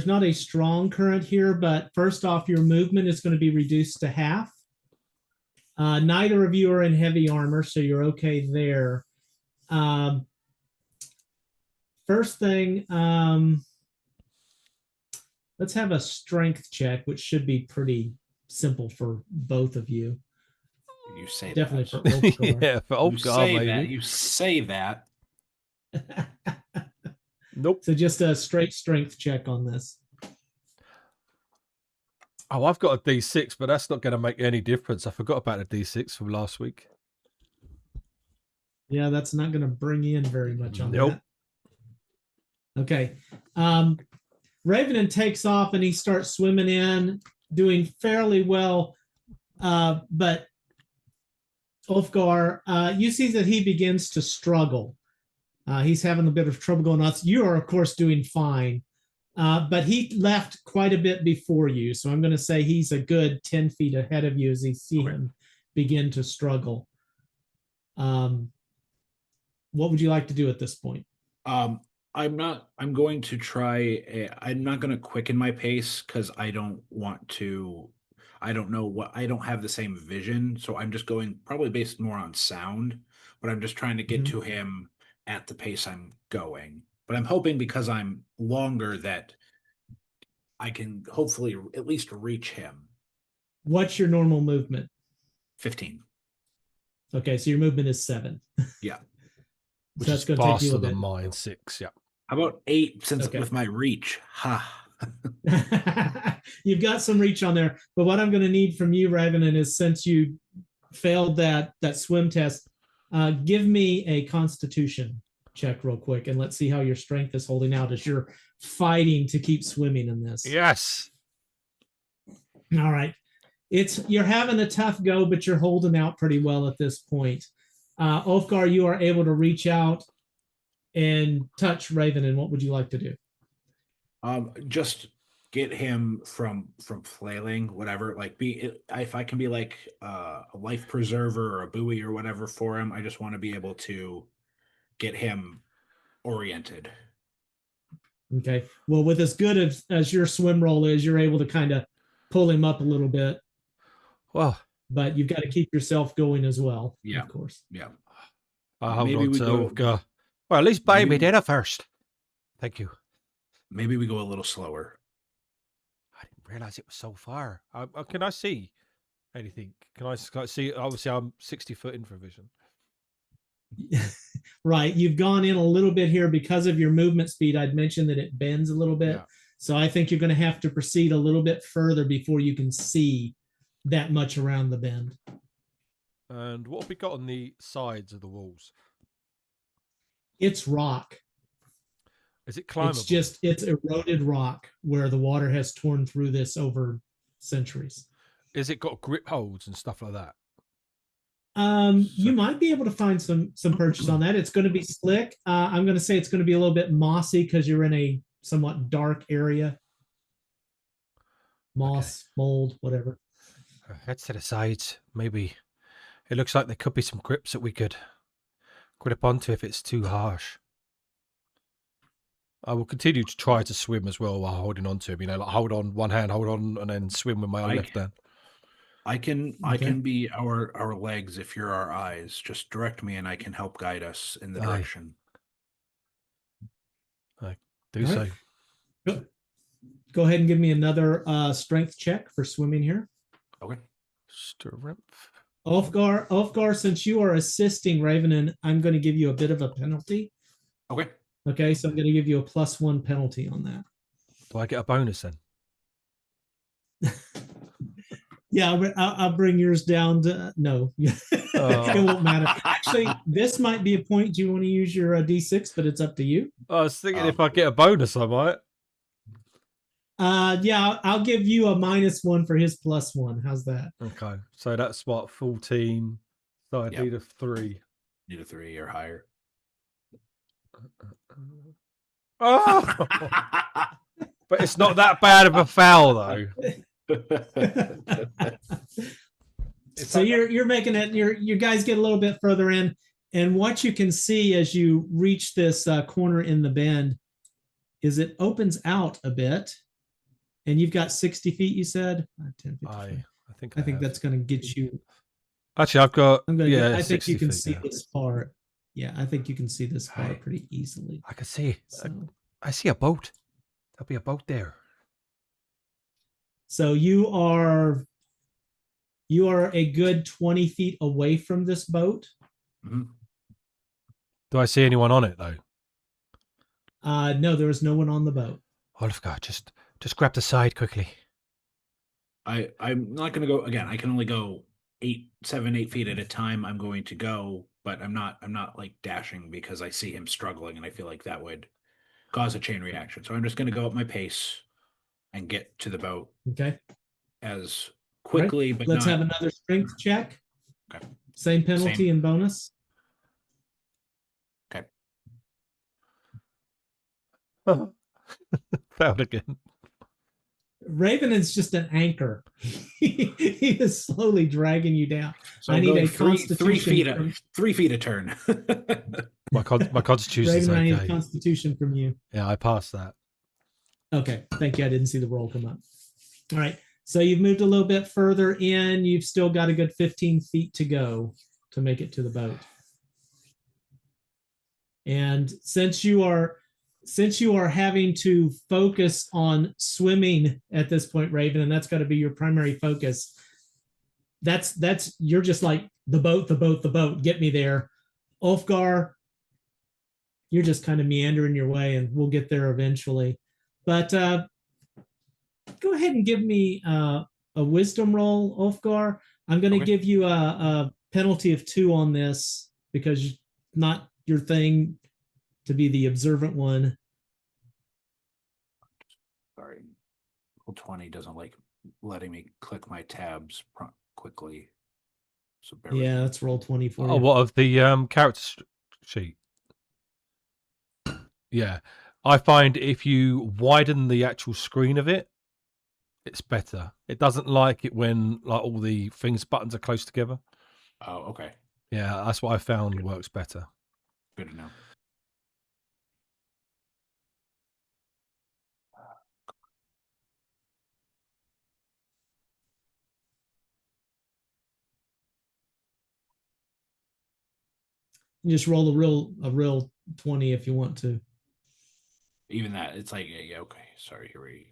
water. strong current here, but first off, your movement is going to be reduced to half. Neither of you are in heavy armor, so you're okay there. First thing, let's have a strength check, which should be pretty simple for both of you. You say Definitely that. for Ulfgar. Yeah, for You Ulfgar, say that. maybe. You say that. Nope. So just a straight strength check on this. Oh, I've got a D6, but that's not going to make any difference. I forgot about the D6 from last week. Yeah, that's not going to bring in very much on Nope. that. Okay. Ravenin takes off and he starts swimming in, doing fairly well. But Ulfgar, you see that he begins to struggle. He's having a bit of trouble going on. You are, of course, doing fine. But he left quite a bit before you. So I'm going to say he's a good 10 feet ahead of you as you see him begin to struggle. What would you like to do at this point? I'm going to try. I'm not going to quicken my pace because I don't want to. I don't know what. I don't have the same vision, so I'm just going probably based more on sound. But I'm just trying to get to him at the pace I'm going. But I'm hoping because I'm longer that I can hopefully at least reach him. What's your normal movement? 15. Okay, so your movement is 7. Yeah. Which So that's is going to take you a faster bit. than mine, 6, yeah. How about 8 since Okay. with my reach? Ha. You've got some reach on there, but what I'm going to need from you, Ravenin, is since you failed that swim test, give me a Constitution check real quick, and let's see how your strength is holding out as you're fighting to keep swimming in this. Yes. All right, you're having a tough go, but you're holding out pretty well at this point. Ulfgar, you are able to reach out and touch Ravenin. What would you like to do? Just get him from flailing, whatever. Like, if I can be like a life preserver or a buoy or whatever for him. I just want to be able to get him oriented. Okay. Well, with as good as your swim roll is, you're able to kind of pull him up a little bit. Well, but you've got to keep yourself going as well. Yeah. Of course. Yeah. I'll hold Maybe on we to go- Ulfgar. Well, at least buy me maybe- dinner first. Thank you. Maybe we go a little slower. I didn't realize it was so far. Can I see anything? Can I see? Obviously, I'm 60 foot infravision. Right. You've gone in a little bit here because of your movement speed. I'd mentioned that it bends a little bit. Yeah. So I think you're going to have to proceed a little bit further before you can see that much around the bend. And what have we got on the sides of the walls? It's rock. Is it climbable? It's eroded rock where the water has torn through this over centuries. Is it got grip holds and stuff like that? You might be able to find some purchase on that. It's going to be slick. I'm going to say it's going to be a little bit mossy because you're in a somewhat dark area. Moss, mold, whatever. Heads to the sides. Maybe it looks like there could be some grips that we could grip onto if it's too harsh. I will continue to try to swim as well while holding on to him. You know, like hold on one hand, hold on, and then swim with my left hand. I can be our legs if you're our eyes. Just direct me and I can help guide us in the direction. Do All so. right. Go ahead and give me another strength check for swimming here. Okay. Strength. Ulfgar, since you are assisting Ravenin, I'm going to give you a bit of a penalty. Okay. Okay, so I'm going to give you a +1 penalty on that. Do I get a bonus then? Yeah, I'll bring yours down to no. It won't matter. Actually, this might be a point. Do you want to use your D6? But it's up to you. I was thinking if I get a bonus, I might. Yeah, I'll give you a -1 for his +1. How's that? Okay, so that's what 14. So I need a 3. Need a 3 or higher. Oh, but it's not that bad of a foul though. So you're making it. You guys get a little bit further in, and what you can see as you reach this corner in the bend is it opens out a bit, and you've got 60 feet. You said 10, 15, I I think that's going to get you. Actually, I've got. I think you can 60 see feet, this far. Yeah, I think you can see this far pretty easily. I can see. So, I see a boat. There'll be a boat there. so you are You are a good 20 feet away from this boat. Mhm. Do I see anyone on it though? No, there is no one on the boat. Wolfgar, just grab the side quickly. I'm not going to go again. I can only go 7, 8 feet at a time. I'm going to go, but I'm not like dashing because I see him struggling and I feel like that would cause a chain reaction. So I'm just going to go at my pace and get to the boat Okay. as Right. quickly, but Let's not. have another strength check. Okay. Same penalty Same. and bonus. Okay. Failed again. Raven is just an anchor. He is slowly dragging you down. So I I'm need going a 3 feet, constitution. 3 feet a turn. My constitution's Raven, I need a okay. constitution from you. Yeah, I passed that. Okay, thank you. I didn't see the roll come up. All right, so you've moved a little bit further in. You've still got a good 15 feet to go to make it to the boat. And since you are having to focus on swimming at this point, Raven, and that's got to be your primary focus, that's you're just like the boat, get me there. Ulfgar, you're just kind of meandering your way, and we'll get there eventually. But go ahead and give me a wisdom roll, Ulfgar. I'm going to give you a penalty of 2 on this because it's not your thing to be the observant one. Sorry. Roll 20 doesn't like letting me click my tabs quickly. So bear with Yeah, me. that's roll 20 for Oh, you. what of the character sheet? Yeah, I find if you widen the actual screen of it, it's better. It doesn't like it when like all the buttons are close together. Oh, okay. Yeah, that's what I found works better. Good to know. You just roll a real 20 if you want to. Even that, it's like, yeah, okay. Sorry, here we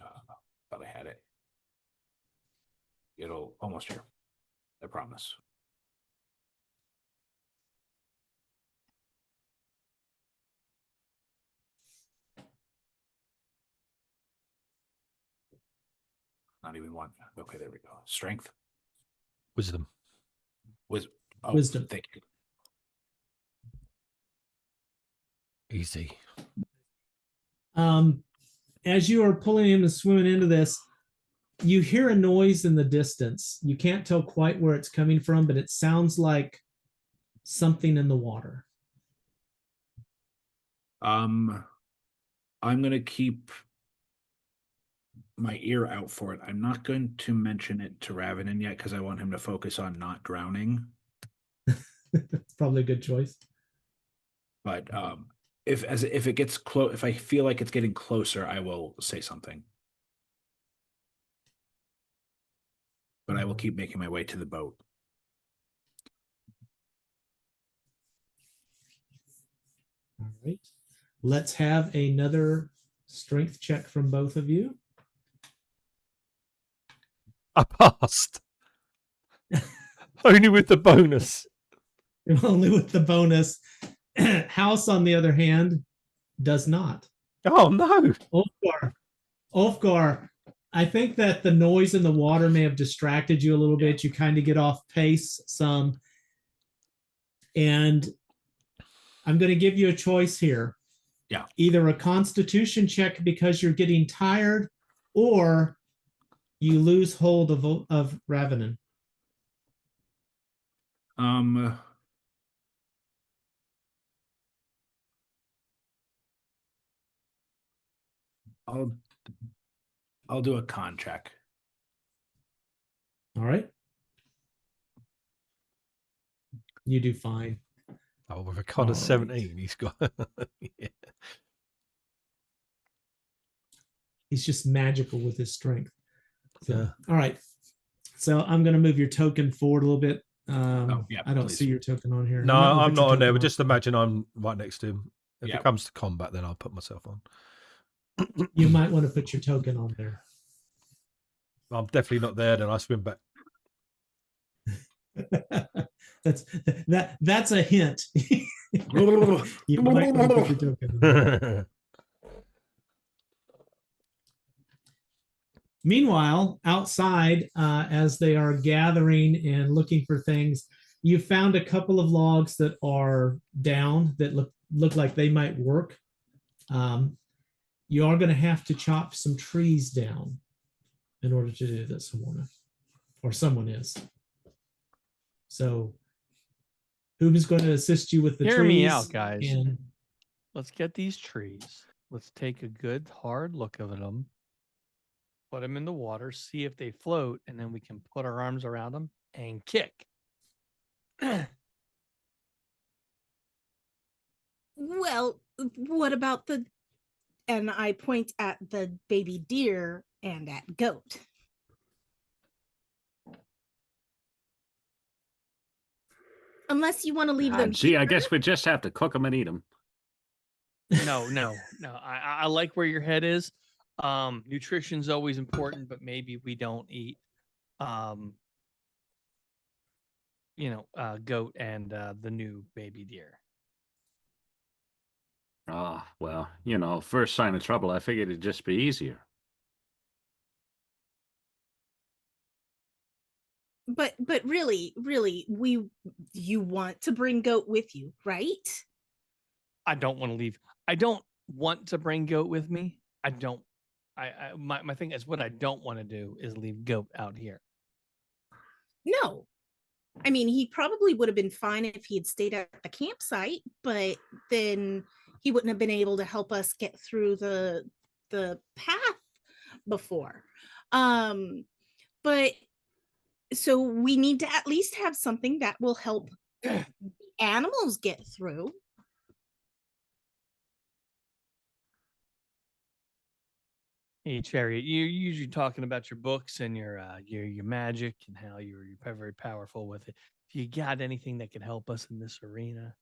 thought I had it. It'll almost here. I promise. Not even one. Okay, there we go. Strength. Wisdom. Wisdom. Thank you. Easy. As you are pulling him and swimming into this, you hear a noise in the distance. You can't tell quite where it's coming from, but it sounds like something in the water. I'm gonna keep my ear out for it. I'm not going to mention it to Ravenin yet because I want him to focus on not drowning. It's probably a good choice. But if it gets close, if I feel like it's getting closer, I will say something. But I will keep making my way to the boat. All right. Let's have another strength check from both of you. I passed. Only with the bonus. Only with the bonus. House, on the other hand, does not. Oh no. Ulfgar, I think that the noise in the water may have distracted you a little bit. You kind of get off pace some. And I'm going to give you a choice here. Yeah. Either a constitution check because you're getting tired, or you lose hold of Ravenin. I'll do a con check. All right. You do fine. Oh, with a con of 17, he's got. Yeah. He's just magical with his strength. So, Yeah. All right. So I'm going to move your token forward a little bit. Yeah, I don't please. see your token on here. No, You might wanna I'm put your not on there. token But just imagine I'm right next to him. If Yeah. it comes to combat, then I'll put myself on. You might want to put your token on there. I'm definitely not there. Then I swim back. That's a hint. You might want to put your token in there. Meanwhile, outside, as they are gathering and looking for things, you found a couple of logs that are down that look like they might work. You are going to have to chop some trees down in order to do this, Simona, or someone is. So, who's going to assist you with the Hear trees? me out, guys. And Let's get these trees. Let's take a good hard look at them. Put them in the water, see if they float, and then we can put our arms around them and kick. Well, what about the, and I point at the baby deer and at goat. Unless you want to leave them Gee, here. I guess we just have to cook them and eat them. No. I like where your head is. Nutrition's always important, but maybe we don't eat, goat and the new baby deer. Oh, well, first sign of trouble, I figured it'd just be easier. But really, you want to bring goat with you, right? I don't want to leave. I don't want to bring goat with me. I don't. My thing is what I don't want to do is leave goat out here. No. I mean, he probably would have been fine if he had stayed at the campsite, but then he wouldn't have been able to help us get through the path before. But so we need to at least have something that will help animals get through. Hey, Chariot, you're usually talking about your books and your magic and how you're very powerful with it. If you got anything that can help us in this arena?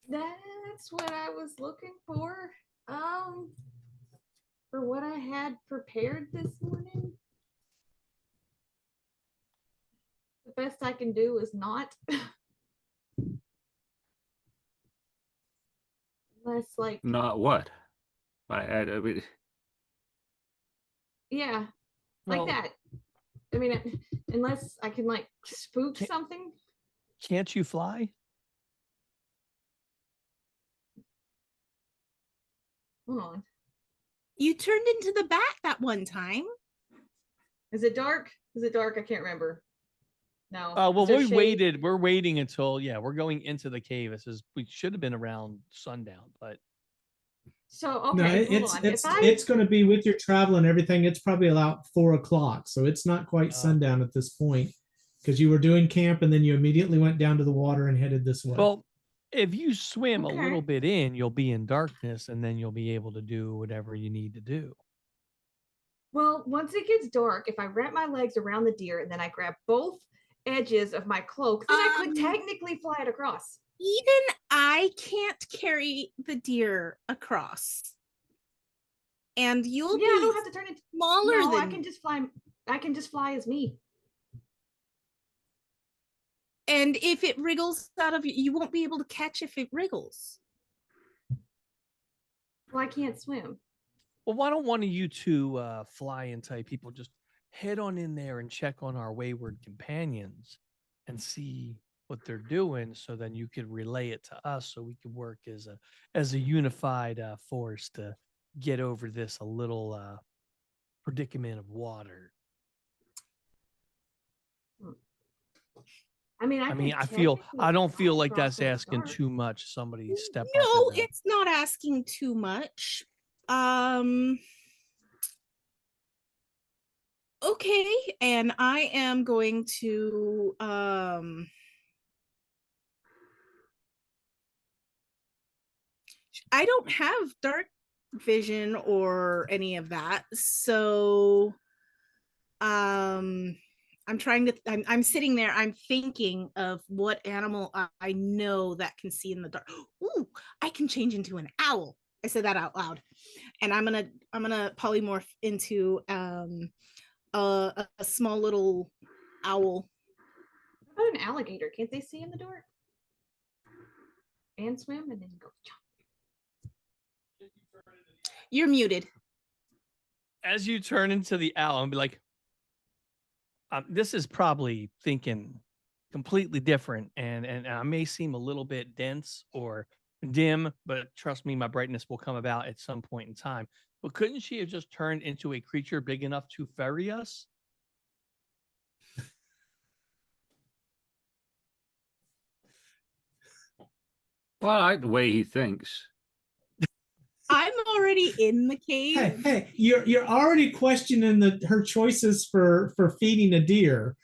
That's what I was looking for. For what I had prepared this morning. The best I can do is not. Unless, like. Not what? I mean, Yeah, Well, like that. I mean, unless I can, like, spook something. Can't you fly? Hold on. You turned into the bat that one time. Is it dark? Is it dark? I can't remember. No. Well, Is there we shade? waited. We're waiting until we're going into the cave. We should have been around sundown, but So okay, no, hold on. it's going to be with your travel and everything. It's probably about 4 o'clock, so it's not quite sundown at this point because you were doing camp and then you immediately went down to the water and headed this way. well, if you swim a Okay. little bit in, you'll be in darkness, and then you'll be able to do whatever you need to do. Well, once it gets dark, if I wrap my legs around the deer and then I grab both edges of my cloak, then I could technically fly it across. Even I can't carry the deer across. And you'll be I don't have to turn it smaller No, than I can just fly. I can just fly as me. and if it wriggles out of you, you won't be able to catch if it wriggles. Well, I can't swim. Well, why don't one of you two fly-in type people just head on in there and check on our wayward companions and see what they're doing, so then you could relay it to us, so we could work as a unified force to get over this a little predicament of water. I mean, I don't feel like that's across asking dark. too much. Somebody step up. No, in there. it's not asking too much. Okay, and I am going to I don't have dark vision or any of that, so I'm sitting there, I'm thinking of what animal I know that can see in the dark. Ooh, I can change into an owl. I said that out loud. And I'm gonna polymorph into a small little owl about an alligator? Can't they see in the dark? And swim and then go jump. You're muted. As you turn into the owl and be like, this is probably thinking completely different, and I may seem a little bit dense or dim, but trust me, my brightness will come about at some point in time. But couldn't she have just turned into a creature big enough to ferry us? Well, I like the way he thinks. I'm already in the cave. Hey, you're already questioning her choices for feeding a deer.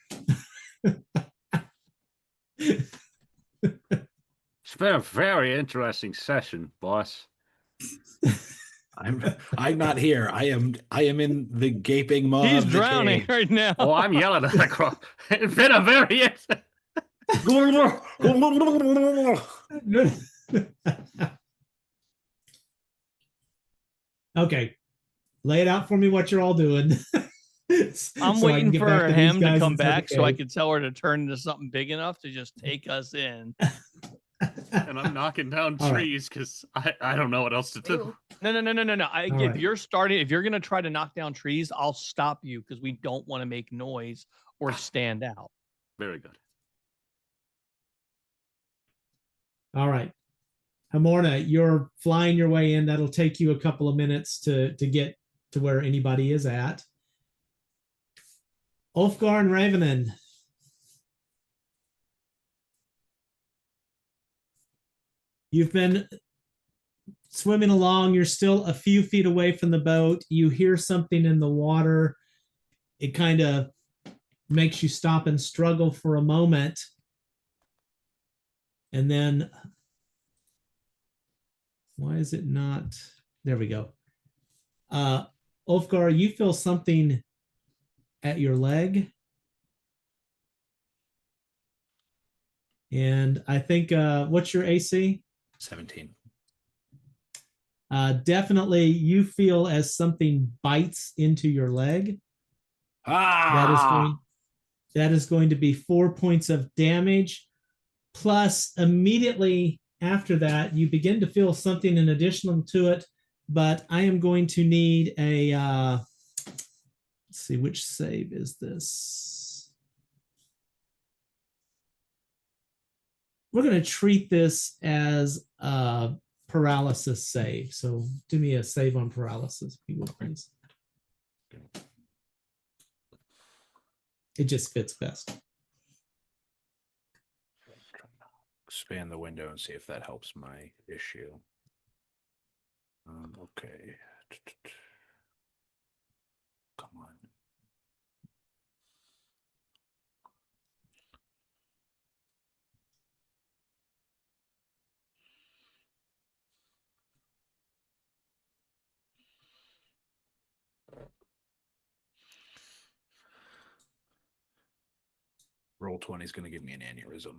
It's been a very interesting session, boss. I'm not here. I am in the gaping maw. He's of the drowning cave. right now. Oh, I'm yelling at the crow. It's been a very Okay, lay it out for me what you're all doing. I'm So I can waiting get for back to these him to guys come inside the back so I cave. can tell her to turn into something big enough to just take us in. And I'm knocking down All right. trees because I don't know what else to do. No. If right. you're gonna try to knock down trees, I'll stop you because we don't want to make noise or stand out. Very good. All right. Hamorna, you're flying your way in. That'll take you a couple of minutes to get to where anybody is at. Ulfgar and Ravenin. You've been swimming along. You're still a few feet away from the boat. You hear something in the water. It kind of makes you stop and struggle for a moment. And then, why is it not? There we go. Ulfgar, you feel something at your leg. And I think, what's your AC? 17. Definitely you feel as something bites into your leg. That is going to be 4 points of damage. Plus, immediately after that, you begin to feel something in addition to it. But I am going to need a, let's see, which save is this? We're going to treat this as a paralysis save. So do me a save on paralysis, if you would, please. It just fits best. Expand the window and see if that helps my issue. Okay. Come on. Roll 20 is going to give me an aneurysm.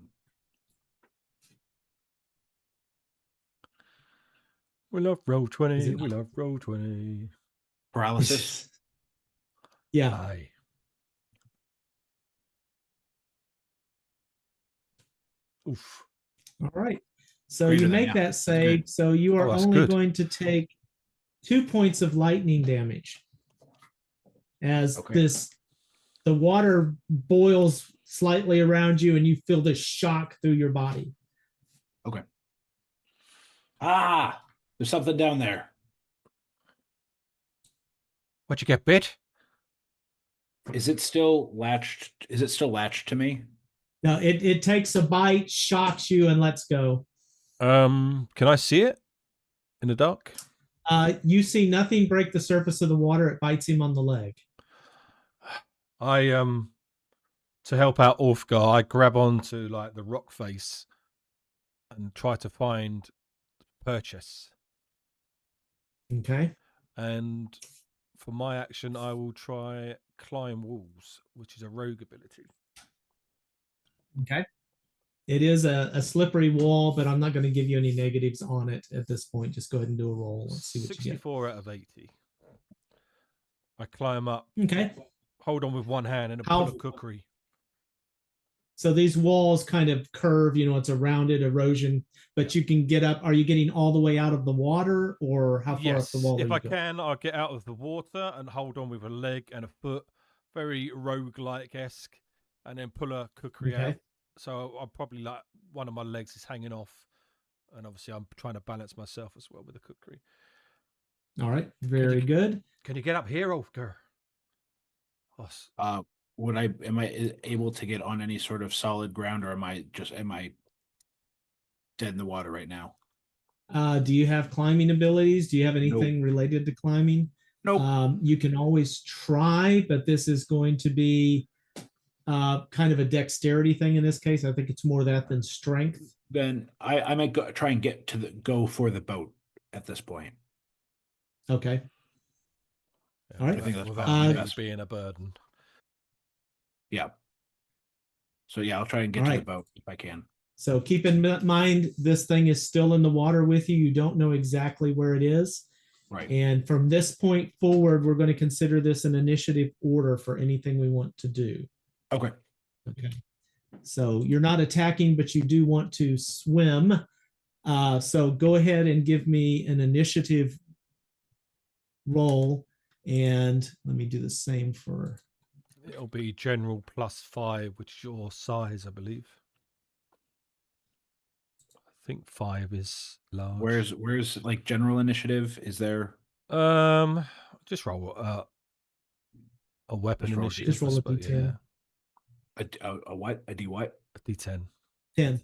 We love roll Is 20. it- We love roll 20. Paralysis. Yeah. Aye. Oof. All right. So Greater you than, make yeah. that That's save. good. So you are Oh, that's only good. going to take 2 points of lightning damage as Okay. the water boils slightly around you and you feel this shock through your body. Okay. There's something down there. What'd you get, bit? Is it still latched? Is it still latched to me? Now it takes a bite, shocks you, and lets go. Can I see it in the dark? You see nothing break the surface of the water. It bites him on the leg. To help out Ulfgar, I grab onto like the rock face and try to find purchase. Okay. And for my action, I will try climb walls, which is a rogue ability. Okay. It is a slippery wall, but I'm not going to give you any negatives on it at this point. Just go ahead and do a roll. Let's see what you get. 64 out of 80. I climb up, Okay. hold on with one hand and How- pull a cookery. So these walls kind of curve, it's a rounded erosion, but you can get up. Are you getting all the way out of the water, or how far up the Yes, wall? if are I you going? can, I'll get out of the water and hold on with a leg and a foot, very roguelike esque, and then pull a cookery out. Okay. So I'm probably like one of my legs is hanging off, and obviously I'm trying to balance myself as well with the cookery. All right. Very good. Can you get up here, Ulfgar? Am I able to get on any sort of solid ground, or am I dead in the water right now? Do you have climbing abilities? Do you have anything related to climbing? Nope. You can always try, but this is going to be kind of a dexterity thing in this case. I think it's more that than strength. Then I might try and go for the boat at this point. Okay. Yeah, All right. I think that's without probably me best. being a burden. Yeah. So yeah, I'll try and get to the boat if I can. So keep in mind, this thing is still in the water with you. You don't know exactly where it is. Right. And from this point forward, we're going to consider this an initiative order for anything we want to do. Okay. Okay. So you're not attacking, but you do want to swim. So go ahead and give me an initiative roll. And let me do the same for. It'll be general +5, which is your size, I believe. I think 5 is large. Where's like general initiative? Is there? Just roll a weapon Just roll initiative. Just roll a D10. Yeah. A what? A D what? A D10. 10.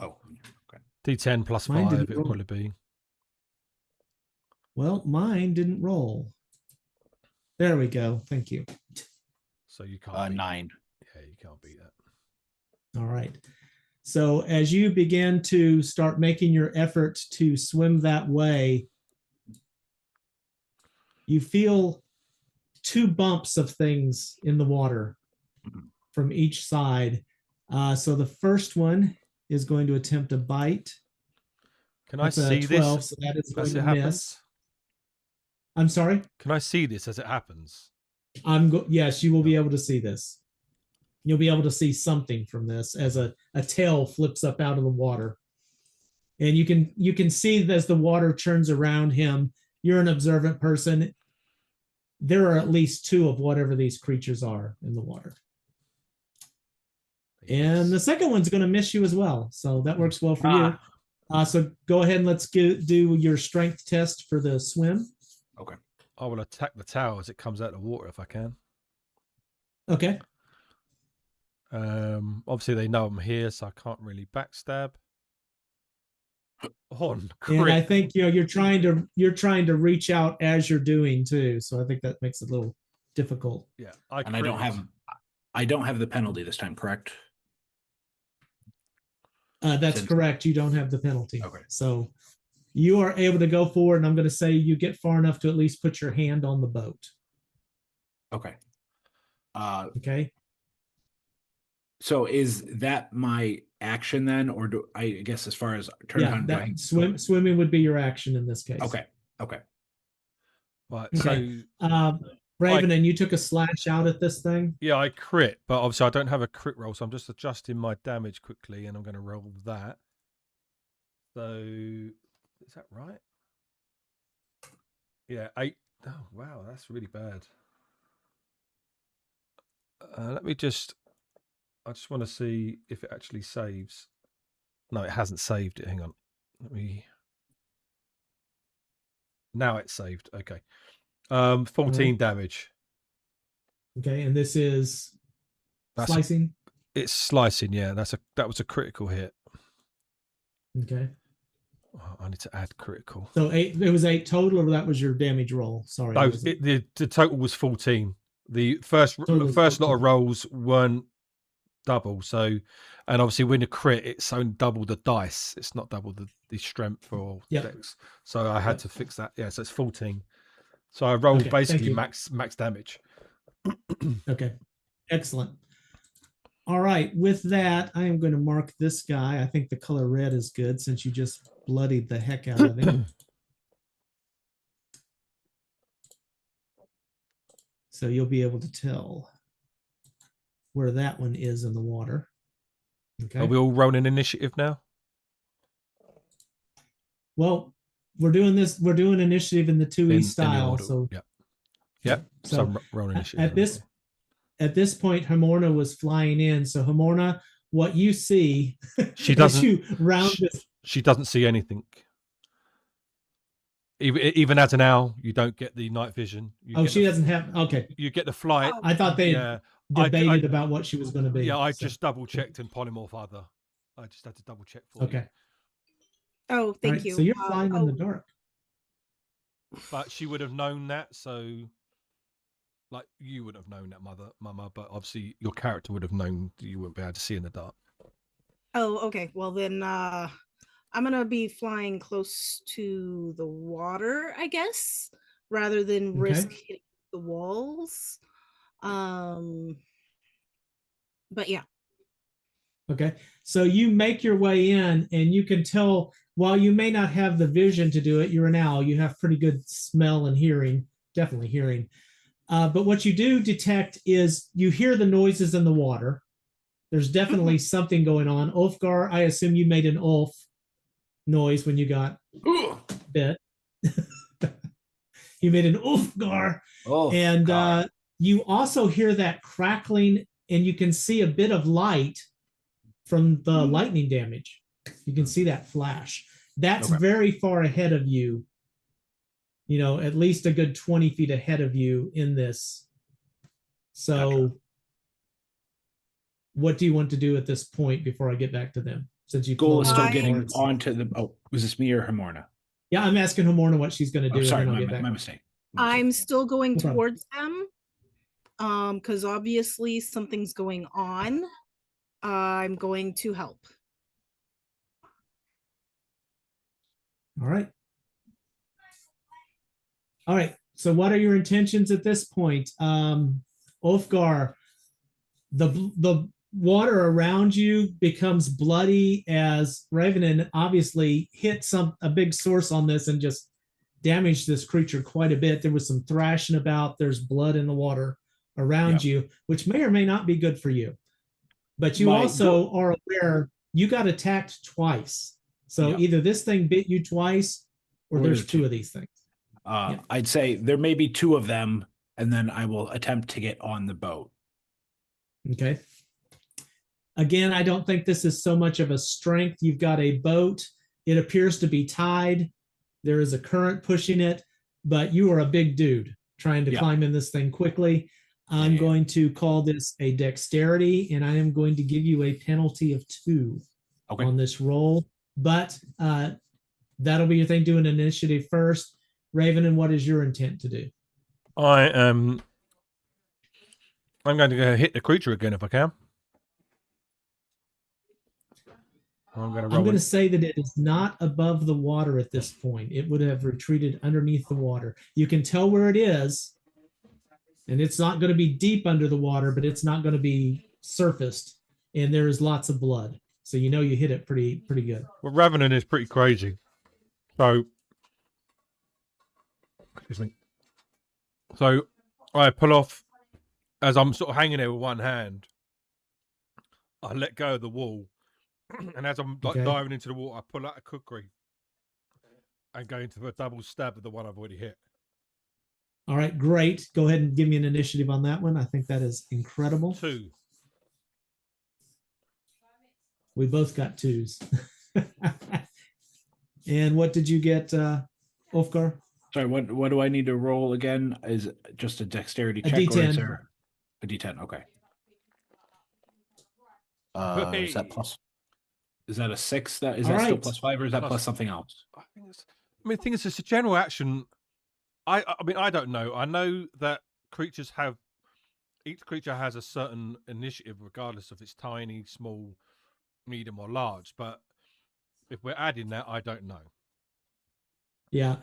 Oh, okay. D10 +5, it'll probably be. Well, mine didn't roll. There we go. Thank you. So you can't. 9. Yeah, you can't beat that. All right. So as you begin to start making your effort to swim that way, you feel 2 bumps of things in the water from each side. So the first one is going to attempt a bite. Can I see 12, this? so that is going as to it miss. happens? I'm sorry? Can I see this as it happens? Yes, you will be able to see this. You'll be able to see something from this as a tail flips up out of the water. And you can see that as the water churns around him. You're an observant person. There are at least 2 of whatever these creatures are in the water. And the second one's going to miss you as well. So that works well for you. So go ahead and let's do your strength test for the swim. Okay. I will attack the tower as it comes out of the water if I can. Okay. Obviously they know I'm here, so I can't really backstab. On crit. And I think you're trying to reach out as you're doing too. So I think that makes it a little difficult. Yeah, I don't have the penalty this time, correct? That's correct. You don't have the penalty. Okay. So you are able to go forward, and I'm going to say you get far enough to at least put your hand on the boat. Okay. Okay. So is that my action then, or do I guess as far as turn on? Swimming would be your action in this case. Okay. Okay. Right. Okay. So Raven, and you took a slash out at this thing? Yeah, I crit, but obviously I don't have a crit roll, so I'm just adjusting my damage quickly, and I'm going to roll that. So, is that right? Yeah, 8. Oh, wow, that's really bad. I just want to see if it actually saves. No, it hasn't saved it. Hang on. Now it's saved. Okay. 14 damage. Okay, and this is slicing? It's slicing, yeah. That was a critical hit. Okay. Oh, I need to add critical. So 8. It was 8 total, or that was your damage roll? Sorry. No, the total was 14. The first lot of rolls weren't double. So, and obviously when a crit, it's only double the dice. It's not double the strength or dex. So I had to fix that. Yeah, so it's 14. So I rolled basically max damage. Okay, excellent. All right, with that, I am going to mark this guy. I think the color red is good since you just bloodied the heck out of him. So you'll be able to tell where that one is in the water. Okay. Are we all rolling initiative now? Well, we're doing this. We're doing initiative in the 2E In the style. order. So Yep. Yep. So So I'm rolling initiative. at this at this point, Hamorna was flying in. So Hamorna, what you see, She as doesn't. you round this. She doesn't see anything. Even as an owl, you don't get the night vision. You Oh, get she the, doesn't have. Okay, You get the flight. I thought they Yeah. debated about what she was going to be. Yeah, I so. just double checked in polymorph other. I just had to double check for Okay. you. Oh, All thank right, you. So you're flying in the oh, dark. But she would have known that, so like you would have known that, mama. But obviously your character would have known that you wouldn't be able to see in the dark. Oh, okay. Well then I'm gonna be flying close to the water, I guess, rather than risk hitting the walls. But yeah. Okay. So you make your way in, and you can tell, while you may not have the vision to do it, you're an owl, you have pretty good smell and hearing, definitely hearing. But what you do detect is you hear the noises in the water. There's definitely something going on. Ulfgar, I assume you made an Ulf noise when you got bit. You made an Ulfgar. Oh, And God. you also hear that crackling, and you can see a bit of light from the lightning damage. You can see that flash. That's Okay. very far ahead of you. You know, at least a good 20 feet ahead of you in this. So Gotcha. what do you want to do at this point before I get back to them? Since you Goal is still I- getting onto the. Oh, was this me or Hamorna? Yeah, I'm asking Hamorna what she's going to do. Oh, sorry, and then I'll my, get back. my mistake. I'm still going No problem. towards them. Because obviously something's going on. I'm going to help. All right. All right. So what are your intentions at this point? Ulfgar, the water around you becomes bloody as Ravenin obviously hit a big source on this and just damaged this creature quite a bit. There was some thrashing about. There's blood in the water around you, which may or may not be good for you. But you also are aware you got attacked twice. So either this thing bit you twice, or there's two of these things. I'd say there may be two of them, and then I will attempt to get on the boat. Okay. Again, I don't think this is so much of a strength. You've got a boat. It appears to be tied. There is a current pushing it, but you are a big dude trying to climb in this thing quickly. I'm going to call this a dexterity, and I am going to give you a penalty of 2 on this roll. But that'll be your thing. Do an initiative first. Raven, and what is your intent to do? I'm going to go hit the creature again if I can. I'm going to say that it is not above the water at this point. It would have retreated underneath the water. You can tell where it is, and it's not going to be deep under the water, but it's not going to be surfaced, and there is lots of blood. So you know you hit it pretty good. Well, Ravenin is pretty crazy. So, excuse me. So I pull off, as I'm sort of hanging there with one hand, I let go of the wall. And as I'm like diving into the water, I pull out a kukri and go into a double stab of the one I've already hit. All right, great. Go ahead and give me an initiative on that one. I think that is incredible. 2. We both got 2s. And what did you get, Ulfgar? Sorry, what do I need to roll again? Is it just a dexterity check? D10. Or is there a D10? Okay. Is that plus? Is that a 6? That is that still +5, or is that plus something else? I mean, the thing is, it's a general action. I mean, I don't know. I know that each creature has a certain initiative, regardless if it's tiny, small, medium, or large. But if we're adding that, I don't know. Yeah.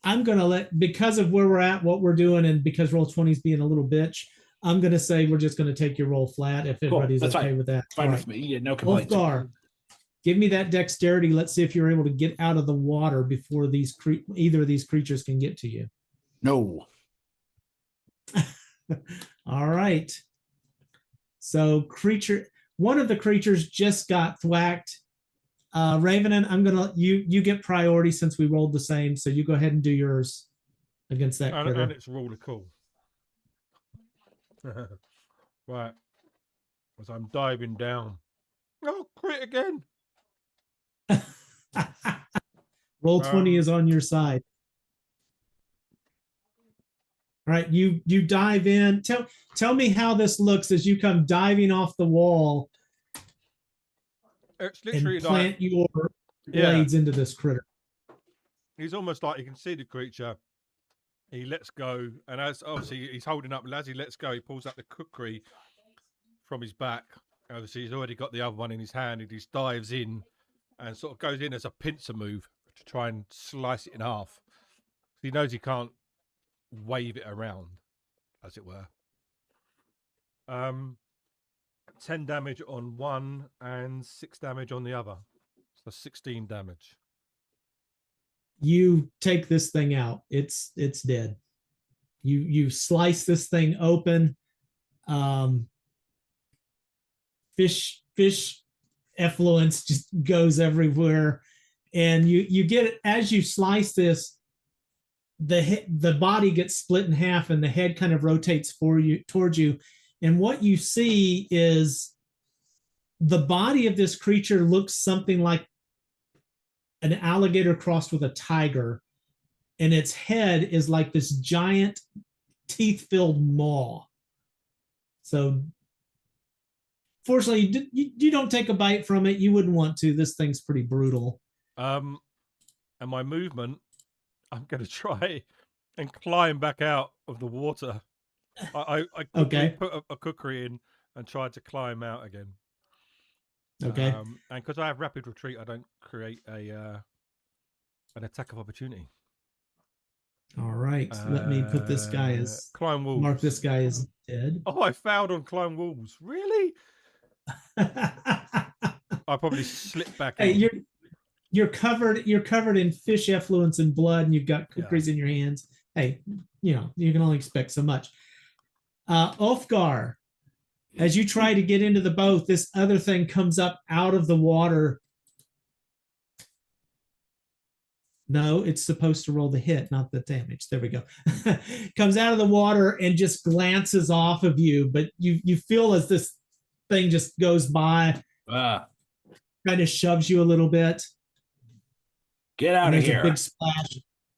I'm going to because of where we're at, what we're doing, and because Roll20 is being a little bitch, I'm going to say we're just going to take your roll flat if everybody's okay with that. Fine with me. Yeah, no complaints. Ulfgar, give me that dexterity. Let's see if you're able to get out of the water before either of these creatures can get to you. No. All right. So one of the creatures just got thwacked. Raven, I'm gonna you get priority since we rolled the same, so you go ahead and do yours against that critter. And it's really cool. Right. As I'm diving down. Oh, crit again. Roll 20 is on your side. All right, you dive in. Tell me how this looks as you come diving off the wall It's literally and plant like, your blades into this critter. He's almost like you can see the creature. He lets go, and as obviously he's holding up, and as he lets go, he pulls up the kukri from his back. Obviously, he's already got the other one in his hand, and he just dives in and sort of goes in as a pincer move to try and slice it in half. He knows he can't wave it around, as it were. 10 damage on one and 6 damage on the other. So 16 damage. You take this thing out. It's dead. You slice this thing open. Fish effluence just goes everywhere, and you get it as you slice this. The body gets split in half, and the head kind of rotates towards you, and what you see is the body of this creature looks something like an alligator crossed with a tiger, and its head is like this giant teeth-filled maw. So fortunately, you don't take a bite from it. You wouldn't want to. This thing's pretty brutal. And my movement, I'm going to try and climb back out of the water. I quickly put a kukri in and tried to climb out again. Okay. And because I have rapid retreat, I don't create an attack of opportunity. All right. Let me put this guy as climb walls. Mark this guy as dead. Oh, I failed on climb walls. Really? I probably slipped back. Hey, you're covered in fish effluence and blood, and you've got kukris in your hands. Hey, you can only expect so much. Ulfgar, as you try to get into the boat, this other thing comes up out of the water. No, it's supposed to roll the hit, not the damage. There we go. Comes out of the water and just glances off of you, but you feel as this thing just goes by, kind of shoves you a little bit. Get out of here. A big splash,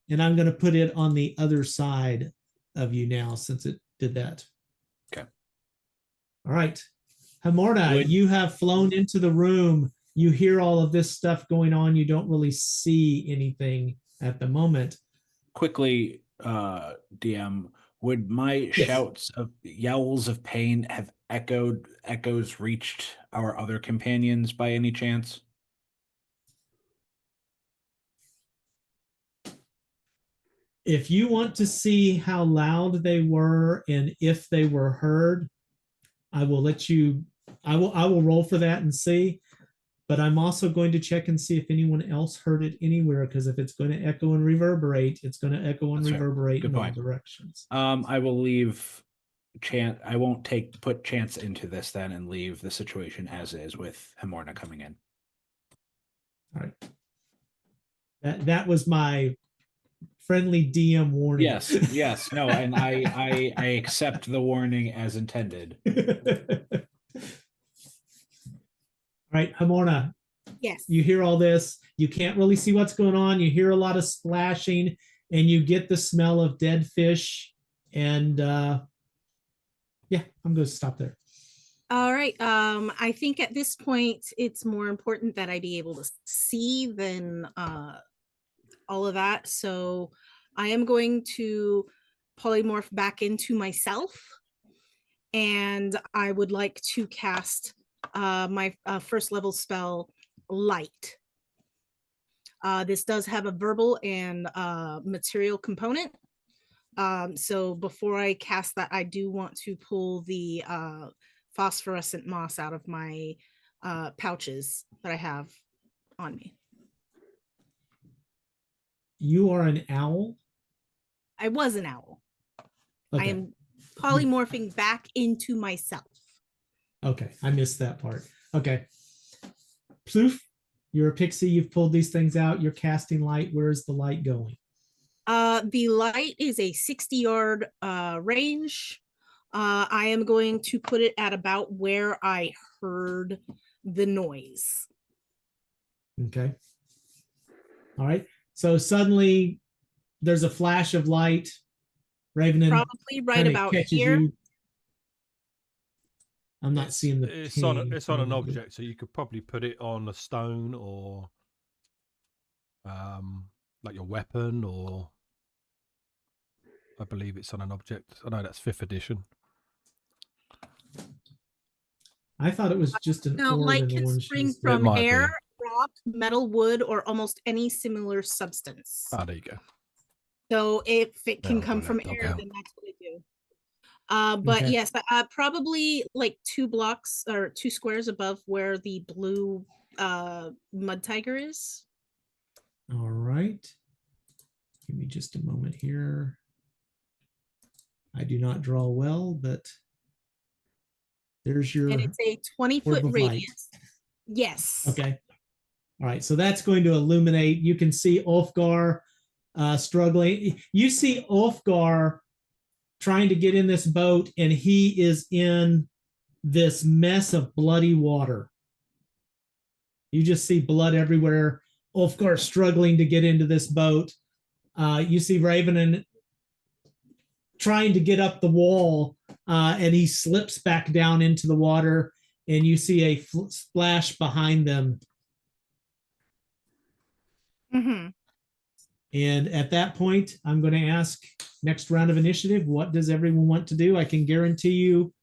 and I'm going to put it on the other side of you now since it did that. Okay. All right. Hamorna, you have flown into the room. You hear all of this stuff going on. You don't really see anything at the moment. Quickly, DM, would my shouts of yowls of pain have echoes reached our other companions by any chance? If you want to see how loud they were and if they were heard, I will let you. I will roll for that and see. But I'm also going to check and see if anyone else heard it anywhere, because if it's going to echo and reverberate, it's going to echo and reverberate in all directions. I will leave chance. I won't put chance into this then and leave the situation as is with Hamorna coming in. All right. That was my friendly DM warning. Yes, no, and I accept the warning as intended. All right, Hamorna. Yes. You hear all this. You can't really see what's going on. You hear a lot of splashing, and you get the smell of dead fish. And I'm going to stop there. All right. I think at this point, it's more important that I be able to see than all of that. So I am going to polymorph back into myself, and I would like to cast my first level spell, Light. This does have a verbal and material component. So before I cast that, I do want to pull the phosphorescent moss out of my pouches that I have on me. You are an owl? I was an owl. Okay. I am polymorphing back into myself. Okay, I missed that part. Okay. Ploof, you're a pixie. You've pulled these things out. You're casting light. Where's the light going? The light is a 60-yard range. I am going to put it at about where I heard the noise. Okay. All right. So suddenly there's a flash of light. Raven Probably right about here. You. I'm not seeing the. It's on ping. it's on an object, so you could probably put it on a stone or like your weapon, or I believe it's on an object. I know that's 5th edition. I thought it was just an No, orb light in the can one spring she's. from might air, be. rock, metal, wood, or almost any similar substance. Ah, there you go. So if it can Now come I'll from let dog air, out. then that's what I do. But Okay. yes, probably like 2 blocks or 2 squares above where the blue mud tiger is. All right. Give me just a moment here. I do not draw well, but there's your. And it's a 20-foot orb of light. radius. Yes. Okay. All right. So that's going to illuminate. You can see Ulfgar struggling. You see Ulfgar trying to get in this boat, and he is in this mess of bloody water. You just see blood everywhere. Ulfgar struggling to get into this boat. You see Raven trying to get up the wall, and he slips back down into the water, and you see a splash behind them. Mm-hmm. And at that point, I'm going to ask next round of initiative, what does everyone want to do? I can guarantee you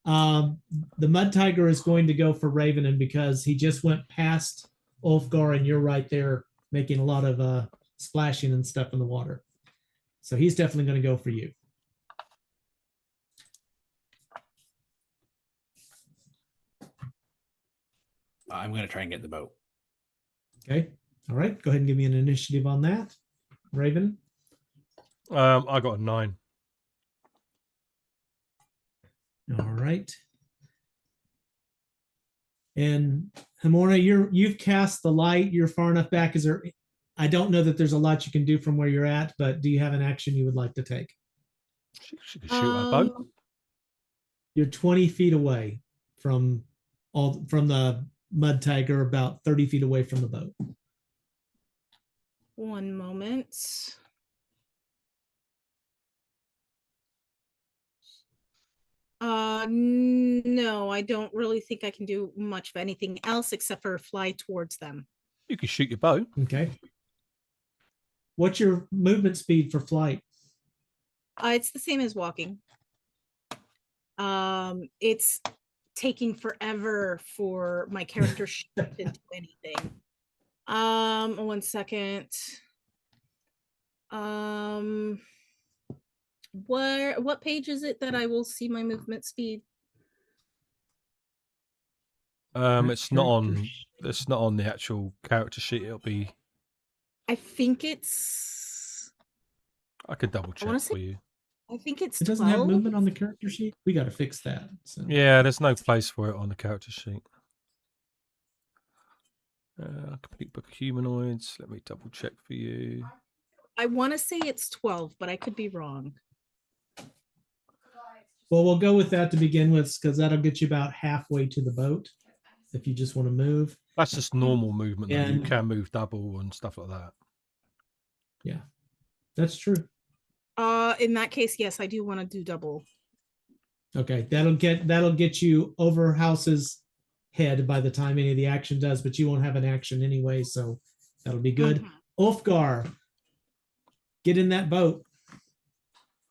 the Mud Tiger is going to go for Ravenin because he just went past Ulfgar and you're right there making a lot of splashing and stuff in the water. So he's definitely going to go for you. I'm going to try and get the boat. Okay. All right. Go ahead and give me an initiative on that. Raven. I got a 9. All right. And Hamorna, you've cast the light. You're far enough back. Is there? I don't know that there's a lot you can do from where you're at, but do you have an action you would like to take? She could shoot a boat. You're 20 feet away from the Mud Tiger, about 30 feet away from the boat. One moment. No, I don't really think I can do much of anything else except for fly towards them. You could shoot your boat. Okay. What's your movement speed for flight? It's the same as walking. It's taking forever for my character shift into anything. 1 second. What page is it that I will see my movement speed? It's not on the actual character sheet. It'll be. I think it's. I could double check say- for you. I think it's It doesn't 12. have movement on the character sheet. We got to fix that. So. Yeah, there's no place for it on the character sheet. Complete book of humanoids. Let me double check for you. I want to say it's 12, but I could be wrong. Well, we'll go with that to begin with because that'll get you about halfway to the boat if you just want to move. That's just normal movement. Though. You And- can move double and stuff like that. Yeah, that's true. In that case, yes, I do want to do double. Okay, that'll get you over House's head by the time any of the action does, but you won't have an action anyway, so that'll be good. Mhm. Ulfgar, get in that boat.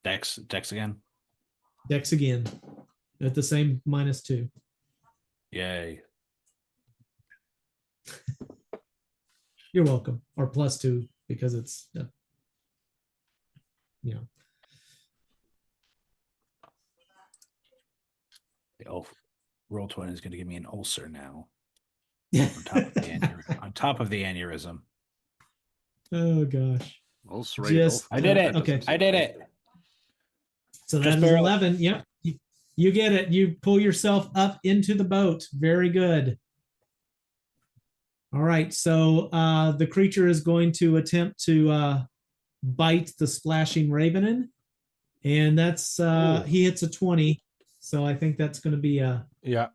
Dex again. Dex again at the same -2. Yay. You're welcome. Or +2 because it's, The roll 20 is going to give me an ulcer now. Yeah. On top of the aneurysm. Oh gosh. Ulcerate Just- Ulfgar I did it. doesn't Okay. I did it. So Just that is barely. 11. Yep. You get it. You pull yourself up into the boat. Very good. All right. So the creature is going to attempt to bite the splashing Ravenin. And that's he hits a 20. So I think that's going to be a Yeah.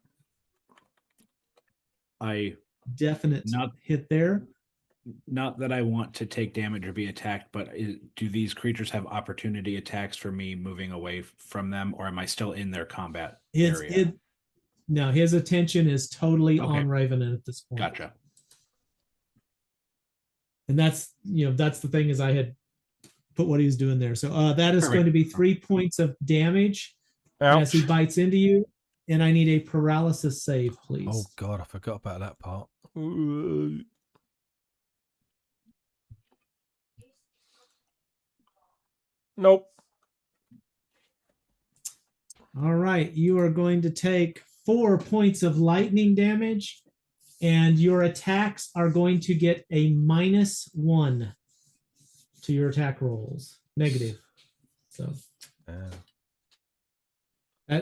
definite Not- hit there. Not that I want to take damage or be attacked, but do these creatures have opportunity attacks for me moving away from them, or am I still in their combat area? No, his attention is totally Okay. on Ravenin at this point. Gotcha. And that's the thing is I had put what he was doing there. So that is Perfect. going to be 3 points of damage as he Ouch. bites into you. And I need a paralysis save, please. Oh God, I forgot about that part. Nope. All right. You are going to take 4 points of lightning damage, and your attacks are going to get a -1 to your attack rolls. Negative. So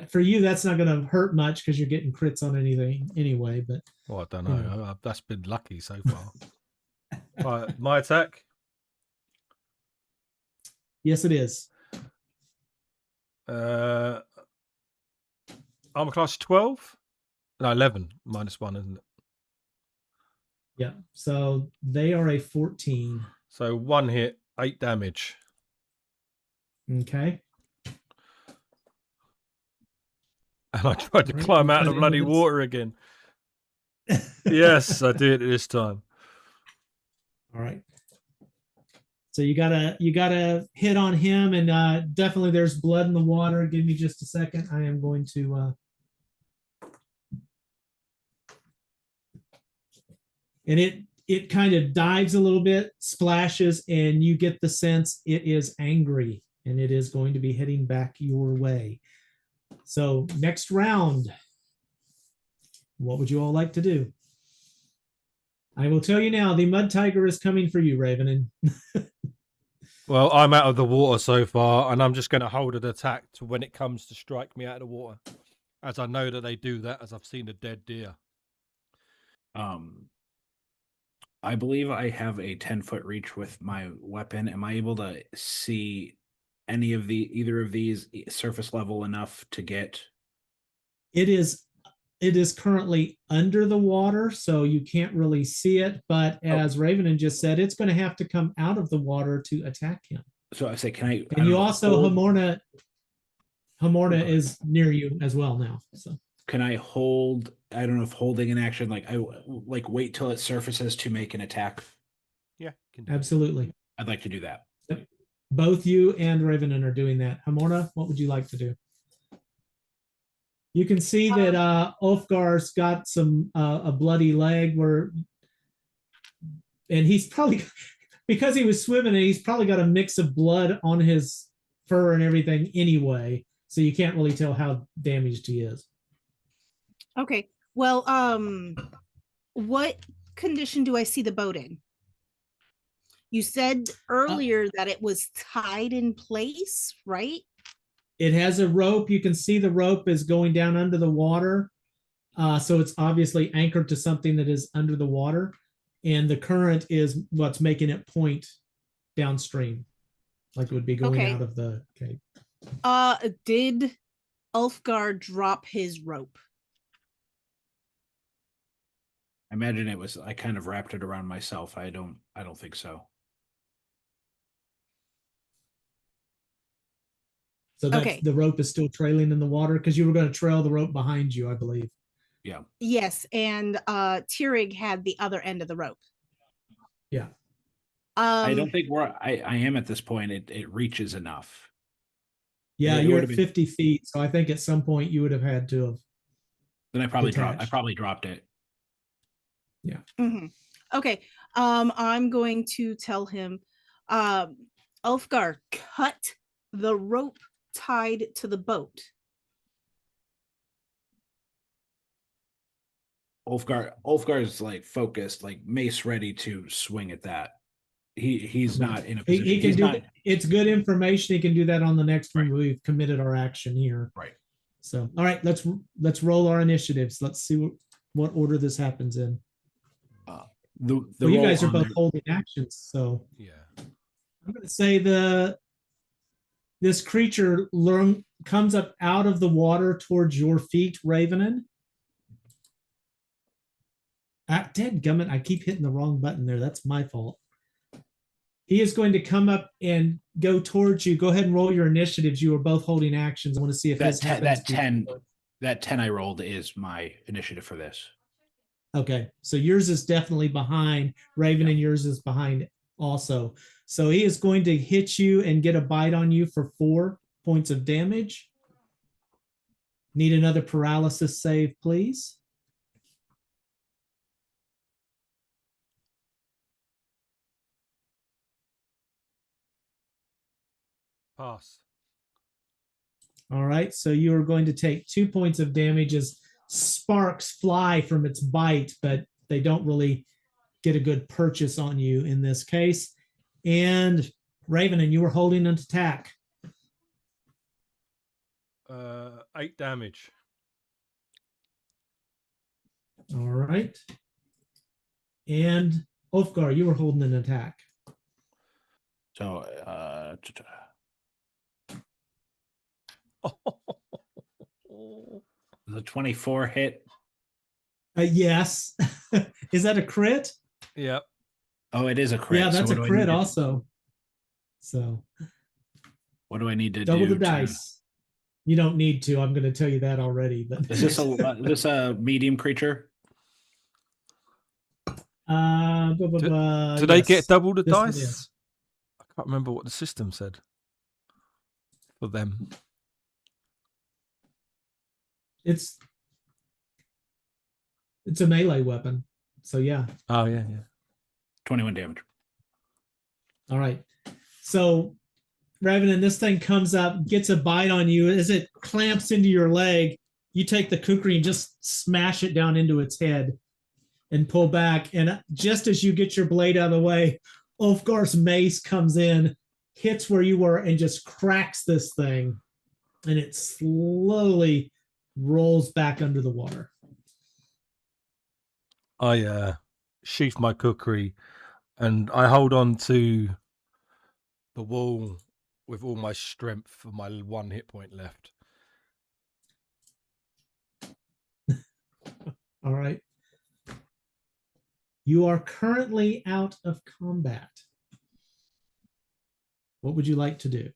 for you, that's not going to hurt much because you're getting crits on anything anyway. But well, I don't know. That's been lucky so far. Right, my attack. yes, it is. Armor class 12? No, 11 -1, isn't it? Yeah. So they are a 14. So 1 hit, 8 damage. Okay. And I tried to Right, climb you out of the cut bloody into this. water again. Yes, I did it this time. All right. So you gotta hit on him, and definitely there's blood in the water. Give me just a second. I am going to and it kind of dives a little bit, splashes, and you get the sense it is angry, and it is going to be heading back your way. So next round, what would you all like to do? I will tell you now, the Mud Tiger is coming for you, Raven. Well, I'm out of the water so far, and I'm just going to hold an attack to when it comes to strike me out of the water, as I know that they do that, as I've seen a dead deer. I believe I have a 10-foot reach with my weapon. Am I able to see either of these surface level enough to get? It is currently under the water, so you can't really see it. But as Raven just said, it's going to have to come out of the water to attack him. So I say, can I? And you also, hold- Hamorna is near you as well now. So Can I hold? I don't know if holding an action, like wait till it surfaces to make an attack. Yeah, can do that. absolutely, I'd like to do that. both you and Raven are doing that. Hamorna, what would you like to do? You can see that Ulfgar's got some a bloody leg and he's probably, because he was swimming, he's probably got a mix of blood on his fur and everything anyway. So you can't really tell how damaged he is. Okay. Well, what condition do I see the boat in? You said earlier that it was tied in place, right? It has a rope. You can see the rope is going down under the water. So it's obviously anchored to something that is under the water. And the current is what's making it point downstream, like it would be going out of the cave. Did Ulfgar drop his rope? I imagine it was. I kind of wrapped it around myself. I don't think so. So that's, Okay. the rope is still trailing in the water because you were going to trail the rope behind you, I believe. Yeah. Yes, and Tyrig had the other end of the rope. Yeah. I don't think I am at this point. It reaches enough. Yeah, It you're would've at been- 50 feet. So I think at some point you would have had to have. Then I probably Detached. dropped it. Mhm. Okay. I'm going to tell him, Ulfgar, cut the rope tied to the boat. Ulfgar is like focused, like mace ready to swing at that. He's not in a position. He can he's do not it's good information. He can do that on the next one. We've committed our action here. right. So, all right, let's roll our initiatives. Let's see what order this happens in. The Well, you roll guys are on both there- holding actions, so Yeah. I'm going to say this creature comes up out of the water towards your feet, Ravenin. Dadgummit, I keep hitting the wrong button there. That's my fault. He is going to come up and go towards you. Go ahead and roll your initiatives. You are both holding actions. I want to see if that this te- happens. that 10 that 10 I rolled is my initiative for this. Okay, so yours is definitely behind Raven, and yours is behind also. So he is going to hit you and get a bite on you for 4 points of damage. Need another paralysis save, please. Pass. All right, so you are going to take 2 points of damage as sparks fly from its bite, but they don't really get a good purchase on you in this case. And Raven, and you were holding an attack. 8 damage. All right. And Ulfgar, you were holding an attack. So the 24 hit. Yes. Is that a crit? Yep. Oh, it is a crit. Yeah, that's so a what do I crit need to- also. So What do I need to double do? the dice. You don't need to. I'm going to tell you that already. But Is this a medium creature? Do they get double the This one dice? is. I can't remember what the system said for them. It's a melee weapon. So yeah. Oh yeah. 21 damage. All right. So Raven, this thing comes up, gets a bite on you. As it clamps into your leg, you take the kukri and just smash it down into its head and pull back. And just as you get your blade out of the way, Ulfgar's mace comes in, hits where you were, and just cracks this thing. And it slowly rolls back under the water. I sheath my kukri and I hold on to the wall with all my strength for my 1 hit point left. All right. You are currently out of combat. What would you like to do?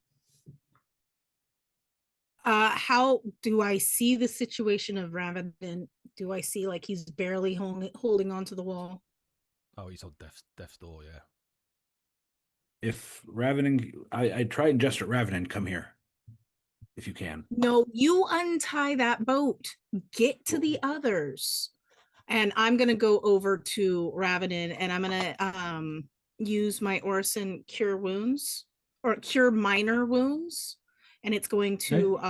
How do I see the situation of Raven? Do I see like he's barely holding onto the wall? Oh, he's on death's door, yeah. If Ravening, I try and gesture at Ravening, come here. If you can. No, you untie that boat. Get to the others. And I'm gonna go over to Ravenin and I'm gonna use my Orison cure wounds or cure minor wounds. And it's going to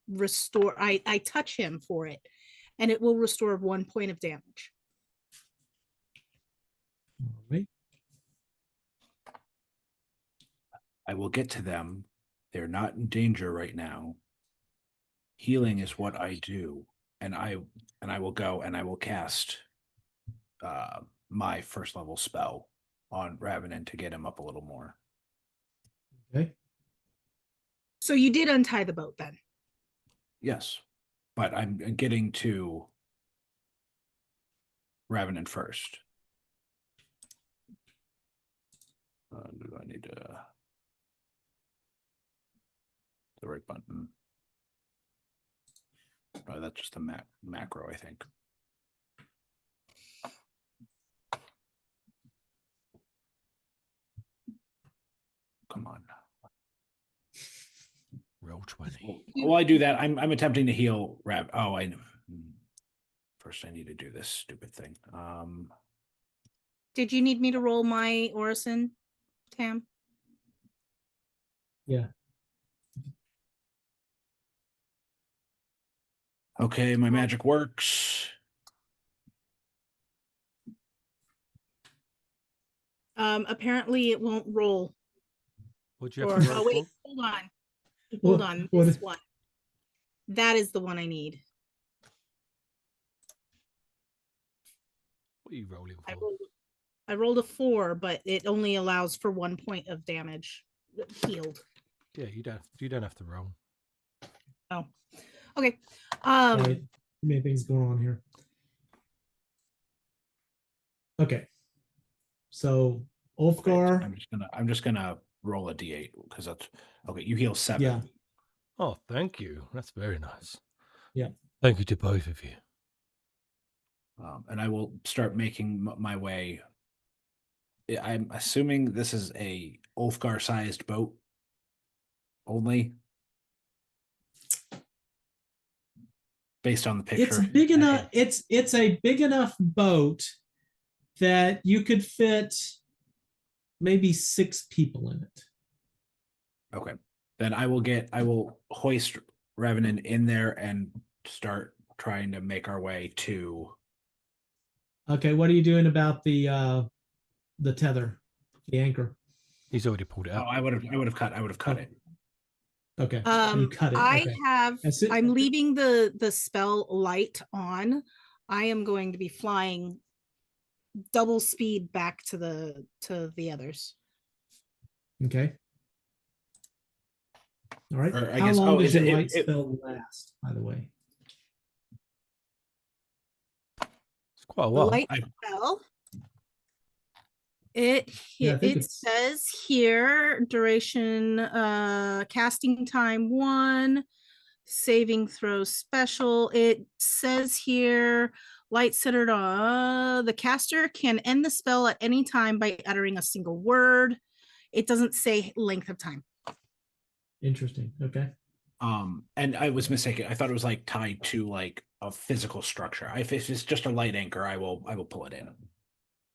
restore. I touch him for it, and it will restore 1 point of damage. All right. I will get to them. They're not in danger right now. Healing is what I do, and I will go and I will cast my first level spell on Ravenin to get him up a little more. Okay. So you did untie the boat then? Yes, but I'm getting to Ravenin first. Do I need the right button? Oh, that's just a macro, I think. Come on. Roll 20. While I do that, I'm attempting to heal Rav. Oh, first I need to do this stupid thing. Did you need me to roll my Orison, Tam? Yeah. Okay, my magic works. Apparently it won't roll. What do you Or have to roll oh wait, for? hold on. What- Hold on. what- This one. That is the one I need. What are you rolling I for? rolled, I rolled a 4, but it only allows for 1 point of damage healed. Yeah, you don't have to roll. Oh, okay. Right. Too many things going on here. Okay. So Ulfgar. I'm just gonna roll a d8 because that's okay. You heal 7. Yeah. Oh, thank you. That's very nice. Yeah. Thank you to both of you. And I will start making my way. I'm assuming this is a Ulfgar-sized boat only, based on the picture. It's big enough. It's a big enough boat that you could fit maybe 6 people in it. Okay. Then I will hoist Revenant in there and start trying to make our way to. Okay, what are you doing about the tether, the anchor? He's already pulled it Oh, out. I would have cut it. Okay. You cut it. I Okay. have. That's it. I'm leaving the spell light on. I am going to be flying double speed back to the others. Okay. All right. Or I How guess- long oh, does is your it- light it- spell last, by the way? It's quite a The while. light spell. It Yeah, I think it it's- says here duration, casting time 1, saving throw special. It says here light centered on the caster can end the spell at any time by uttering a single word. It doesn't say length of time. Interesting. Okay. And I was mistaken. I thought it was like tied to like a physical structure. If it's just a light anchor, I will pull it in.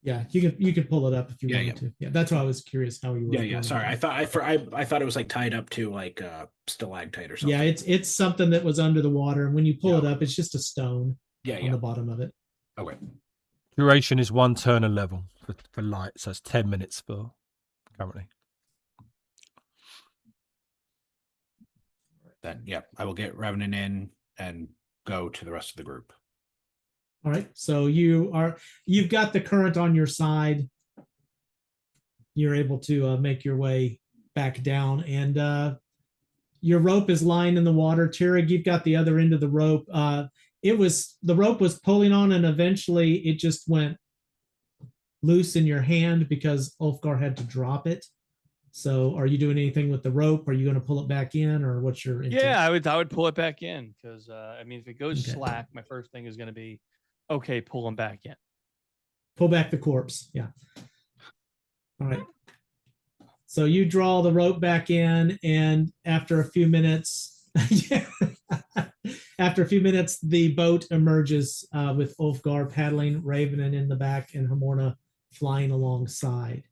Yeah, you could pull it up if you Yeah, wanted to. Yeah, that's why I was curious how you were. Yeah. going Sorry, about I it. thought I thought it was like tied up to like stalactite or something. Yeah, it's something that was under the water, and when you pull Yeah. it up, it's just a stone yeah, on the bottom of it. Okay. Duration is 1 turn a level for light, so it's 10 minutes for currently. Then I will get Revenant in and go to the rest of the group. All right. So you've got the current on your side. You're able to make your way back down, and your rope is lying in the water. Tirrig, you've got the other end of the rope. The rope was pulling on, and eventually it just went loose in your hand because Ulfgar had to drop it. So, are you doing anything with the rope? Are you going to pull it back in, or what's your intent? Yeah, I would pull it back in because I mean, if it goes Okay. slack, my first thing is going to be, okay, pull him back in. Pull back the corpse. Yeah. All right. So you draw the rope back in, and after a few minutes, the boat emerges with Ulfgar paddling, Raven in the back, and Hamorna flying alongside.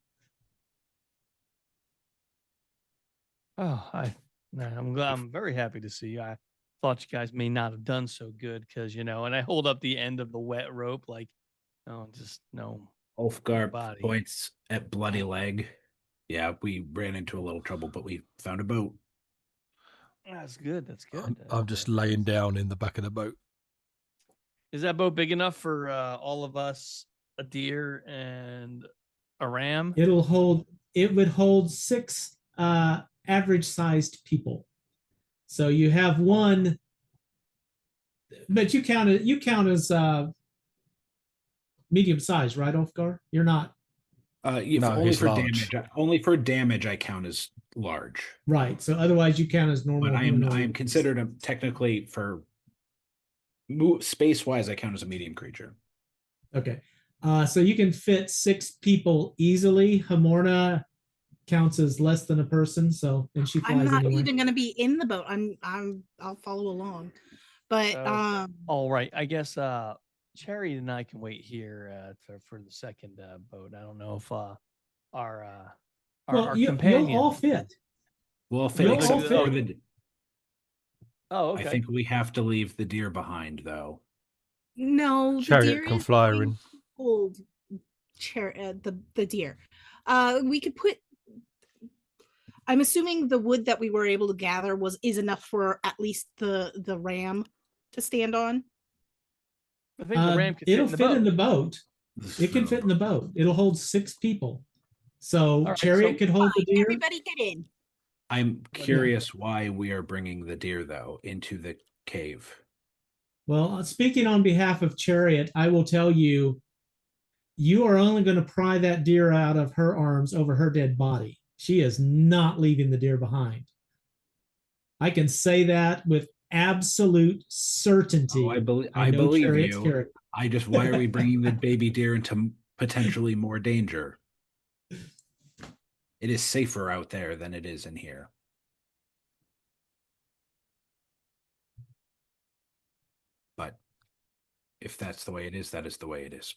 Oh, I'm very happy to see you. I thought you guys may not have done so good because and I hold up the end of the wet rope like, oh, just no. Ulfgar Body. points at bloody leg. Yeah, we ran into a little trouble, but we found a boat. That's good. That's good. I'm just laying down in the back of the boat. Is that boat big enough for all of us, a deer and a ram? It would hold 6 average sized people. So you have one, but you count as medium size, right, Ulfgar? You're not. No, only he's for large. damage. Only for damage, I count as large. Right. So otherwise you count as normal. But I am humanoid. considered technically for space wise, I count as a medium creature. Okay. So you can fit 6 people easily. Hamorna counts as less than a person, so and she flies I'm not anyway. even going to be in the boat. I'll follow along. But All right. I guess Cherry and I can wait here for the second boat. I don't know if our companion. You'll all fit. Well, You'll except all for fit. the. Oh, okay. I think we have to leave the deer behind, though. no, the Chariot deer can is fly her going in. to hold the deer. We could put. I'm assuming the wood that we were able to gather is enough for at least the ram to stand on. I think the ram can It'll fit in the boat. It can fit in the boat. It'll hold 6 people. So right, Chariot so- could hold the Fine, deer. everybody get in. I'm curious why we are bringing the deer, though, into the cave. Well, speaking on behalf of Chariot, I will tell you, you are only going to pry that deer out of her arms over her dead body. She is not leaving the deer behind. I can say that with absolute certainty. Oh, I know believe Chariot's you. character. Why are we bringing the baby deer into potentially more danger? It is safer out there than it is in here. But if that's the way it is, that is the way it is.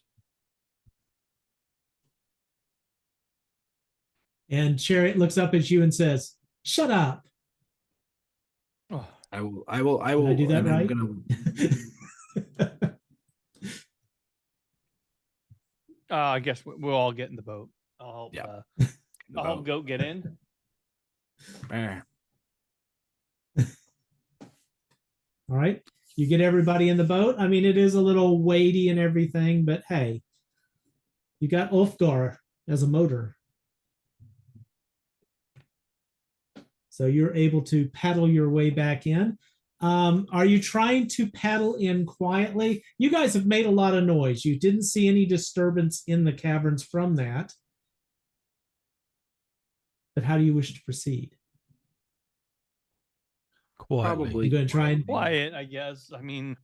And Chariot looks up at you and says, "Shut up." Oh, I will. Did I do that and right? I guess we'll all get in the boat. I'll help. Yeah. I'll help Goat get in. All right. You get everybody in the boat. I mean, it is a little weighty and everything, but hey, you got Ulfgar as a motor. So you're able to paddle your way back in. Are you trying to paddle in quietly? You guys have made a lot of noise. You didn't see any disturbance in the caverns from that. But how do you wish to proceed? Quietly. You're going to try and Quiet, I guess. I mean,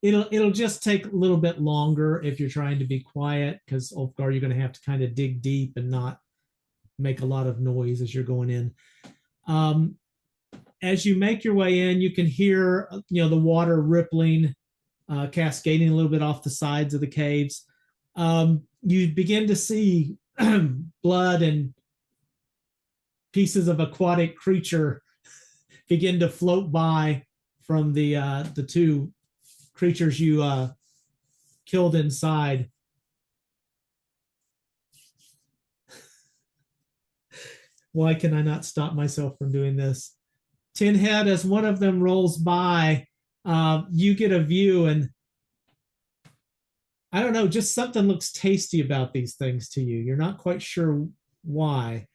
it'll just take a little bit longer if you're trying to be quiet, because Ulfgar, you're going to have to kind of dig deep and not make a lot of noise as you're going in. As you make your way in, you can hear the water rippling, cascading a little bit off the sides of the caves. You begin to see blood and pieces of aquatic creature begin to float by from the 2 creatures you killed inside. Why can I not stop myself from doing this? Tin Head, as one of them rolls by, you get a view, and I don't know, just something looks tasty about these things to you. You're not quite sure why,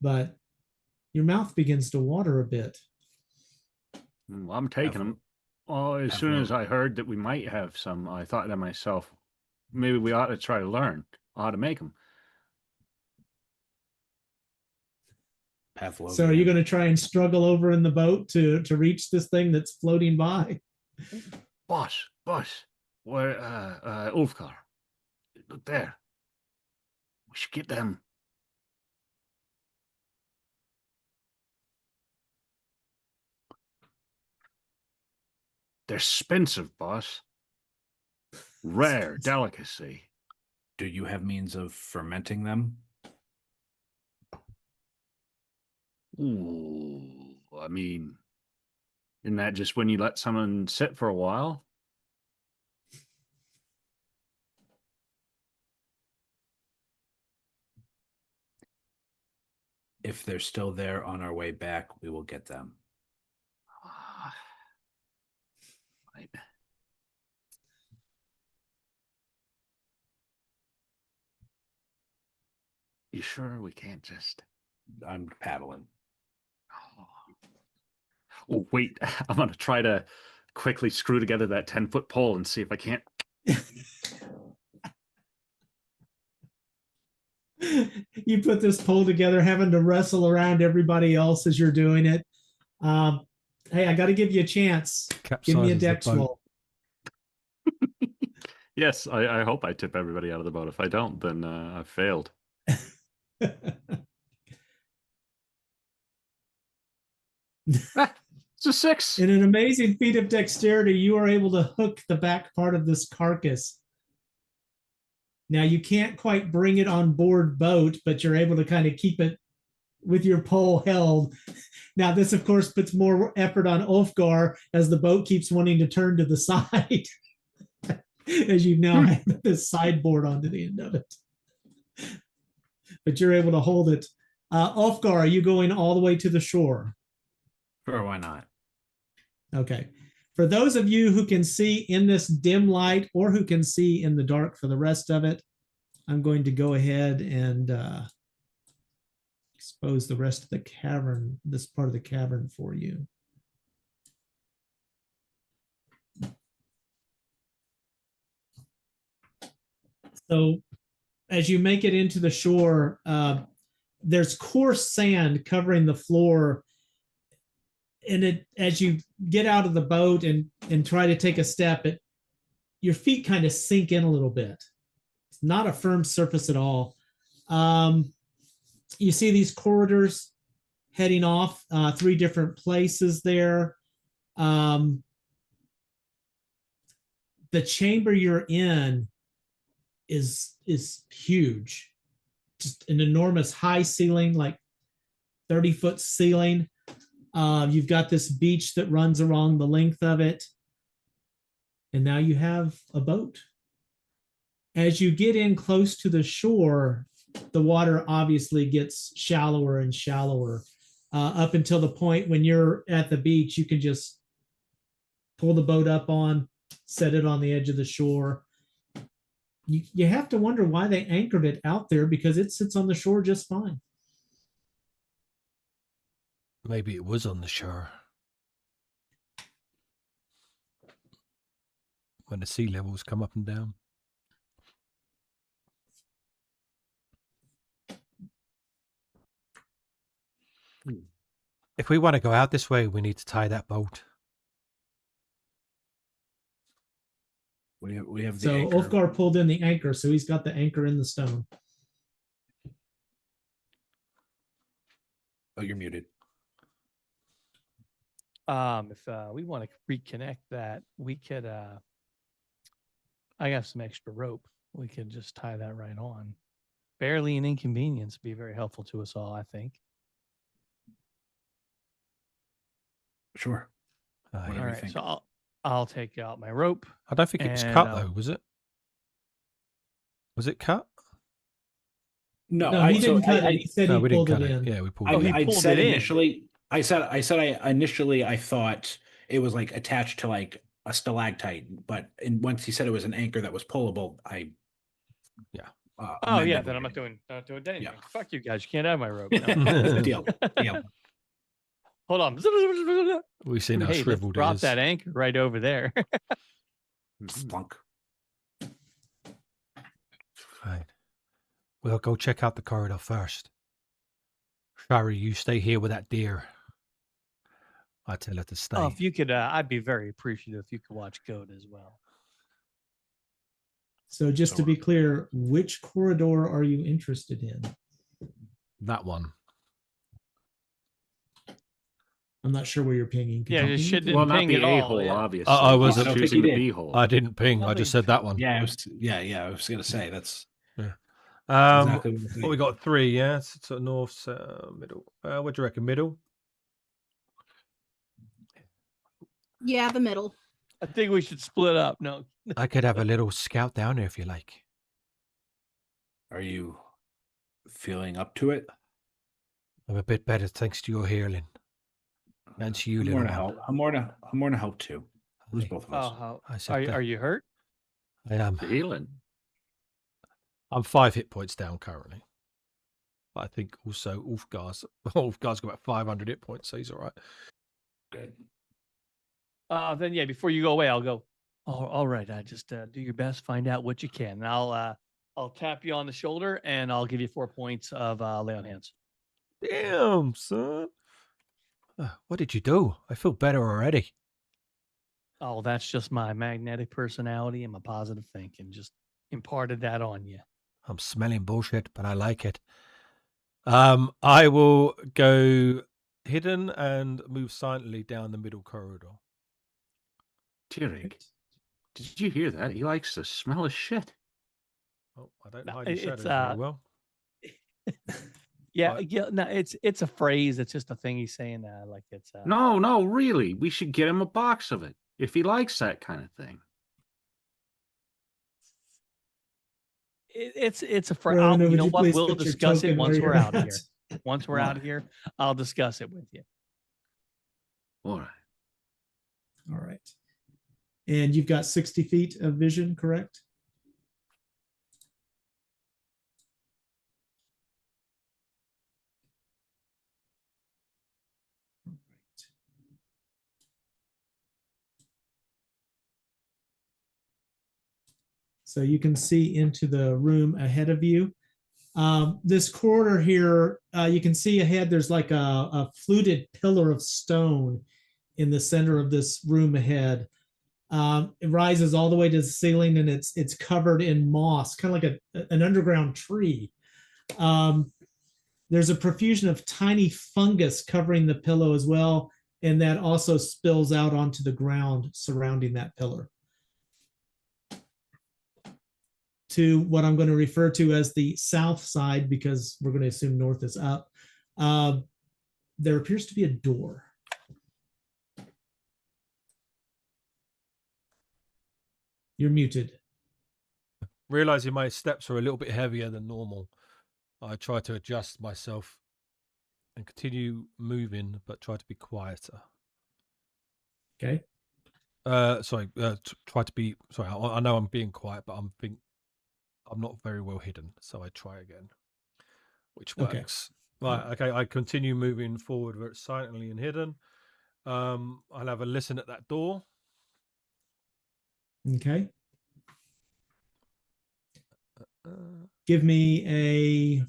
but your mouth begins to water a bit. I'm taking them. Oh, as soon as I heard that we might have some, I thought to myself, maybe we ought to try to learn how to make them. Pavlovian. So are you going to try and struggle over in the boat to reach this thing that's floating by? Boss, where, Ulfgar, look there. We should get them. They're expensive, boss. Rare delicacy. Do you have means of fermenting them? Ooh, I mean, isn't that just when you let someone sit for a while? If they're still there on our way back, we will get them. Right. You sure we can't just... I'm paddling. Oh, wait. I'm going to try to quickly screw together that 10-foot pole and see if I can't. You put this pole together, having to wrestle around everybody else as you're doing it. Hey, I got to give you a chance. Give me a Capsizes the dex boat. roll. Yes, I hope I tip everybody out of the boat. If I don't, then I've failed. It's a 6. In an amazing feat of dexterity, you are able to hook the back part of this carcass. Now, you can't quite bring it on board boat, but you're able to kind of keep it with your pole held. Now, this, of course, puts more effort on Ulfgar as the boat keeps wanting to turn to the side, as you now have this sideboard onto the end of it. but you're able to hold it. Ulfgar, are you going all the way to the shore? Sure, why not? Okay. For those of you who can see in this dim light or who can see in the dark for the rest of it, I'm going to go ahead and expose the rest of the cavern, this part of the cavern for you. So as you make it into the shore, there's coarse sand covering the floor. And it, as you get out of the boat and try to take a step, your feet kind of sink in a little bit. It's not a firm surface at all. You see these corridors heading off 3 different places there. The chamber you're in is huge, just an enormous high ceiling, like 30-foot ceiling. You've got this beach that runs along the length of it. And now you have a boat. As you get in close to the shore, the water obviously gets shallower and shallower up until the point when you're at the beach, you can just pull the boat up on, set it on the edge of the shore. You have to wonder why they anchored it out there, because it sits on the shore just fine. Maybe it was on the shore. When the sea levels come up and down. If we want to go out this way, we need to tie that boat. We have the So anchor. Ulfgar pulled in the anchor, so he's got the anchor in the stone. Oh, you're muted. If we want to reconnect that, we could. I have some extra rope. We could just tie that right on. Barely an inconvenience. Be very helpful to us all, I think. Sure. Yeah. All right, so I'll take out my rope. I don't think it was cut though, was it? Was it cut? No, he didn't cut it. He said No, he we didn't pulled it cut in. it. Yeah, we pulled I, it in. he I'd pulled said it in. initially. I initially I thought it was like attached to like a stalactite, but once he said it was an anchor that was pullable, Yeah. Oh yeah, amended then I'm it. not doing anything. Yeah. Fuck you guys. You can't have my rope. No. Deal. Deal. Hold on. We've seen how Hey, let's shriveled it drop is. that anchor right over there. Splunk. Right. We'll go check out the corridor first. Shari, you stay here with that deer. I tell her to stay. Oh, if you could, I'd be very appreciative if you could watch Goat as well. So just to be clear, which corridor are you interested in? That one. I'm not sure where you're pinging. Could Yeah, you this ping shit me? didn't Well, not ping the at all. A-hole, Yeah. obviously. I wasn't He's think choosing he the did. B-hole. I didn't ping. I just said that one. Yeah, I was gonna say that's What exactly what I'm we got 3, yeah? So north, middle. What do you reckon? Middle? Yeah, the middle. I think we should split up. No. I could have a little scout down there if you like. Are you feeling up to it? I'm a bit better thanks to your healing. And to you, I'm little more to one. help. I'm more to help too. Who's Aye. both of us? I said that. Are you hurt? I am. Healing. I'm 5 hit points down currently. But I think also Ulfgar's got about 500 hit points, so he's all right. Good. Then yeah, before you go away, I'll go. Oh, all right. I just do your best, find out what you can. And I'll tap you on the shoulder and I'll give you 4 points of lay on hands. Damn, son. What did you do? I feel better already. Oh, that's just my magnetic personality and my positive thinking. Just imparted that on you. I'm smelling bullshit, but I like it. I will go hidden and move silently down the middle corridor. Tyrig, did you hear that? He likes the smell of shit. Oh, I don't No, hide your it's, shadows very well. Yeah, But- yeah. No, it's a phrase. It's just a thing he's saying. Like it's No, really. We should get him a box of it if he likes that kind of thing. It's a Rona, you would know you what? please We'll put your discuss it token once where we're you're out of at? here. Once we're out of here, I'll discuss it with you. All right. All right. And you've got 60 feet of vision, correct? All right. So you can see into the room ahead of you. This corridor here, you can see ahead, there's like a fluted pillar of stone in the center of this room ahead. It rises all the way to the ceiling, and it's covered in moss, kind of like an underground tree. There's a profusion of tiny fungus covering the pillow as well, and that also spills out onto the ground surrounding that pillar. To what I'm going to refer to as the south side, because we're going to assume north is up, there appears to be a door. You're muted. Realizing my steps are a little bit heavier than normal, I try to adjust myself and continue moving, but try to be quieter. Okay. Try to be. Sorry, I know I'm being quiet, but I'm not very well hidden, so I try again, which works. Okay. Right. Okay. I continue moving forward where it's silently and hidden. I'll have a listen at that door. Okay. Give me a.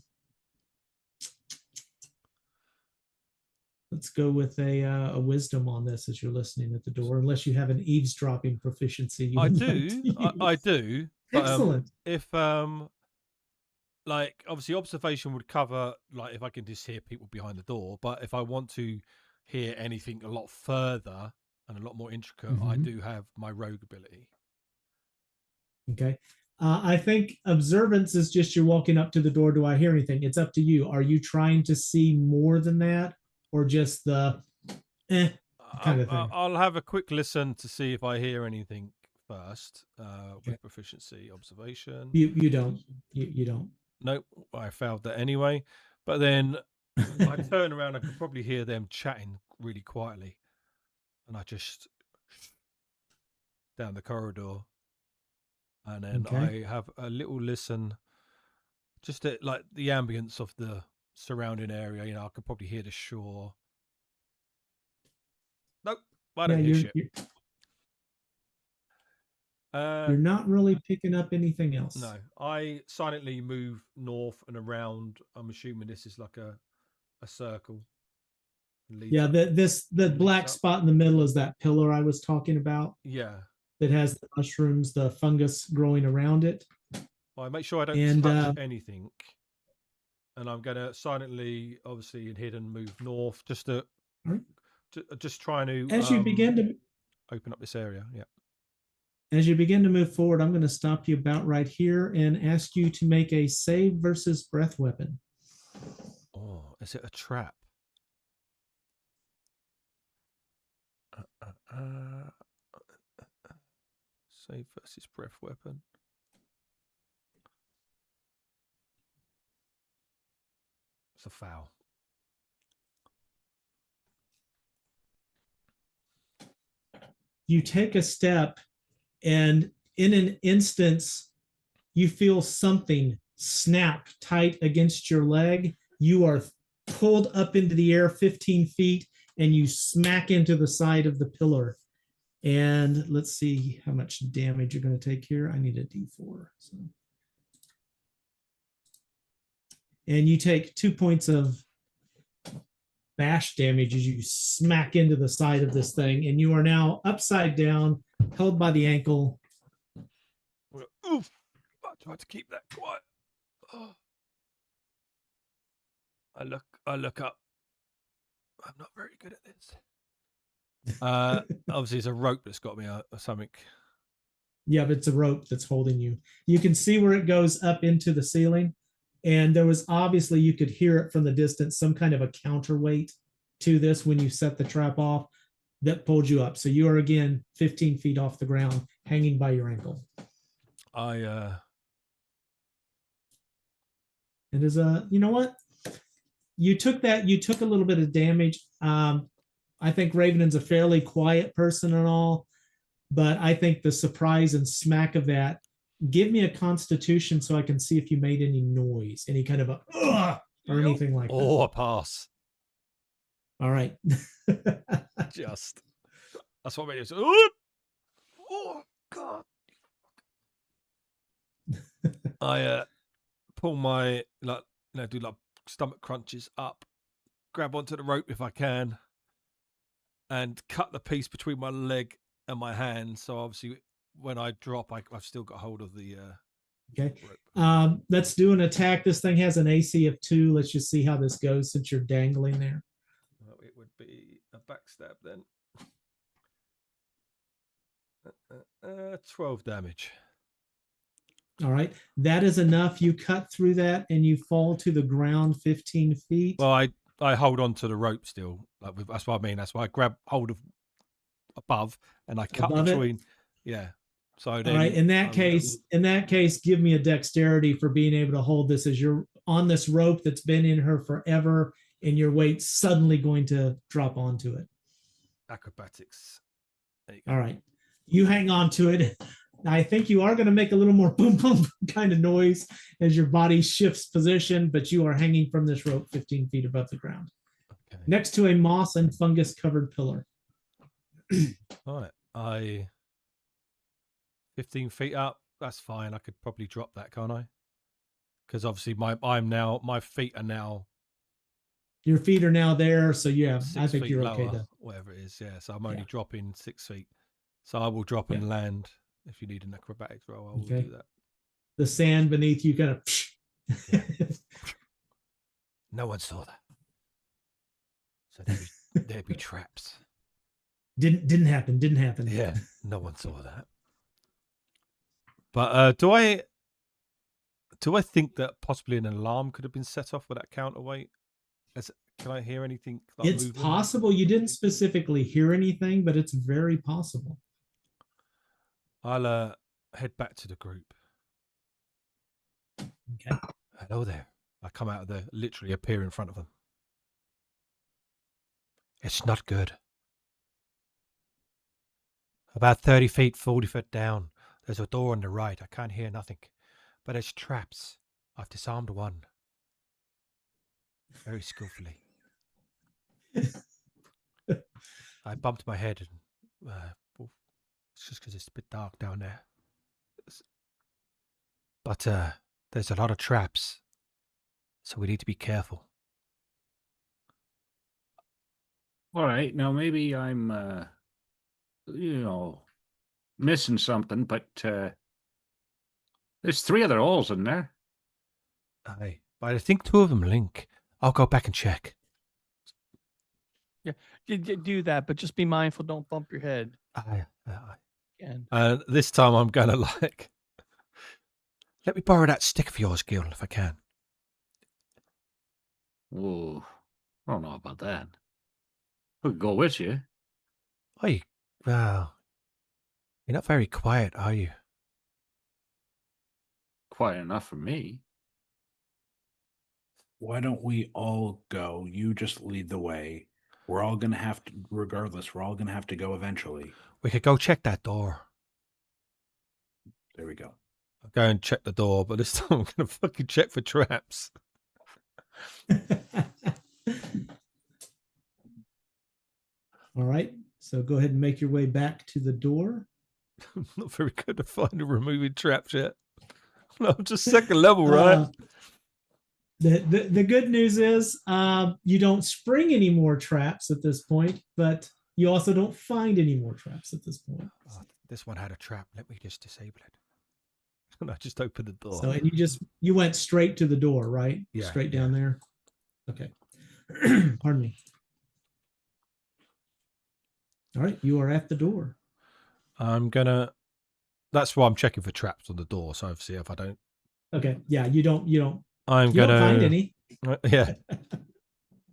Let's go with a wisdom on this as you're listening at the door, unless you have an eavesdropping proficiency. You I would do. like to I use. do. But, Excellent. If like obviously observation would cover like if I can just hear people behind the door, but if I want to hear anything a lot further and a lot more intricate, I Mhm. do have my rogue ability. Okay. I think observance is just you're walking up to the door. Do I hear anything? It's up to you. Are you trying to see more than that, or just the kind of thing? I'll have a quick listen to see if I hear anything first. Okay. With proficiency observation. You don't. You don't. Nope, I failed that anyway. But then I turn around, I could probably hear them chatting really quietly. And I just down the corridor. And then Okay. I have a little listen, just at like the ambience of the surrounding area. You know, I could probably hear the shore. Nope, I don't hear shit. You're not really picking up anything else. No, I silently move north and around. I'm assuming this is like a circle. Yeah, the black spot in the middle is that pillar I was talking about. Yeah. That has the mushrooms, the fungus growing around it. I make sure I don't touch anything. And I'm going to silently, obviously, and hidden, move north just to just trying to as you begin to open up this area. Yeah. As you begin to move forward, I'm going to stop you about right here and ask you to make a save versus breath weapon. Oh, is it a trap? Save versus breath weapon. It's a foul. You take a step, and in an instance, you feel something snap tight against your leg. You are pulled up into the air 15 feet, and you smack into the side of the pillar. And let's see how much damage you're going to take here. I need a D4. So. And you take 2 points of bash damage as you smack into the side of this thing, and you are now upside down, held by the ankle. Oof! I try to keep that quiet. Oh. I look up. I'm not very good at this. Obviously, it's a rope that's got me or something. Yeah, but it's a rope that's holding you. You can see where it goes up into the ceiling. And there was obviously, you could hear it from the distance, some kind of a counterweight to this when you set the trap off that pulled you up. So you are again 15 feet off the ground, hanging by your ankle. I It is a, you know what? You took a little bit of damage. I think Raven's a fairly quiet person and all, but I think the surprise and smack of that, give me a constitution so I can see if you made any noise, any kind of a "Ugh," or anything like that. Oh, a pass. All right. Just. That's what made it. Oh, God. I pull my, like, do like stomach crunches up, grab onto the rope if I can, and cut the piece between my leg and my hand. So obviously, when I drop, I've still got hold of the Okay. rope. Let's do an attack. This thing has an AC of 2. Let's just see how this goes since you're dangling there. Well, it would be a backstab then. 12 damage. All right. That is enough. You cut through that and you fall to the ground 15 feet. Well, I hold on to the rope still. Like that's what I mean. That's why I grab hold of above and I cut Above it? between. Yeah. So then, All right. In that case, give me a dexterity for being able to hold this as you're on this rope that's been in her forever, and your weight's suddenly going to drop onto it. Acrobatics. There you go. All right. You hang on to it. I think you are going to make a little more boom, boom kind of noise as your body shifts position, but you are hanging from this rope 15 feet above the ground, Okay. next to a moss and fungus covered pillar. All right. 15 feet up. That's fine. I could probably drop that, can't I? Because obviously my feet are now. Your feet are now there, so yeah, 6 I think feet you're lower, okay to. whatever it is. Yeah. So I'm only Yeah. dropping 6 feet. So I will drop and land. If you need an acrobatics roll, I will Okay. do that. The sand beneath you kind of. Yeah. No one saw that. So there'd be traps. Didn't happen. Yeah, no one saw that. But do I think that possibly an alarm could have been set off with that counterweight? Can I hear anything? Like It's movement? possible. You didn't specifically hear anything, but it's very possible. I'll head back to the group. Okay. Hello there. I come out of the, literally appear in front of them. It's not good. About 30 feet, 40 feet down. There's a door on the right. I can't hear nothing. But it's traps. I've disarmed one. Very skillfully. I bumped my head and it's just because it's a bit dark down there. But there's a lot of traps. So we need to be careful. All right, now maybe I'm, missing something, but there's 3 other holes in there. Aye, but I think 2 of them link. I'll go back and check. Yeah, do that, but just be mindful. Don't bump your head. Aye. Again. This time I'm gonna let me borrow that stick of yours, Gil, if I can. Oh, I don't know about that. I could go with you. Aye, well, you're not very quiet, are you? Quiet enough for me. Why don't we all go? You just lead the way. We're all going to have to, regardless, we're all going to have to go eventually. We could go check that door. There we go. I'll go and check the door, but this time I'm going to fucking check for traps. All right. So go ahead and make your way back to the door. I'm not very good at finding removing traps yet. No, I'm just second level, right? The good news is you don't spring any more traps at this point, but you also don't find any more traps at this point. Oh, this one had a trap. Let me just disable it. And I just opened the door. So, and you went straight to the door, right? Yeah, Straight down there. Okay. Pardon me. All right, you are at the door. That's why I'm checking for traps on the door. So obviously, if I don't, okay, yeah, you don't don't find any. Yeah,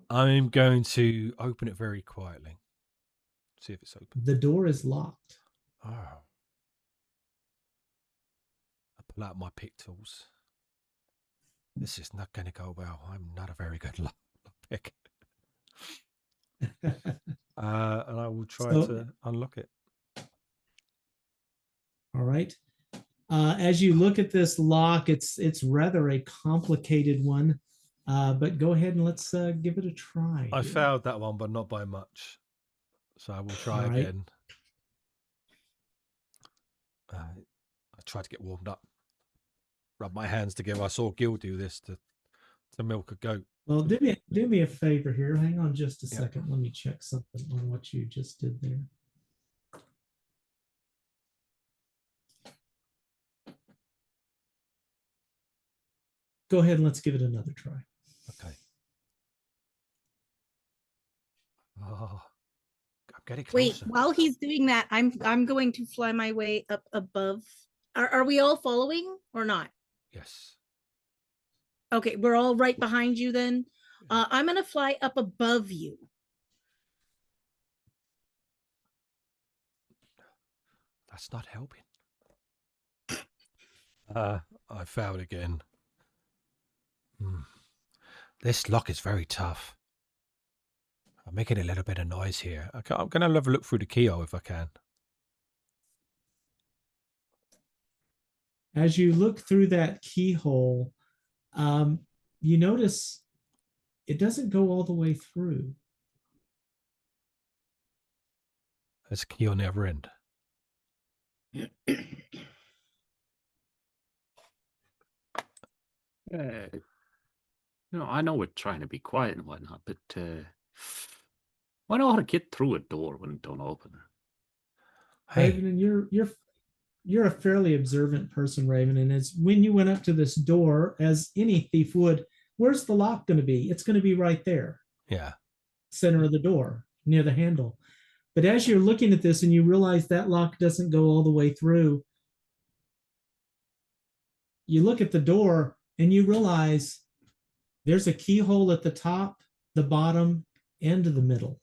I'm going to open it very quietly. See if it's open. The door is locked. Oh. I pull out my pick tools. This is not going to go well. I'm not a very good pick. And I will try So- to unlock it. All right. As you look at this lock, it's rather a complicated one, but go ahead and let's give it a try. I here. failed that one, but not by much. So I will try All right. again. I tried to get warmed up. Rub my hands together. I saw Gil do this to milk a goat. Well, do me a favor here. Hang on just a Yeah. second. Let me check something on what you just did there. Go ahead and let's give it another try. Okay. Oh, I'm getting Wait, closer. while he's doing that, I'm going to fly my way up above. Are we all following or not? Yes. Okay, we're all right behind you then. I'm gonna fly up above you. That's not helping. I failed again. This lock is very tough. I'm making a little bit of noise here. Okay, I'm going to have a look through the keyhole if I can. As you look through that keyhole, you notice it doesn't go all the way through. There's a key on the other end. I know we're trying to be quiet and whatnot, but why not how to get through a door when it don't open? Hey, Raven, and you're a fairly observant person, Raven. And as when you went up to this door, as any thief would, where's the lock going to be? It's going to be right there, yeah. center of the door, near the handle. But as you're looking at this and you realize that lock doesn't go all the way through, you look at the door and you realize there's a keyhole at the top, the bottom, and the middle.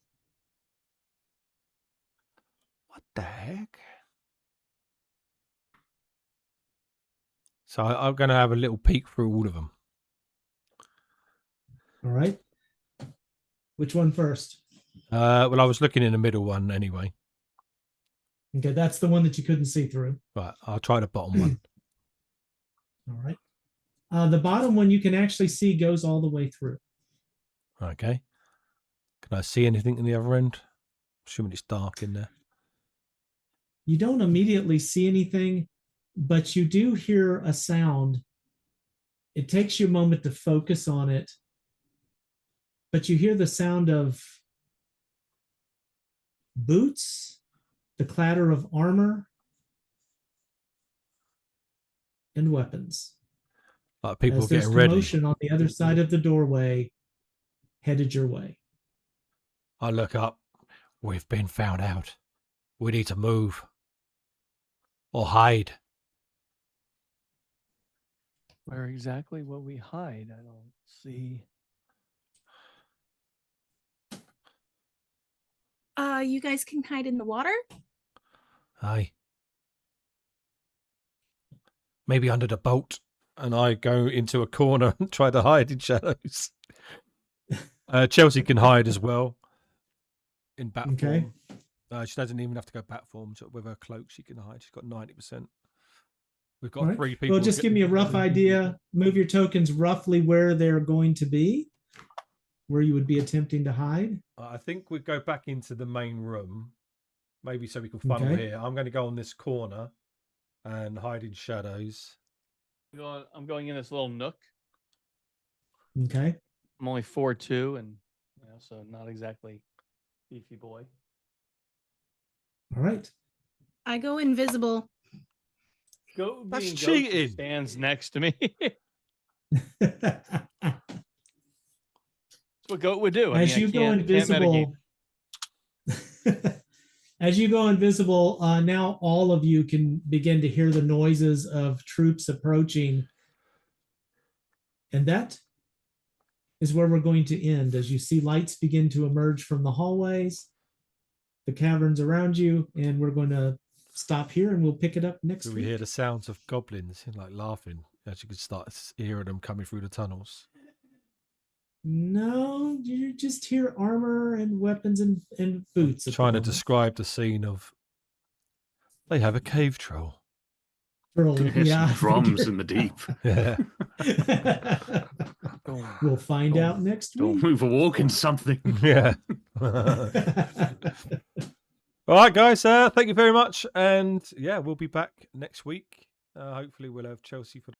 What the heck? So I'm going to have a little peek through all of them. All right. Which one first? Well, I was looking in the middle one anyway. Okay, that's the one that you couldn't see through. Right, I'll try the bottom one. All right. The bottom one you can actually see goes all the way through. Okay. Can I see anything in the other end? Assuming it's dark in there. You don't immediately see anything, but you do hear a sound. It takes you a moment to focus on it, but you hear the sound of boots, the clatter of armor, and weapons. Like people As there's getting ready. commotion on the other side of the doorway, headed your way. I look up. We've been found out. We need to move. Or hide. Where exactly will we hide? I don't see. You guys can hide in the water. Aye. Maybe under the boat. And I go into a corner and try to hide in shadows. Chelsea can hide as well. In bat Okay. form. She doesn't even have to go bat form. So with her cloak, she can hide. She's got 90%. We've got All right. 3 people. Well, just give me a rough idea. Move your tokens roughly where they're going to be, where you would be attempting to hide. I think we go back into the main room. Maybe so we can funnel Okay. here. I'm going to go on this corner and hide in shadows. I'm going in this little nook. Okay. I'm only 4'2", and so not exactly beefy boy. All right. I go invisible. Goat That's being cheating. Goat stands next to me. That's what Goat would do. As you go invisible, as you go invisible, now all of you can begin to hear the noises of troops approaching. And that is where we're going to end as you see lights begin to emerge from the hallways, the caverns around you, and we're going to stop here and we'll pick it up next Do week. we hear the sounds of goblins like laughing As you could start hearing them coming through the tunnels. No, you just hear armor and weapons and boots. at the Trying to moment. describe the scene of. They have a cave troll. Troll, There's yeah, I drums in the deep. Yeah. We'll find out next Don't week. move a walk in something. Yeah. All right, guys. Thank you very much. And yeah, we'll be back next week. Hopefully, we'll have Chelsea for